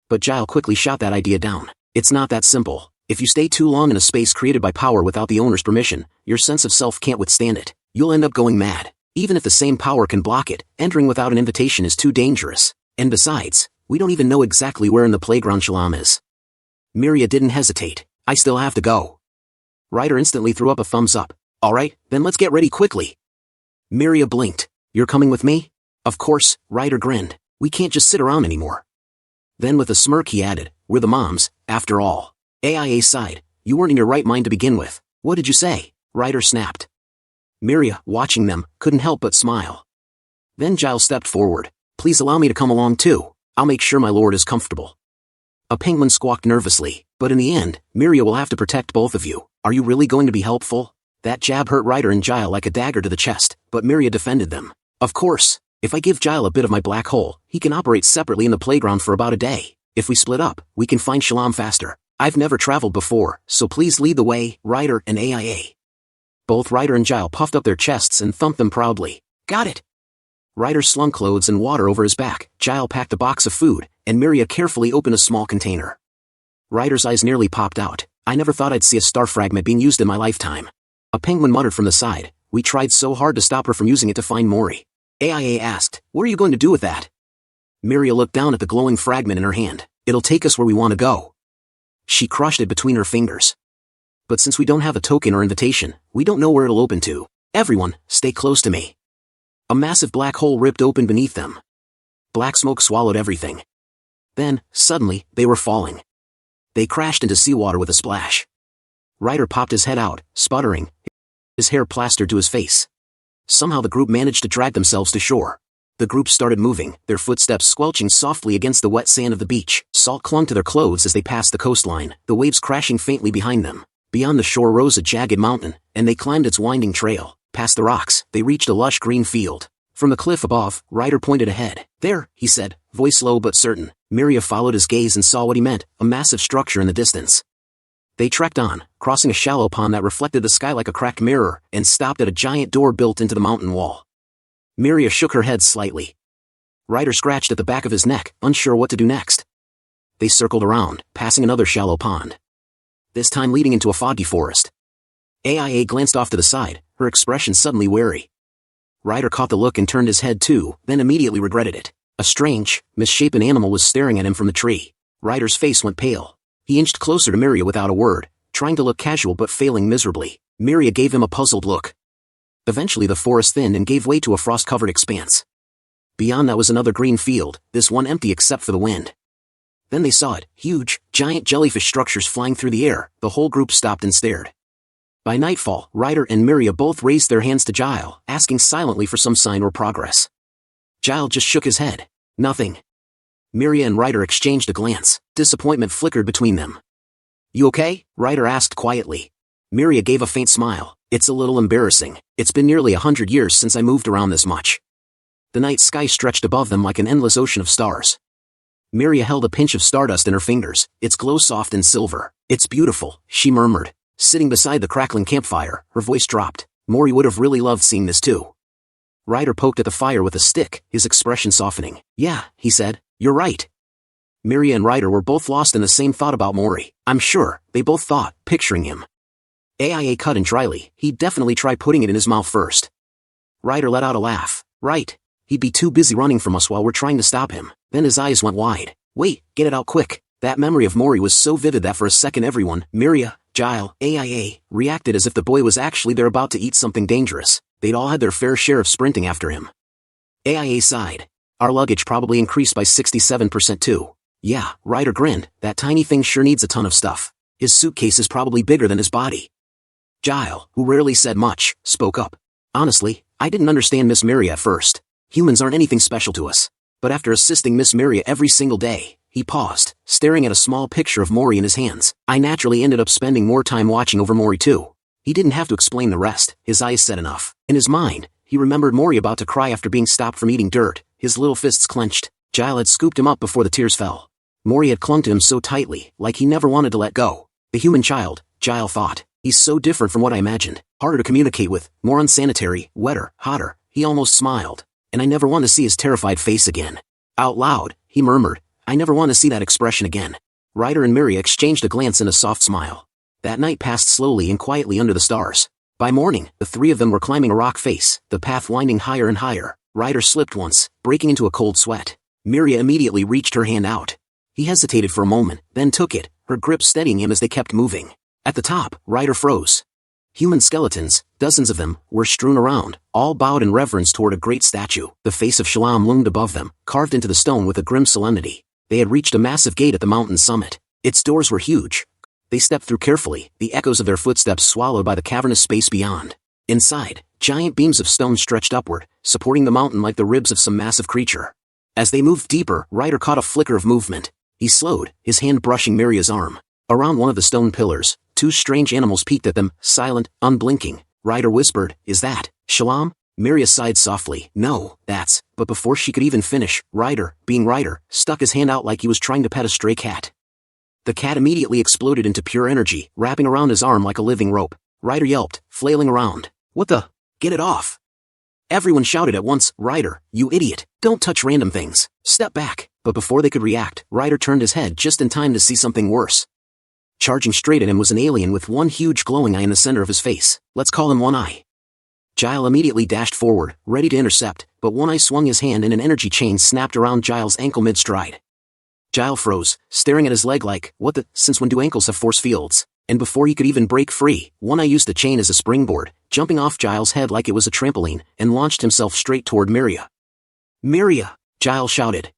But Jile quickly shot that idea down. It's not that simple. If you stay too long in a space created by power without the owner's permission, your sense of self can't withstand it. You'll end up going mad. Even if the same power can block it, entering without an invitation is too dangerous. And besides, we don't even know exactly where in the playground Shalom is. Miria didn't hesitate. I still have to go. Rider instantly threw up a thumbs up. Alright, then let's get ready quickly. Miria blinked. You're coming with me? Of course, Rider grinned. We can't just sit around anymore. Then with a smirk he added, we're the moms, after all. AIA sighed. You weren't in your right mind to begin with. What did you say? Rider snapped. Miria, watching them, couldn't help but smile. Then Jile stepped forward. Please allow me to come along too. I'll make sure my lord is comfortable. A penguin squawked nervously, but in the end, Miria will have to protect both of you. Are you really going to be helpful? That jab hurt Rider and Jile like a dagger to the chest, but Miria defended them. Of course, if I give Jile a bit of my black hole, he can operate separately in the playground for about a day. If we split up, we can find Shalom faster. I've never traveled before, so please lead the way, Rider and AIA. Both Rider and Jile puffed up their chests and thumped them proudly. Got it! Rider slung clothes and water over his back, Jile packed a box of food, and Miria carefully opened a small container. Rider's eyes nearly popped out. I never thought I'd see a star fragment being used in my lifetime. A penguin muttered from the side. We tried so hard to stop her from using it to find Mori. AIA asked, what are you going to do with that? Miria looked down at the glowing fragment in her hand. It'll take us where we want to go. She crushed it between her fingers. But since we don't have a token or invitation, we don't know where it'll open to. Everyone, stay close to me. A massive black hole ripped open beneath them. Black smoke swallowed everything. Then, suddenly, they were falling. They crashed into seawater with a splash. Rider popped his head out, sputtering, his hair plastered to his face. Somehow the group managed to drag themselves to shore. The group started moving, their footsteps squelching softly against the wet sand of the beach. Salt clung to their clothes as they passed the coastline, the waves crashing faintly behind them. Beyond the shore rose a jagged mountain, and they climbed its winding trail. Past the rocks, they reached a lush green field. From the cliff above, Rider pointed ahead. "There," he said, voice low but certain. Miria followed his gaze and saw what he meant, a massive structure in the distance. They trekked on, crossing a shallow pond that reflected the sky like a cracked mirror, and stopped at a giant door built into the mountain wall. Miria shook her head slightly. Rider scratched at the back of his neck, unsure what to do next. They circled around, passing another shallow pond. This time leading into a foggy forest. AIA glanced off to the side, her expression suddenly wary. Rider caught the look and turned his head too, then immediately regretted it. A strange, misshapen animal was staring at him from the tree. Rider's face went pale. He inched closer to Miria without a word, trying to look casual but failing miserably. Miria gave him a puzzled look. Eventually the forest thinned and gave way to a frost-covered expanse. Beyond that was another green field, this one empty except for the wind. Then they saw it, huge, giant jellyfish structures flying through the air. The whole group stopped and stared. By nightfall, Rider and Miria both raised their hands to Jile, asking silently for some sign or progress. Jile just shook his head. Nothing. Miria and Rider exchanged a glance. Disappointment flickered between them. "You okay?" Rider asked quietly. Miria gave a faint smile. "It's a little embarrassing. It's been nearly 100 years since I moved around this much." The night sky stretched above them like an endless ocean of stars. Miria held a pinch of stardust in her fingers, its glow soft and silver. "It's beautiful," she murmured. Sitting beside the crackling campfire, her voice dropped. Mori would have really loved seeing this too. Rider poked at the fire with a stick, his expression softening. "Yeah," he said, "you're right." Miria and Rider were both lost in the same thought about Mori. I'm sure, they both thought, picturing him. AIA cut in dryly. He'd definitely try putting it in his mouth first. Rider let out a laugh. "Right. He'd be too busy running from us while we're trying to stop him." Then his eyes went wide. "Wait, get it out quick." That memory of Mori was so vivid that for a second everyone, Miria, Jile, AIA, reacted as if the boy was actually there about to eat something dangerous. They'd all had their fair share of sprinting after him. AIA sighed. "Our luggage probably increased by 67% too." "Yeah," Rider grinned, "that tiny thing sure needs a ton of stuff. His suitcase is probably bigger than his body." Jile, who rarely said much, spoke up. "Honestly, I didn't understand Miss Miria at first. Humans aren't anything special to us. But after assisting Miss Miria every single day," he paused, staring at a small picture of Mori in his hands, "I naturally ended up spending more time watching over Mori too." He didn't have to explain the rest, his eyes said enough. In his mind, he remembered Mori about to cry after being stopped from eating dirt, his little fists clenched. Jile had scooped him up before the tears fell. Mori had clung to him so tightly, like he never wanted to let go. The human child, Jile thought. He's so different from what I imagined. Harder to communicate with, more unsanitary, wetter, hotter. He almost smiled. "And I never want to see his terrified face again." Out loud, he murmured, "I never want to see that expression again." Rider and Miria exchanged a glance and a soft smile. That night passed slowly and quietly under the stars. By morning, the three of them were climbing a rock face, the path winding higher and higher. Rider slipped once, breaking into a cold sweat. Miria immediately reached her hand out. He hesitated for a moment, then took it, her grip steadying him as they kept moving. At the top, Rider froze. Human skeletons, dozens of them, were strewn around, all bowed in reverence toward a great statue. The face of Shalom loomed above them, carved into the stone with a grim solemnity. They had reached a massive gate at the mountain's summit. Its doors were huge. They stepped through carefully, the echoes of their footsteps swallowed by the cavernous space beyond. Inside, giant beams of stone stretched upward, supporting the mountain like the ribs of some massive creature. As they moved deeper, Rider caught a flicker of movement. He slowed, his hand brushing Miria's arm. Around one of the stone pillars, two strange animals peeked at them, silent, unblinking. Rider whispered, "Is that Shalom?" Miria sighed softly. "No, that's..." But before she could even finish, Rider, being Rider, stuck his hand out like he was trying to pet a stray cat. The cat immediately exploded into pure energy, wrapping around his arm like a living rope. Rider yelped, flailing around. "What the? Get it off!" Everyone shouted at once, "Rider, you idiot! Don't touch random things! Step back!" But before they could react, Rider turned his head just in time to see something worse. Charging straight at him was an alien with one huge glowing eye in the center of his face. Let's call him One Eye. Jile immediately dashed forward, ready to intercept, but One Eye swung his hand and an energy chain snapped around Gile's ankle mid-stride. Jile froze, staring at his leg like, what the, since when do ankles have force fields? And before he could even break free, One Eye used the chain as a springboard, jumping off Gile's head like it was a trampoline, and launched himself straight toward Miria. "Miria!" Jile shouted.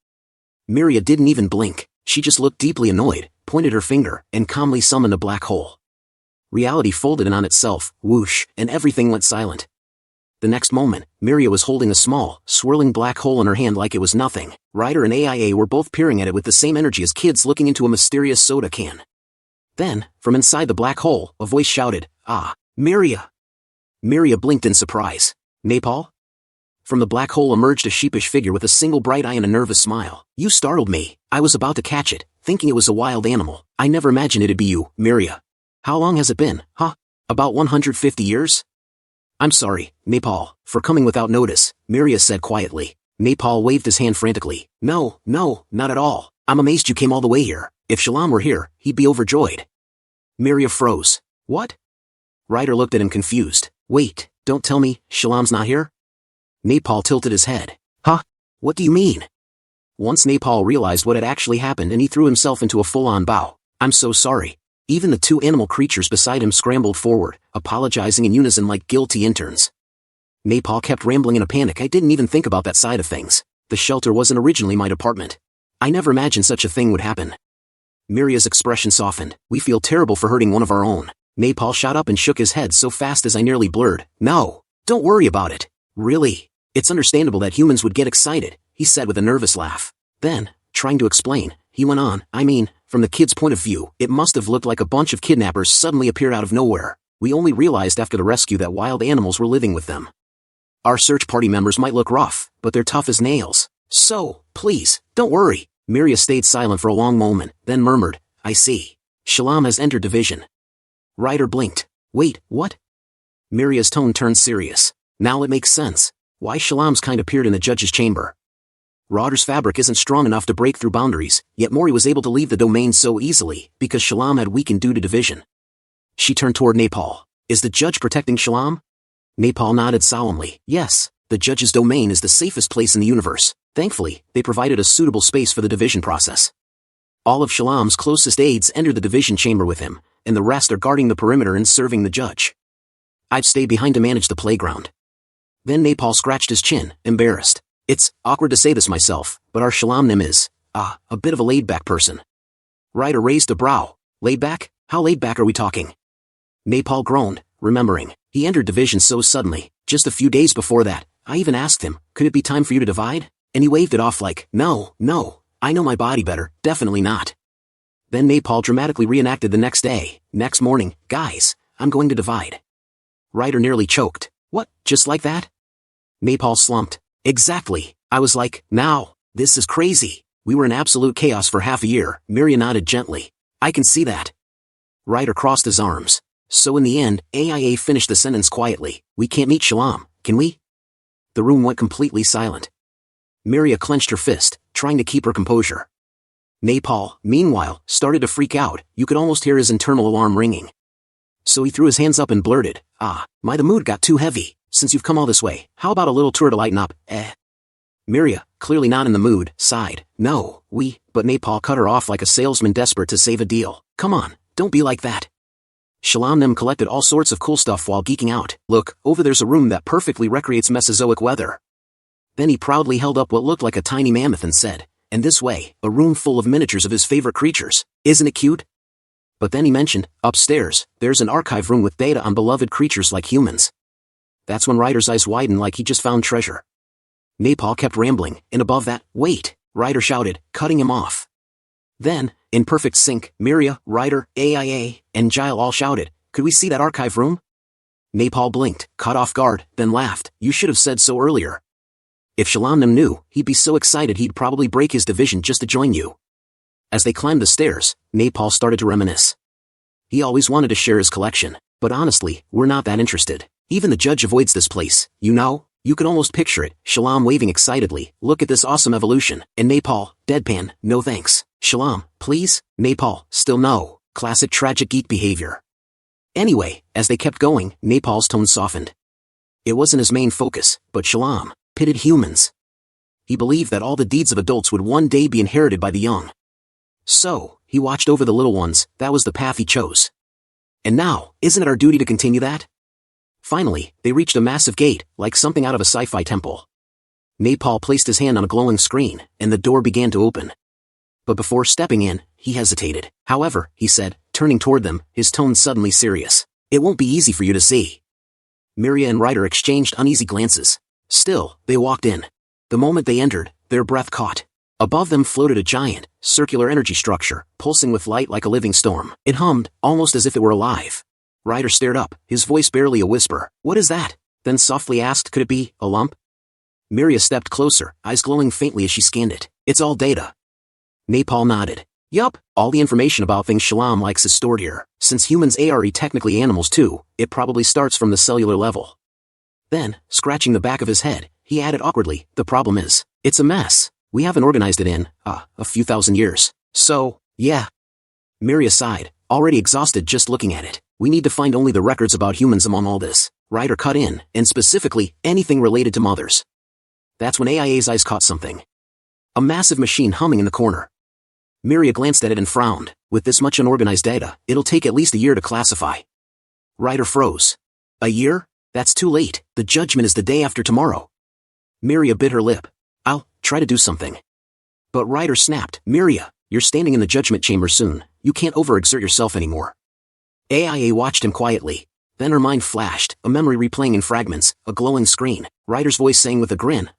Miria didn't even blink. She just looked deeply annoyed, pointed her finger, and calmly summoned a black hole. Reality folded in on itself, whoosh, and everything went silent. The next moment, Miria was holding a small, swirling black hole in her hand like it was nothing. Rider and AIA were both peering at it with the same energy as kids looking into a mysterious soda can. Then, from inside the black hole, a voice shouted, "Ah, Miria!" Miria blinked in surprise. "Nepal?" From the black hole emerged a sheepish figure with a single bright eye and a nervous smile. "You startled me. I was about to catch it, thinking it was a wild animal. I never imagined it'd be you, Miria. How long has it been, huh? About 150 years? I'm sorry, Nepal, for coming without notice," Miria said quietly. Nepal waved his hand frantically. No, not at all. I'm amazed you came all the way here. If Shalom were here, he'd be overjoyed." Miria froze. "What?" Rider looked at him confused. "Wait, don't tell me, Shalom's not here?" Nepal tilted his head. "Huh? What do you mean?" Once Nepal realized what had actually happened and he threw himself into a full-on bow. "I'm so sorry." Even the two animal creatures beside him scrambled forward, apologizing in unison like guilty interns. Nepal kept rambling in a panic. "I didn't even think about that side of things. The shelter wasn't originally my department. I never imagined such a thing would happen." Miria's expression softened. "We feel terrible for hurting one of our own." Nepal shot up and shook his head so fast as I nearly blurred. "No, don't worry about it. Really. It's understandable that humans would get excited," he said with a nervous laugh. Then, trying to explain, he went on, "I mean, from the kids' point of view, it must have looked like a bunch of kidnappers suddenly appeared out of nowhere. We only realized after the rescue that wild animals were living with them. Our search party members might look rough, but they're tough as nails. So, please, don't worry." Miria stayed silent for a long moment, then murmured, "I see. Shalom has entered division." Rider blinked. "Wait, what?" Miria's tone turned serious. "Now it makes sense. Why Shalom's kind appeared in the judge's chamber. Rider's fabric isn't strong enough to break through boundaries, yet Mori was able to leave the domain so easily, because Shalom had weakened due to division." She turned toward Nepal. "Is the judge protecting Shalom?" Nepal nodded solemnly. "Yes, the judge's domain is the safest place in the universe. Thankfully, they provided a suitable space for the division process. All of Shalom's closest aides entered the division chamber with him, and the rest are guarding the perimeter and serving the judge. I've stayed behind to manage the playground." Then Nepal scratched his chin, embarrassed. "It's awkward to say this myself, but our Shalom Nim is, a bit of a laid-back person." Rider raised a brow. "Laid back? How laid back are we talking?" Nepal groaned, remembering. He entered division so suddenly, just a few days before that. I even asked him, "Could it be time for you to divide?" And he waved it off like, No, I know my body better, definitely not." Then Nepal dramatically reenacted the next day. "Next morning, guys, I'm going to divide." Rider nearly choked. "What, just like that?" Nepal slumped. "Exactly. I was like, now, this is crazy. We were in absolute chaos for half a year." Miria nodded gently. "I can see that." Rider crossed his arms. "So in the end, AIA finished the sentence quietly. We can't meet Shalom, can we?" The room went completely silent. Miria clenched her fist, trying to keep her composure. Nepal, meanwhile, started to freak out. You could almost hear his internal alarm ringing. So he threw his hands up and blurted, the mood got too heavy. Since you've come all this way, how about a little tour to lighten up, eh?" Miria, clearly not in the mood, sighed. "No, but Nepal cut her off like a salesman desperate to save a deal. "Come on, don't be like that. Shalom Nim collected all sorts of cool stuff while geeking out. Look, over there's a room that perfectly recreates Mesozoic weather." Then he proudly held up what looked like a tiny mammoth and said, "And this way, a room full of miniatures of his favorite creatures. Isn't it cute?" But then he mentioned, "Upstairs, there's an archive room with data on beloved creatures like humans." That's when Rider's eyes widened like he just found treasure. Nepal kept rambling, and above that, "Wait," Rider shouted, cutting him off. Then, in perfect sync, Miria, Rider, AIA, and Jile all shouted, "Could we see that archive room?" Nepal blinked, caught off guard, then laughed. "You should have said so earlier. If Shalom Nim knew, he'd be so excited he'd probably break his division just to join you." As they climbed the stairs, Nepal started to reminisce. He always wanted to share his collection, but honestly, we're not that interested. Even the judge avoids this place, you know? You could almost picture it, Shalom waving excitedly, "Look at this awesome evolution," and Nepal, deadpan, "No thanks. Shalom, please?" Nepal, still no. Classic tragic geek behavior. Anyway, as they kept going, Nepal's tone softened. It wasn't his main focus, but Shalom pitted humans. He believed that all the deeds of adults would one day be inherited by the young. So, he watched over the little ones. That was the path he chose. And now, isn't it our duty to continue that? Finally, they reached a massive gate, like something out of a sci-fi temple. Nepal placed his hand on a glowing screen, and the door began to open. But before stepping in, he hesitated. However, he said, turning toward them, his tone suddenly serious. It won't be easy for you to see. Miria and Rider exchanged uneasy glances. Still, they walked in. The moment they entered, their breath caught. Above them floated a giant, circular energy structure, pulsing with light like a living storm. It hummed, almost as if it were alive. Rider stared up, his voice barely a whisper. What is that? Then softly asked, could it be a lump? Miria stepped closer, eyes glowing faintly as she scanned it. It's all data. Napal nodded. Yup, all the information about things Shalom likes is stored here. Since humans are technically animals too, it probably starts from the cellular level. Then, scratching the back of his head, he added awkwardly, the problem is, it's a mess. We haven't organized it in, a few thousand years. So, yeah. Miria sighed, already exhausted just looking at it. We need to find only the records about humans among all this. Rider cut in, and specifically, anything related to mothers. That's when AIA's eyes caught something. A massive machine humming in the corner. Miria glanced at it and frowned. With this much unorganized data, it'll take at least a year to classify. Rider froze. A year? That's too late. The judgment is the day after tomorrow. Miria bit her lip. I'll try to do something. But Rider snapped. Miria, you're standing in the judgment chamber soon. You can't overexert yourself anymore. AIA watched him quietly. Then her mind flashed, a memory replaying in fragments, a glowing screen. Rider's voice saying with a grin,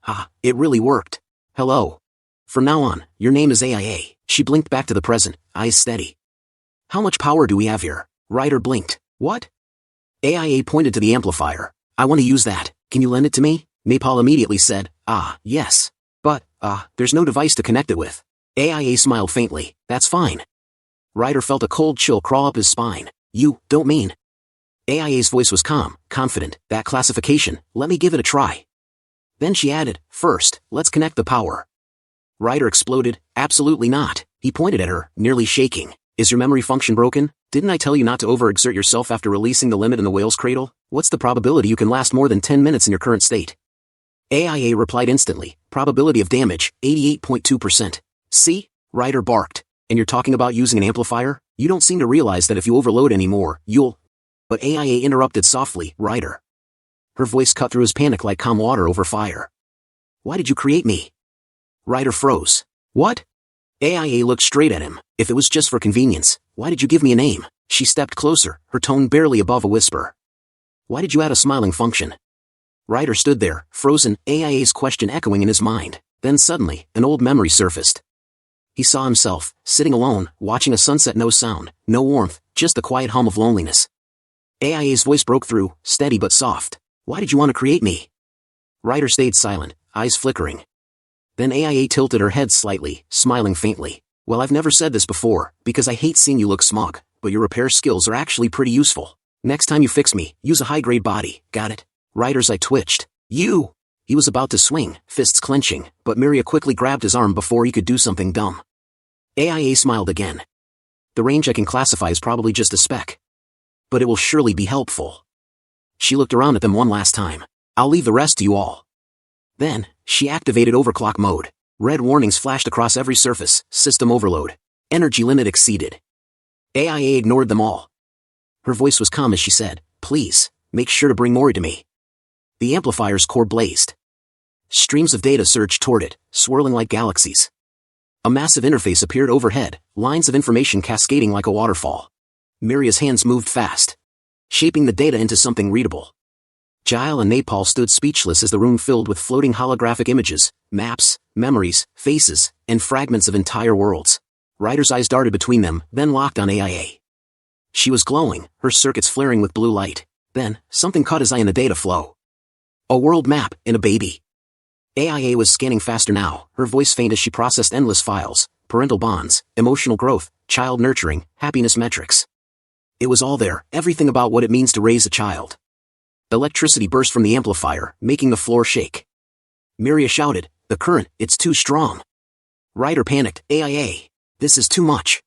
it really worked. Hello. From now on, your name is AIA. She blinked back to the present, eyes steady. How much power do we have here? Rider blinked. What? AIA pointed to the amplifier. I want to use that. Can you lend it to me? Napal immediately said, yes. But, there's no device to connect it with. AIA smiled faintly. That's fine. Rider felt a cold chill crawl up his spine. You don't mean? AIA's voice was calm, confident. That classification, let me give it a try. Then she added, first, let's connect the power. Rider exploded, absolutely not. He pointed at her, nearly shaking. Is your memory function broken? Didn't I tell you not to overexert yourself after releasing the limit in the whale's cradle? What's the probability you can last more than 10 minutes in your current state? AIA replied instantly, probability of damage, 88.2%. See? Rider barked. And you're talking about using an amplifier? You don't seem to realize that if you overload anymore, you'll... But AIA interrupted softly, Rider. Her voice cut through his panic like calm water over fire. Why did you create me? Rider froze. What? AIA looked straight at him. If it was just for convenience, why did you give me a name? She stepped closer, her tone barely above a whisper. Why did you add a smiling function? Rider stood there, frozen, AIA's question echoing in his mind. Then suddenly, an old memory surfaced. He saw himself, sitting alone, watching a sunset, no sound, no warmth, just the quiet hum of loneliness. AIA's voice broke through, steady but soft. Why did you want to create me? Rider stayed silent, eyes flickering. Then AIA tilted her head slightly, smiling faintly. Well, I've never said this before, because I hate seeing you look smug, but your repair skills are actually pretty useful. Next time you fix me, use a high-grade body, got it? Rider's eye twitched. You! He was about to swing, fists clenching, but Miria quickly grabbed his arm before he could do something dumb. AIA smiled again. The range I can classify is probably just a speck. But it will surely be helpful. She looked around at them one last time. I'll leave the rest to you all. Then, she activated overclock mode. Red warnings flashed across every surface, system overload. Energy limit exceeded. AIA ignored them all. Her voice was calm as she said, please, make sure to bring Mori to me. The amplifier's core blazed. Streams of data surged toward it, swirling like galaxies. A massive interface appeared overhead, lines of information cascading like a waterfall. Miria's hands moved fast, shaping the data into something readable. Jile and Napal stood speechless as the room filled with floating holographic images, maps, memories, faces, and fragments of entire worlds. Rider's eyes darted between them, then locked on AIA. She was glowing, her circuits flaring with blue light. Then, something caught his eye in the data flow. A world map, in a baby. AIA was scanning faster now, her voice faint as she processed endless files, parental bonds, emotional growth, child nurturing, happiness metrics. It was all there, everything about what it means to raise a child. Electricity burst from the amplifier, making the floor shake. Miria shouted, the current, it's too strong. Rider panicked, AIA. This is too much.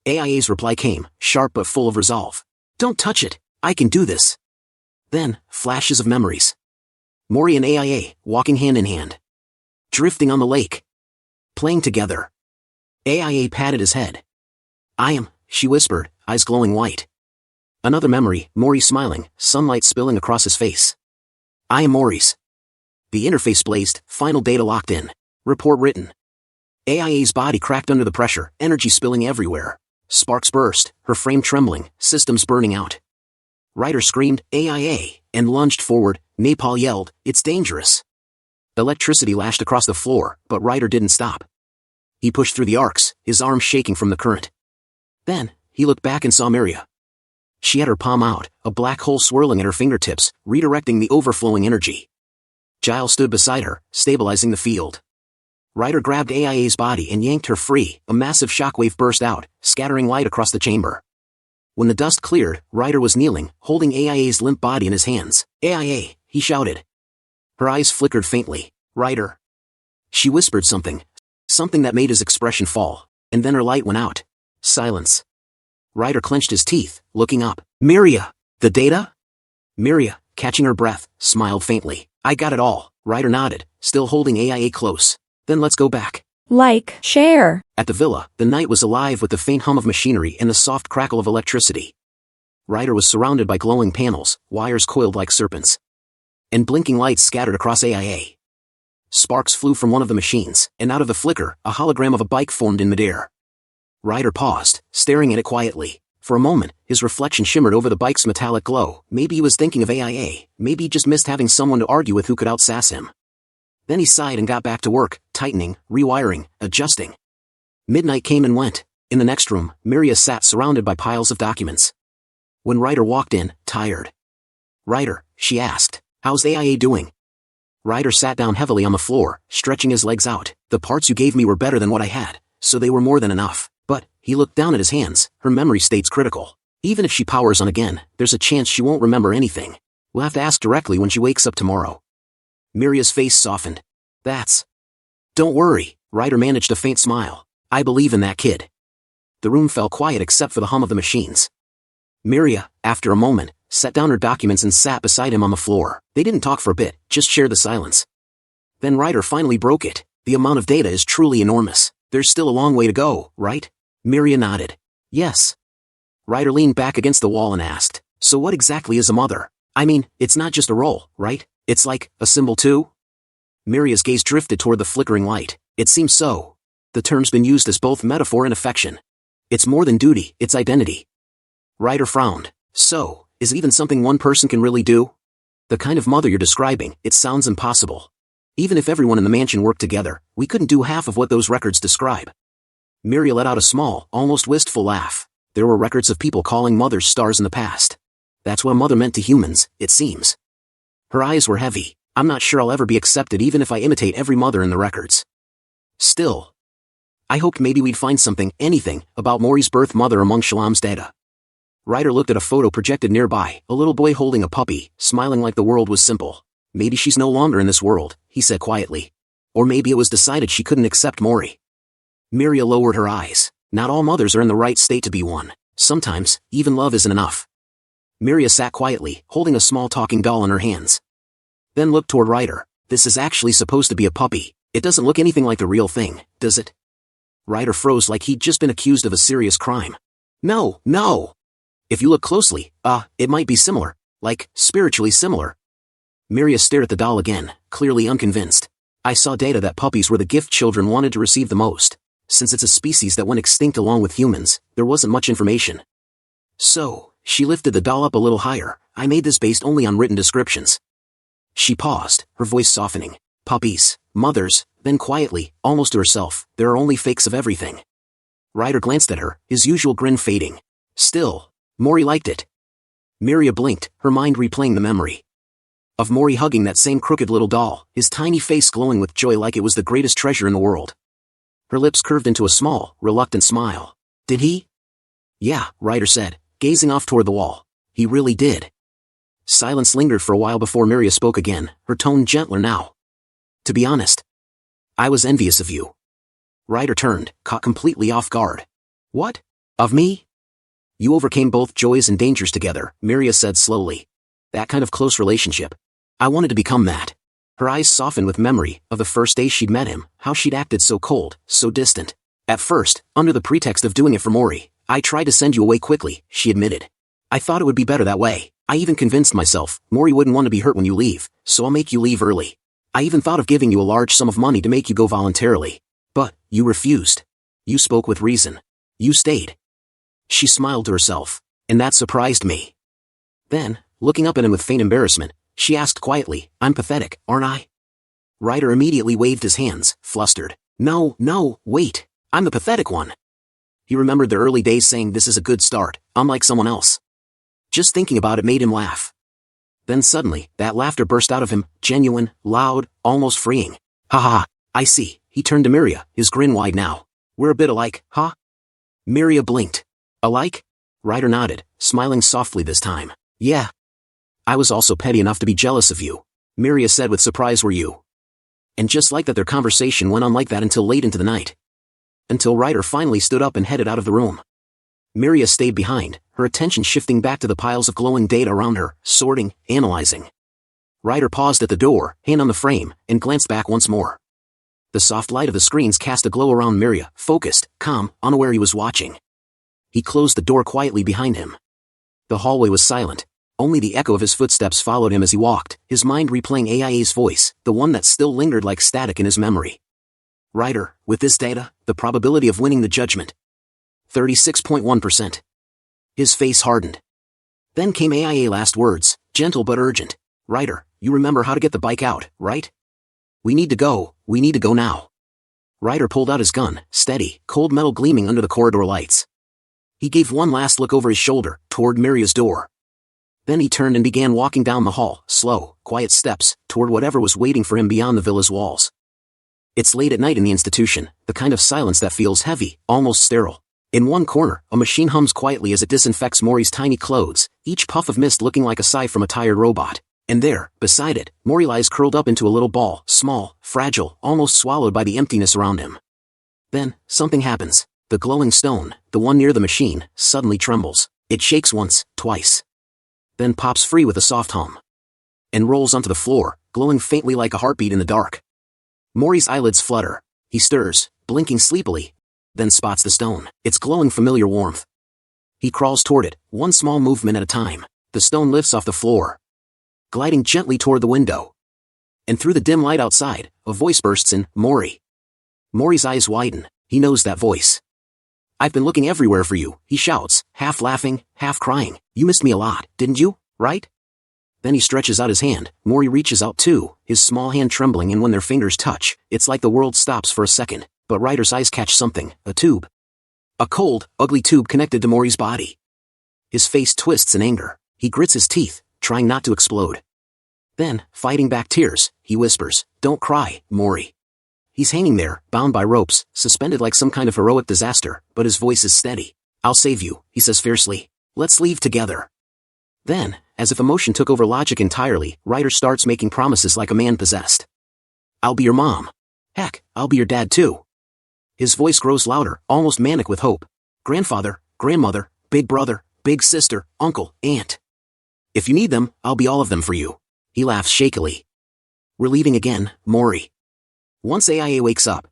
AIA's reply came, sharp but full of resolve. Don't touch it, I can do this. Then, flashes of memories. Mori and AIA, walking hand in hand. Drifting on the lake. Playing together. AIA patted his head. I am, she whispered, eyes glowing white. Another memory, Mori smiling, sunlight spilling across his face. I am Mori's. The interface blazed, final data locked in. Report written. AIA's body cracked under the pressure, energy spilling everywhere. Sparks burst, her frame trembling, systems burning out. Rider screamed, AIA, and lunged forward. Napal yelled, it's dangerous. Electricity lashed across the floor, but Rider didn't stop. He pushed through the arcs, his arms shaking from the current. Then, he looked back and saw Miria. She had her palm out, a black hole swirling at her fingertips, redirecting the overflowing energy. Jile stood beside her, stabilizing the field. Rider grabbed AIA's body and yanked her free. A massive shockwave burst out, scattering light across the chamber. When the dust cleared, Rider was kneeling, holding AIA's limp body in his hands. AIA, he shouted. Her eyes flickered faintly. Rider. She whispered something that made his expression fall, and then her light went out. Silence. Rider clenched his teeth, looking up. Miria! The data? Miria, catching her breath, smiled faintly. I got it all. Rider nodded, still holding AIA close. Then let's go back. Like, share. At the villa, the night was alive with the faint hum of machinery and the soft crackle of electricity. Rider was surrounded by glowing panels, wires coiled like serpents. And blinking lights scattered across AIA. Sparks flew from one of the machines, and out of the flicker, a hologram of a bike formed in midair. Rider paused, staring at it quietly. For a moment, his reflection shimmered over the bike's metallic glow. Maybe he was thinking of AIA, maybe he just missed having someone to argue with who could outsass him. Then he sighed and got back to work, tightening, rewiring, adjusting. Midnight came and went. In the next room, Miria sat surrounded by piles of documents. When Rider walked in, tired. Rider, she asked, how's AIA doing? Rider sat down heavily on the floor, stretching his legs out. The parts you gave me were better than what I had, so they were more than enough. But, he looked down at his hands, her memory state's critical. Even if she powers on again, there's a chance she won't remember anything. We'll have to ask directly when she wakes up tomorrow. Miria's face softened. That's... Don't worry, Rider managed a faint smile. I believe in that kid. The room fell quiet except for the hum of the machines. Miria, after a moment, set down her documents and sat beside him on the floor. They didn't talk for a bit, just shared the silence. Then Rider finally broke it. The amount of data is truly enormous. There's still a long way to go, right? Miria nodded. Yes. Rider leaned back against the wall and asked, so what exactly is a mother? I mean, it's not just a role, right? It's like, a symbol too? Miria's gaze drifted toward the flickering light. It seems so. The term's been used as both metaphor and affection. It's more than duty, it's identity. Rider frowned. So, is it even something one person can really do? The kind of mother you're describing, it sounds impossible. Even if everyone in the mansion worked together, we couldn't do half of what those records describe. Miria let out a small, almost wistful laugh. There were records of people calling mothers stars in the past. That's what a mother meant to humans, it seems. Her eyes were heavy. I'm not sure I'll ever be accepted even if I imitate every mother in the records. Still. I hoped maybe we'd find something, anything, about Mori's birth mother among Shalom's data. Rider looked at a photo projected nearby, a little boy holding a puppy, smiling like the world was simple. Maybe she's no longer in this world, he said quietly. Or maybe it was decided she couldn't accept Mori. Miria lowered her eyes. Not all mothers are in the right state to be one. Sometimes, even love isn't enough. Miria sat quietly, holding a small talking doll in her hands. Then looked toward Rider. This is actually supposed to be a puppy. It doesn't look anything like the real thing, does it? Rider froze like he'd just been accused of a serious crime. No, no! If you look closely, it might be similar. Like, spiritually similar. Miria stared at the doll again, clearly unconvinced. I saw data that puppies were the gift children wanted to receive the most. Since it's a species that went extinct along with humans, there wasn't much information. So, she lifted the doll up a little higher. I made this based only on written descriptions. She paused, her voice softening. Puppies, mothers, then quietly, almost to herself, there are only fakes of everything. Rider glanced at her, his usual grin fading. Still, Mori liked it. Miria blinked, her mind replaying the memory of Mori hugging that same crooked little doll, his tiny face glowing with joy like it was the greatest treasure in the world. Her lips curved into a small, reluctant smile. Did he? Yeah, Rider said, gazing off toward the wall. He really did. Silence lingered for a while before Miria spoke again, her tone gentler now. To be honest, I was envious of you. Rider turned, caught completely off guard. What? Of me? You overcame both joys and dangers together, Miria said slowly. That kind of close relationship. I wanted to become that. Her eyes softened with memory of the first day she'd met him, how she'd acted so cold, so distant. At first, under the pretext of doing it for Mori, I tried to send you away quickly, she admitted. I thought it would be better that way. I even convinced myself, Mori wouldn't want to be hurt when you leave, so I'll make you leave early. I even thought of giving you a large sum of money to make you go voluntarily. But, you refused. You spoke with reason. You stayed. She smiled to herself, and that surprised me. Then, looking up at him with faint embarrassment, she asked quietly, I'm pathetic, aren't I? Rider immediately waved his hands, flustered. No, wait, I'm the pathetic one. He remembered the early days saying this is a good start, I'm like someone else. Just thinking about it made him laugh. Then suddenly, that laughter burst out of him, genuine, loud, almost freeing. Ha ha, I see, he turned to Miria, his grin wide now. We're a bit alike, huh? Miria blinked. Alike? Rider nodded, smiling softly this time. Yeah. I was also petty enough to be jealous of you, Miria said with surprise. Were you? And just like that their conversation went on like that until late into the night. Until Rider finally stood up and headed out of the room. Miria stayed behind, her attention shifting back to the piles of glowing data around her, sorting, analyzing. Rider paused at the door, hand on the frame, and glanced back once more. The soft light of the screens cast a glow around Miria, focused, calm, unaware he was watching. He closed the door quietly behind him. The hallway was silent. Only the echo of his footsteps followed him as he walked, his mind replaying AIA's voice, the one that still lingered like static in his memory. Rider, with this data, the probability of winning the judgment. 36.1%. His face hardened. Then came AIA's last words, gentle but urgent. Rider, you remember how to get the bike out, right? We need to go now. Rider pulled out his gun, steady, cold metal gleaming under the corridor lights. He gave one last look over his shoulder, toward Miria's door. Then he turned and began walking down the hall, slow, quiet steps, toward whatever was waiting for him beyond the villa's walls. It's late at night in the institution, the kind of silence that feels heavy, almost sterile. In one corner, a machine hums quietly as it disinfects Mori's tiny clothes, each puff of mist looking like a sigh from a tired robot. And there, beside it, Mori lies curled up into a little ball, small, fragile, almost swallowed by the emptiness around him. Then, something happens. The glowing stone, the one near the machine, suddenly trembles. It shakes once, twice. Then pops free with a soft hum. And rolls onto the floor, glowing faintly like a heartbeat in the dark. Mori's eyelids flutter. He stirs, blinking sleepily, then spots the stone, its glowing familiar warmth. He crawls toward it, one small movement at a time. The stone lifts off the floor, gliding gently toward the window. And through the dim light outside, a voice bursts in, Mori. Mori's eyes widen. He knows that voice. I've been looking everywhere for you, he shouts, half laughing, half crying. You missed me a lot, didn't you, right? Then he stretches out his hand. Mori reaches out too, his small hand trembling, and when their fingers touch, it's like the world stops for a second. But Rider's eyes catch something, a tube. A cold, ugly tube connected to Mori's body. His face twists in anger. He grits his teeth, trying not to explode. Then, fighting back tears, he whispers, Don't cry, Mori. He's hanging there, bound by ropes, suspended like some kind of heroic disaster, but his voice is steady. I'll save you, he says fiercely. Let's leave together. Then, as if emotion took over logic entirely, Rider starts making promises like a man possessed. I'll be your mom. Heck, I'll be your dad too. His voice grows louder, almost manic with hope. Grandfather, grandmother, big brother, big sister, uncle, aunt. If you need them, I'll be all of them for you. He laughs shakily. We're leaving again, Mori. Once AIA wakes up,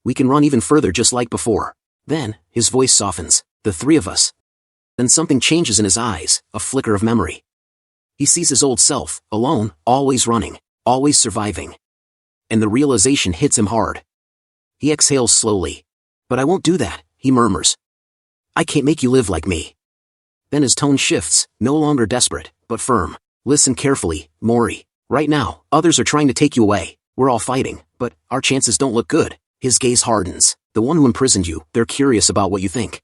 we can run even further just like before. Then, his voice softens. The three of us. Then something changes in his eyes, a flicker of memory. He sees his old self, alone, always running, always surviving. And the realization hits him hard. He exhales slowly. But I won't do that, he murmurs. I can't make you live like me. Then his tone shifts, no longer desperate, but firm. Listen carefully, Mori. Right now, others are trying to take you away. We're all fighting, but our chances don't look good. His gaze hardens. The one who imprisoned you, they're curious about what you think.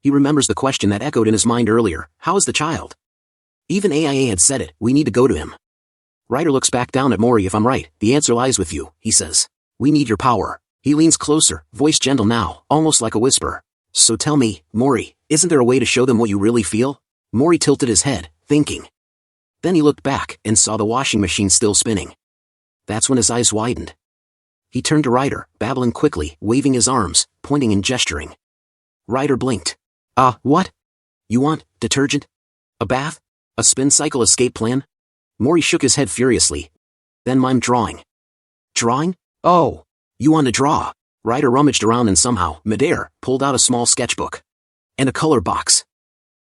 He remembers the question that echoed in his mind earlier. How is the child? Even AIA had said it, we need to go to him. Rider looks back down at Mori. If I'm right, the answer lies with you, he says. We need your power. He leans closer, voice gentle now, almost like a whisper. So tell me, Mori, isn't there a way to show them what you really feel? Mori tilted his head, thinking. Then he looked back and saw the washing machine still spinning. That's when his eyes widened. He turned to Rider, babbling quickly, waving his arms, pointing and gesturing. Rider blinked. What? You want detergent? A bath? A spin cycle escape plan? Mori shook his head furiously. Then mimed drawing. Drawing? Oh, you want to draw? Rider rummaged around and somehow, midair, pulled out a small sketchbook. And a color box.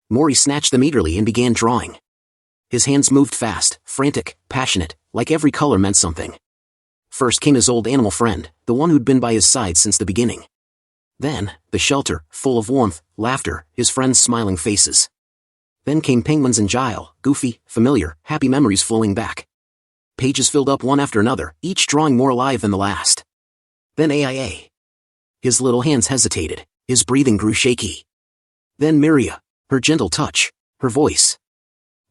Mori snatched them eagerly and began drawing. His hands moved fast, frantic, passionate, like every color meant something. First came his old animal friend, the one who'd been by his side since the beginning. Then, the shelter, full of warmth, laughter, his friends' smiling faces. Then came Penguins and Jile, goofy, familiar, happy memories flowing back. Pages filled up one after another, each drawing more alive than the last. Then AIA. His little hands hesitated, his breathing grew shaky. Then Miria, her gentle touch, her voice.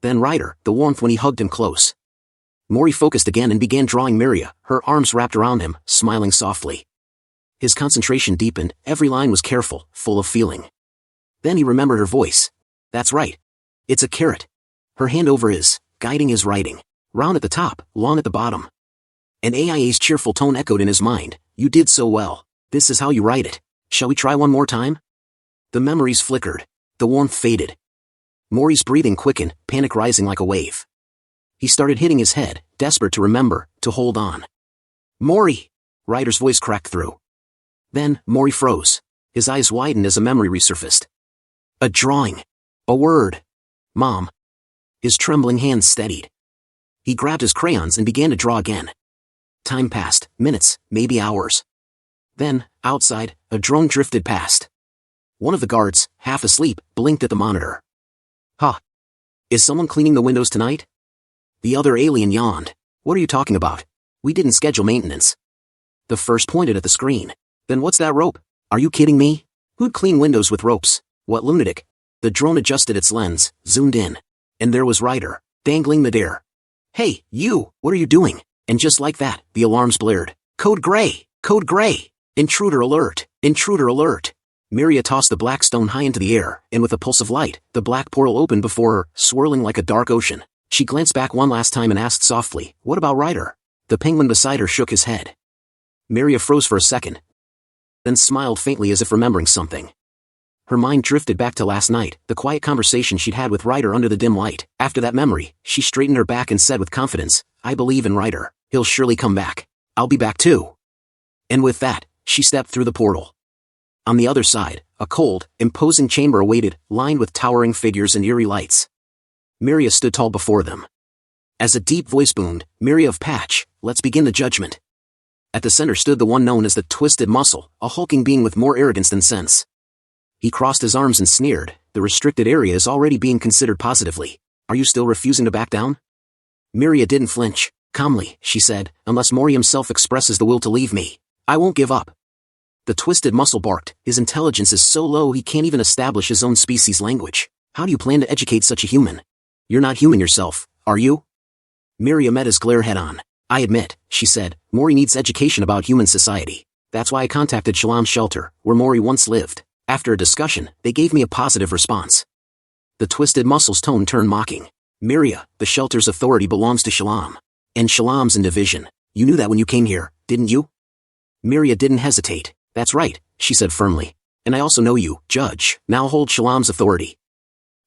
Then Rider, the warmth when he hugged him close. Mori focused again and began drawing Miria, her arms wrapped around him, smiling softly. His concentration deepened, every line was careful, full of feeling. Then he remembered her voice. That's right. It's a carrot. Her hand over his, guiding his writing. Round at the top, long at the bottom. And AIA's cheerful tone echoed in his mind. You did so well. This is how you write it. Shall we try one more time? The memories flickered. The warmth faded. Mori's breathing quickened, panic rising like a wave. He started hitting his head, desperate to remember, to hold on. Mori! Ryder's voice cracked through. Then, Mori froze. His eyes widened as a memory resurfaced. A drawing. A word. Mom. His trembling hands steadied. He grabbed his crayons and began to draw again. Time passed, minutes, maybe hours. Then, outside, a drone drifted past. One of the guards, half asleep, blinked at the monitor. Huh. Is someone cleaning the windows tonight? The other alien yawned. What are you talking about? We didn't schedule maintenance. The first pointed at the screen. Then what's that rope? Are you kidding me? Who'd clean windows with ropes? What lunatic? The drone adjusted its lens, zoomed in. And there was Rider, dangling midair. Hey, you, what are you doing? And just like that, the alarms blared. Code Gray! Code Gray! Intruder alert! Intruder alert! Miria tossed the black stone high into the air, and with a pulse of light, the black portal opened before her, swirling like a dark ocean. She glanced back one last time and asked softly, what about Rider? The penguin beside her shook his head. Miria froze for a second, then smiled faintly as if remembering something. Her mind drifted back to last night, the quiet conversation she'd had with Rider under the dim light. After that memory, she straightened her back and said with confidence, I believe in Rider. He'll surely come back. I'll be back too. And with that, she stepped through the portal. On the other side, a cold, imposing chamber awaited, lined with towering figures and eerie lights. Miria stood tall before them. As a deep voice boomed, Miria of Patch, let's begin the judgment. At the center stood the one known as the Twisted Muscle, a hulking being with more arrogance than sense. He crossed his arms and sneered, the restricted area is already being considered positively. Are you still refusing to back down? Miria didn't flinch. Calmly, she said, unless Mori himself expresses the will to leave me, I won't give up. The Twisted Muscle barked, his intelligence is so low he can't even establish his own species' language. How do you plan to educate such a human? You're not human yourself, are you? Miria met his glare head-on. I admit, she said, Mori needs education about human society. That's why I contacted Shalom's shelter, where Mori once lived. After a discussion, they gave me a positive response. The Twisted Muscle's tone turned mocking. Miria, the shelter's authority belongs to Shalom. And Shalom's in division. You knew that when you came here, didn't you? Miria didn't hesitate. That's right, she said firmly. And I also know you, Judge, now hold Shalom's authority.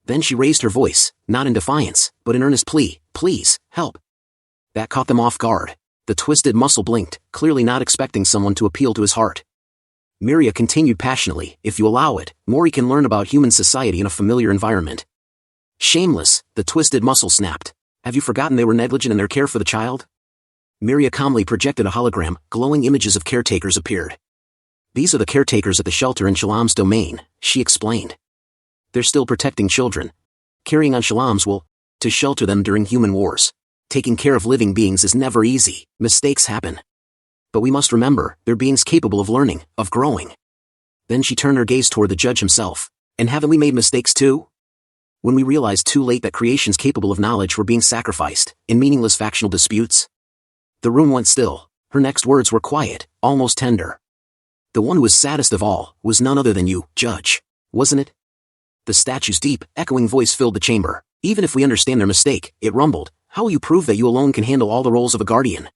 Then she raised her voice, not in defiance, but in earnest plea, please, help. That caught them off guard. The Twisted Muscle blinked, clearly not expecting someone to appeal to his heart. Miria continued passionately, if you allow it, Mori can learn about human society in a familiar environment. Shameless, the Twisted Muscle snapped. Have you forgotten they were negligent in their care for the child? Miria calmly projected a hologram, glowing images of caretakers appeared. These are the caretakers at the shelter in Shalom's domain, she explained. They're still protecting children. Carrying on Shalom's will, to shelter them during human wars. Taking care of living beings is never easy, mistakes happen. But we must remember, they're beings capable of learning, of growing. Then she turned her gaze toward the judge himself. And haven't we made mistakes too? When we realized too late that creations capable of knowledge were being sacrificed, in meaningless factional disputes? The room went still. Her next words were quiet, almost tender. The one who was saddest of all, was none other than you, Judge. Wasn't it? The statue's deep, echoing voice filled the chamber. Even if we understand their mistake, it rumbled, how will you prove that you alone can handle all the roles of a guardian?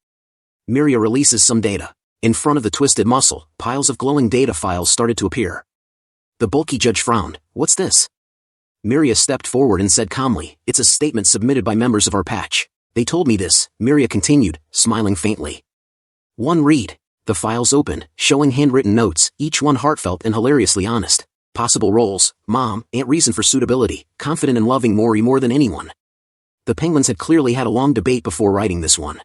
Miria releases some data. In front of the Twisted Muscle, piles of glowing data files started to appear. The bulky judge frowned. What's this? Miria stepped forward and said calmly, it's a statement submitted by members of our patch. They told me this, Miria continued, smiling faintly. One read. The files opened, showing handwritten notes, each one heartfelt and hilariously honest. Possible roles, mom, aunt reason for suitability, confident in loving Mori more than anyone. The penguins had clearly had a long debate before writing this one.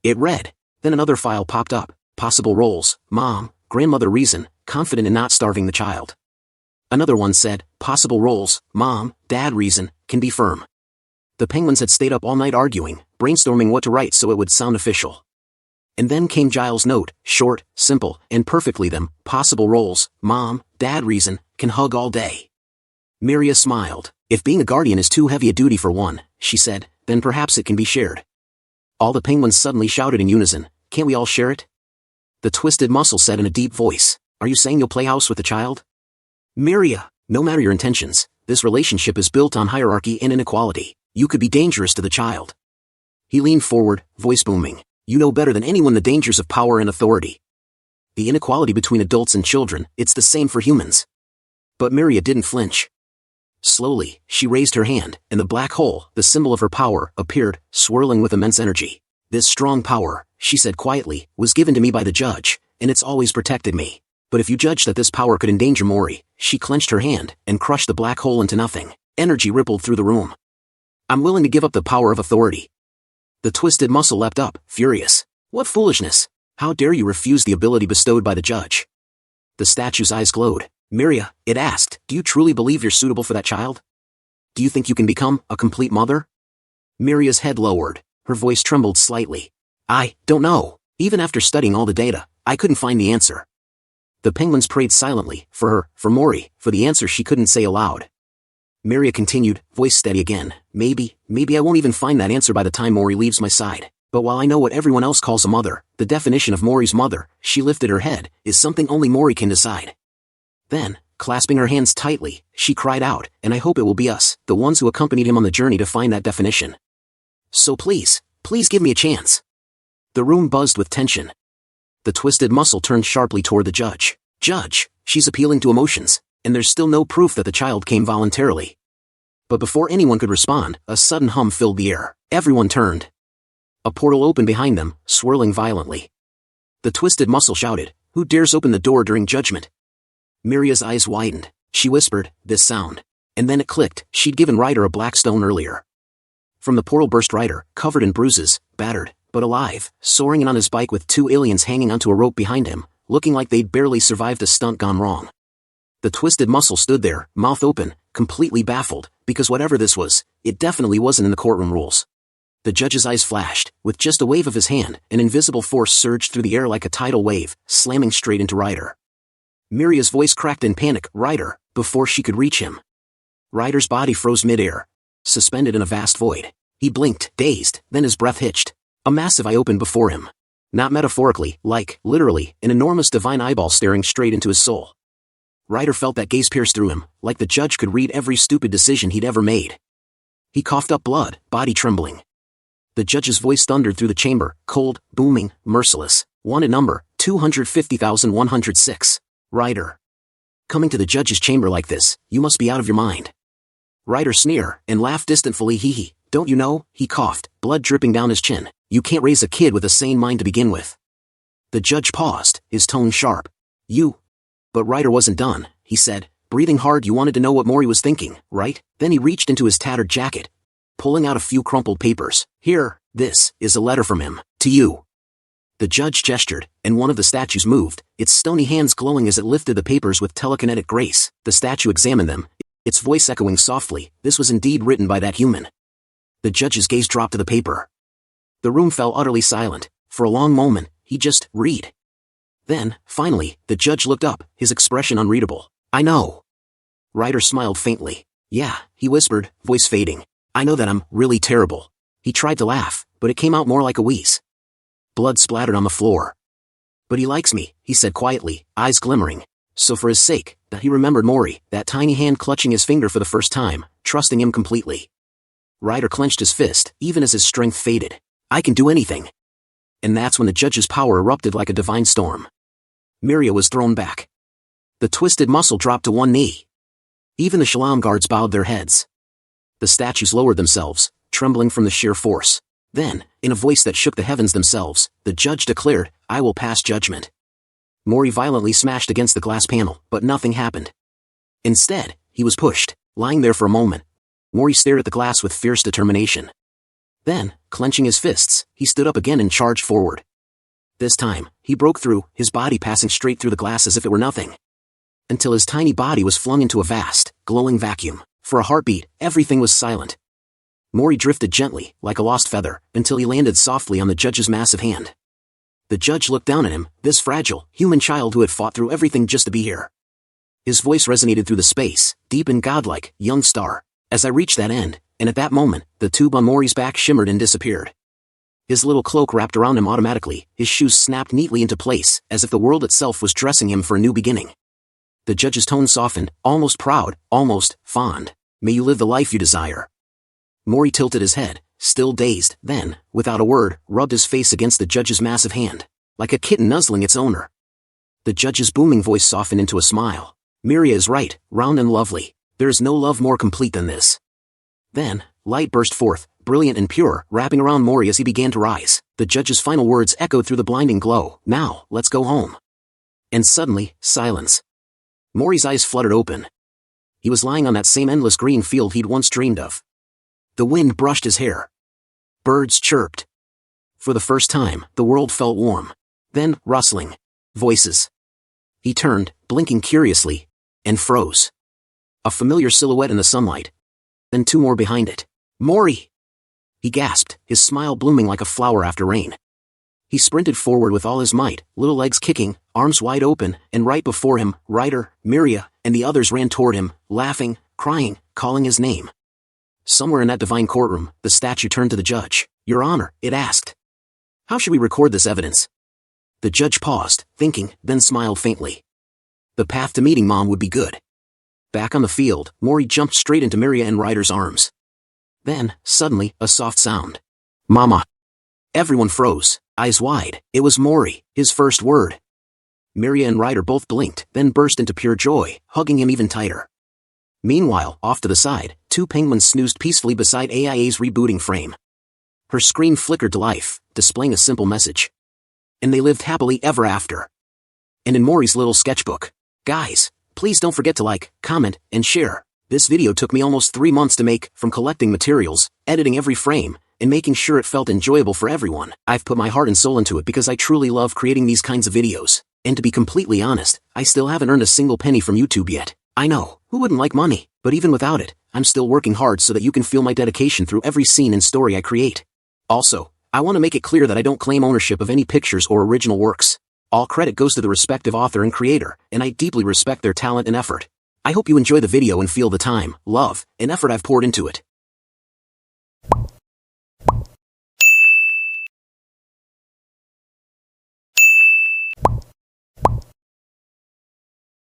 It read, Then another file popped up. Possible roles: mom, grandmother reason, confident in not starving the child. Another one said, possible roles: mom, dad reason, can be firm. The penguins had stayed up all night arguing, brainstorming what to write so it would sound official. And then came Giles' note, short, simple, and perfectly them, possible roles: mom, dad reason, can hug all day. Miria smiled. If being a guardian is too heavy a duty for one, she said, then perhaps it can be shared. All the penguins suddenly shouted in unison, can't we all share it? The twisted muscle said in a deep voice, are you saying you'll play house with the child? Miria, no matter your intentions, this relationship is built on hierarchy and inequality. You could be dangerous to the child. He leaned forward, voice booming. You know better than anyone the dangers of power and authority. The inequality between adults and children, it's the same for humans. But Miria didn't flinch. Slowly, she raised her hand, and the black hole, the symbol of her power, appeared, swirling with immense energy. This strong power, she said quietly, was given to me by the judge, and it's always protected me. But if you judge that this power could endanger Mori, she clenched her hand, and crushed the black hole into nothing. Energy rippled through the room. I'm willing to give up the power of authority. The twisted muscle leapt up, furious. What foolishness! How dare you refuse the ability bestowed by the judge? The statue's eyes glowed. Miria, it asked, do you truly believe you're suitable for that child? Do you think you can become a complete mother? Miria's head lowered. Her voice trembled slightly. I don't know. Even after studying all the data, I couldn't find the answer. The penguins prayed silently, for her, for Mori, for the answer she couldn't say aloud. Miria continued, voice steady again. Maybe I won't even find that answer by the time Mori leaves my side. But while I know what everyone else calls a mother, the definition of Mori's mother, she lifted her head, is something only Mori can decide. Then, clasping her hands tightly, she cried out, and I hope it will be us, the ones who accompanied him on the journey to find that definition. So please give me a chance. The room buzzed with tension. The twisted muscle turned sharply toward the judge. Judge, she's appealing to emotions, and there's still no proof that the child came voluntarily. But before anyone could respond, a sudden hum filled the air. Everyone turned. A portal opened behind them, swirling violently. The twisted muscle shouted, who dares open the door during judgment? Miria's eyes widened. She whispered, this sound. And then it clicked, she'd given Rider a black stone earlier. From the portal burst Rider, covered in bruises, battered, but alive, soaring in on his bike with two aliens hanging onto a rope behind him, looking like they'd barely survived a stunt gone wrong. The twisted muscle stood there, mouth open, completely baffled, because whatever this was, it definitely wasn't in the courtroom rules. The judge's eyes flashed. With just a wave of his hand, an invisible force surged through the air like a tidal wave, slamming straight into Rider. Miria's voice cracked in panic, Rider, before she could reach him. Rider's body froze mid-air, suspended in a vast void. He blinked, dazed, then his breath hitched. A massive eye opened before him. Not metaphorically, like, literally, an enormous divine eyeball staring straight into his soul. Rider felt that gaze pierce through him, like the judge could read every stupid decision he'd ever made. He coughed up blood, body trembling. The judge's voice thundered through the chamber, cold, booming, merciless. Wanted number, 250,106. Rider. Coming to the judge's chamber like this, you must be out of your mind. Rider sneered, and laughed distantly. Hee. Don't you know, he coughed, blood dripping down his chin. You can't raise a kid with a sane mind to begin with. The judge paused, his tone sharp. You. But Rider wasn't done, he said, breathing hard. You wanted to know what Mori was thinking, right? Then he reached into his tattered jacket, pulling out a few crumpled papers. Here, this is a letter from him, to you. The judge gestured, and one of the statues moved, its stony hands glowing as it lifted the papers with telekinetic grace. The statue examined them, its voice echoing softly. This was indeed written by that human. The judge's gaze dropped to the paper. The room fell utterly silent. For a long moment, he just read. Then, finally, the judge looked up, his expression unreadable. I know. Rider smiled faintly. Yeah, he whispered, voice fading. I know that I'm really terrible. He tried to laugh, but it came out more like a wheeze. Blood splattered on the floor. But he likes me, he said quietly, eyes glimmering. So for his sake, that he remembered Mori, that tiny hand clutching his finger for the first time, trusting him completely. Rider clenched his fist, even as his strength faded. I can do anything. And that's when the judge's power erupted like a divine storm. Miria was thrown back. The twisted muscle dropped to one knee. Even the Shalom guards bowed their heads. The statues lowered themselves, trembling from the sheer force. Then, in a voice that shook the heavens themselves, the judge declared, I will pass judgment. Mori violently smashed against the glass panel, but nothing happened. Instead, he was pushed, lying there for a moment. Mori stared at the glass with fierce determination. Then, clenching his fists, he stood up again and charged forward. This time, he broke through, his body passing straight through the glass as if it were nothing. Until his tiny body was flung into a vast, glowing vacuum. For a heartbeat, everything was silent. Mori drifted gently, like a lost feather, until he landed softly on the judge's massive hand. The judge looked down at him, this fragile, human child who had fought through everything just to be here. His voice resonated through the space, deep and godlike, young star. As I reached that end, and at that moment, the tube on Mori's back shimmered and disappeared. His little cloak wrapped around him automatically, his shoes snapped neatly into place, as if the world itself was dressing him for a new beginning. The judge's tone softened, almost proud, almost fond. May you live the life you desire. Mori tilted his head, still dazed, then, without a word, rubbed his face against the judge's massive hand, like a kitten nuzzling its owner. The judge's booming voice softened into a smile. Miria is right, round and lovely. There is no love more complete than this. Then, light burst forth, brilliant and pure, wrapping around Mori as he began to rise. The judge's final words echoed through the blinding glow. Now, let's go home. And suddenly, silence. Mori's eyes fluttered open. He was lying on that same endless green field he'd once dreamed of. The wind brushed his hair. Birds chirped. For the first time, the world felt warm. Then, rustling. Voices. He turned, blinking curiously, and froze. A familiar silhouette in the sunlight. Then two more behind it. Mori! He gasped, his smile blooming like a flower after rain. He sprinted forward with all his might, little legs kicking, arms wide open, and right before him, Rider, Miria, and the others ran toward him, laughing, crying, calling his name. Somewhere in that divine courtroom, the statue turned to the judge. Your Honor, it asked. How should we record this evidence? The judge paused, thinking, then smiled faintly. The path to meeting Mom would be good. Back on the field, Mori jumped straight into Miria and Rider's arms. Then, suddenly, a soft sound. Mama. Everyone froze, eyes wide. It was Mori, his first word. Miria and Rider both blinked, then burst into pure joy, hugging him even tighter. Meanwhile, off to the side, two penguins snoozed peacefully beside AIA's rebooting frame. Her screen flickered to life, displaying a simple message. And they lived happily ever after. And in Mori's little sketchbook. Guys, please don't forget to like, comment, and share. This video took me almost 3 months to make, from collecting materials, editing every frame, and making sure it felt enjoyable for everyone. I've put my heart and soul into it because I truly love creating these kinds of videos. And to be completely honest, I still haven't earned a single penny from YouTube yet. I know, who wouldn't like money? But even without it, I'm still working hard so that you can feel my dedication through every scene and story I create. Also, I want to make it clear that I don't claim ownership of any pictures or original works. All credit goes to the respective author and creator, and I deeply respect their talent and effort. I hope you enjoy the video and feel the time, love, and effort I've poured into it.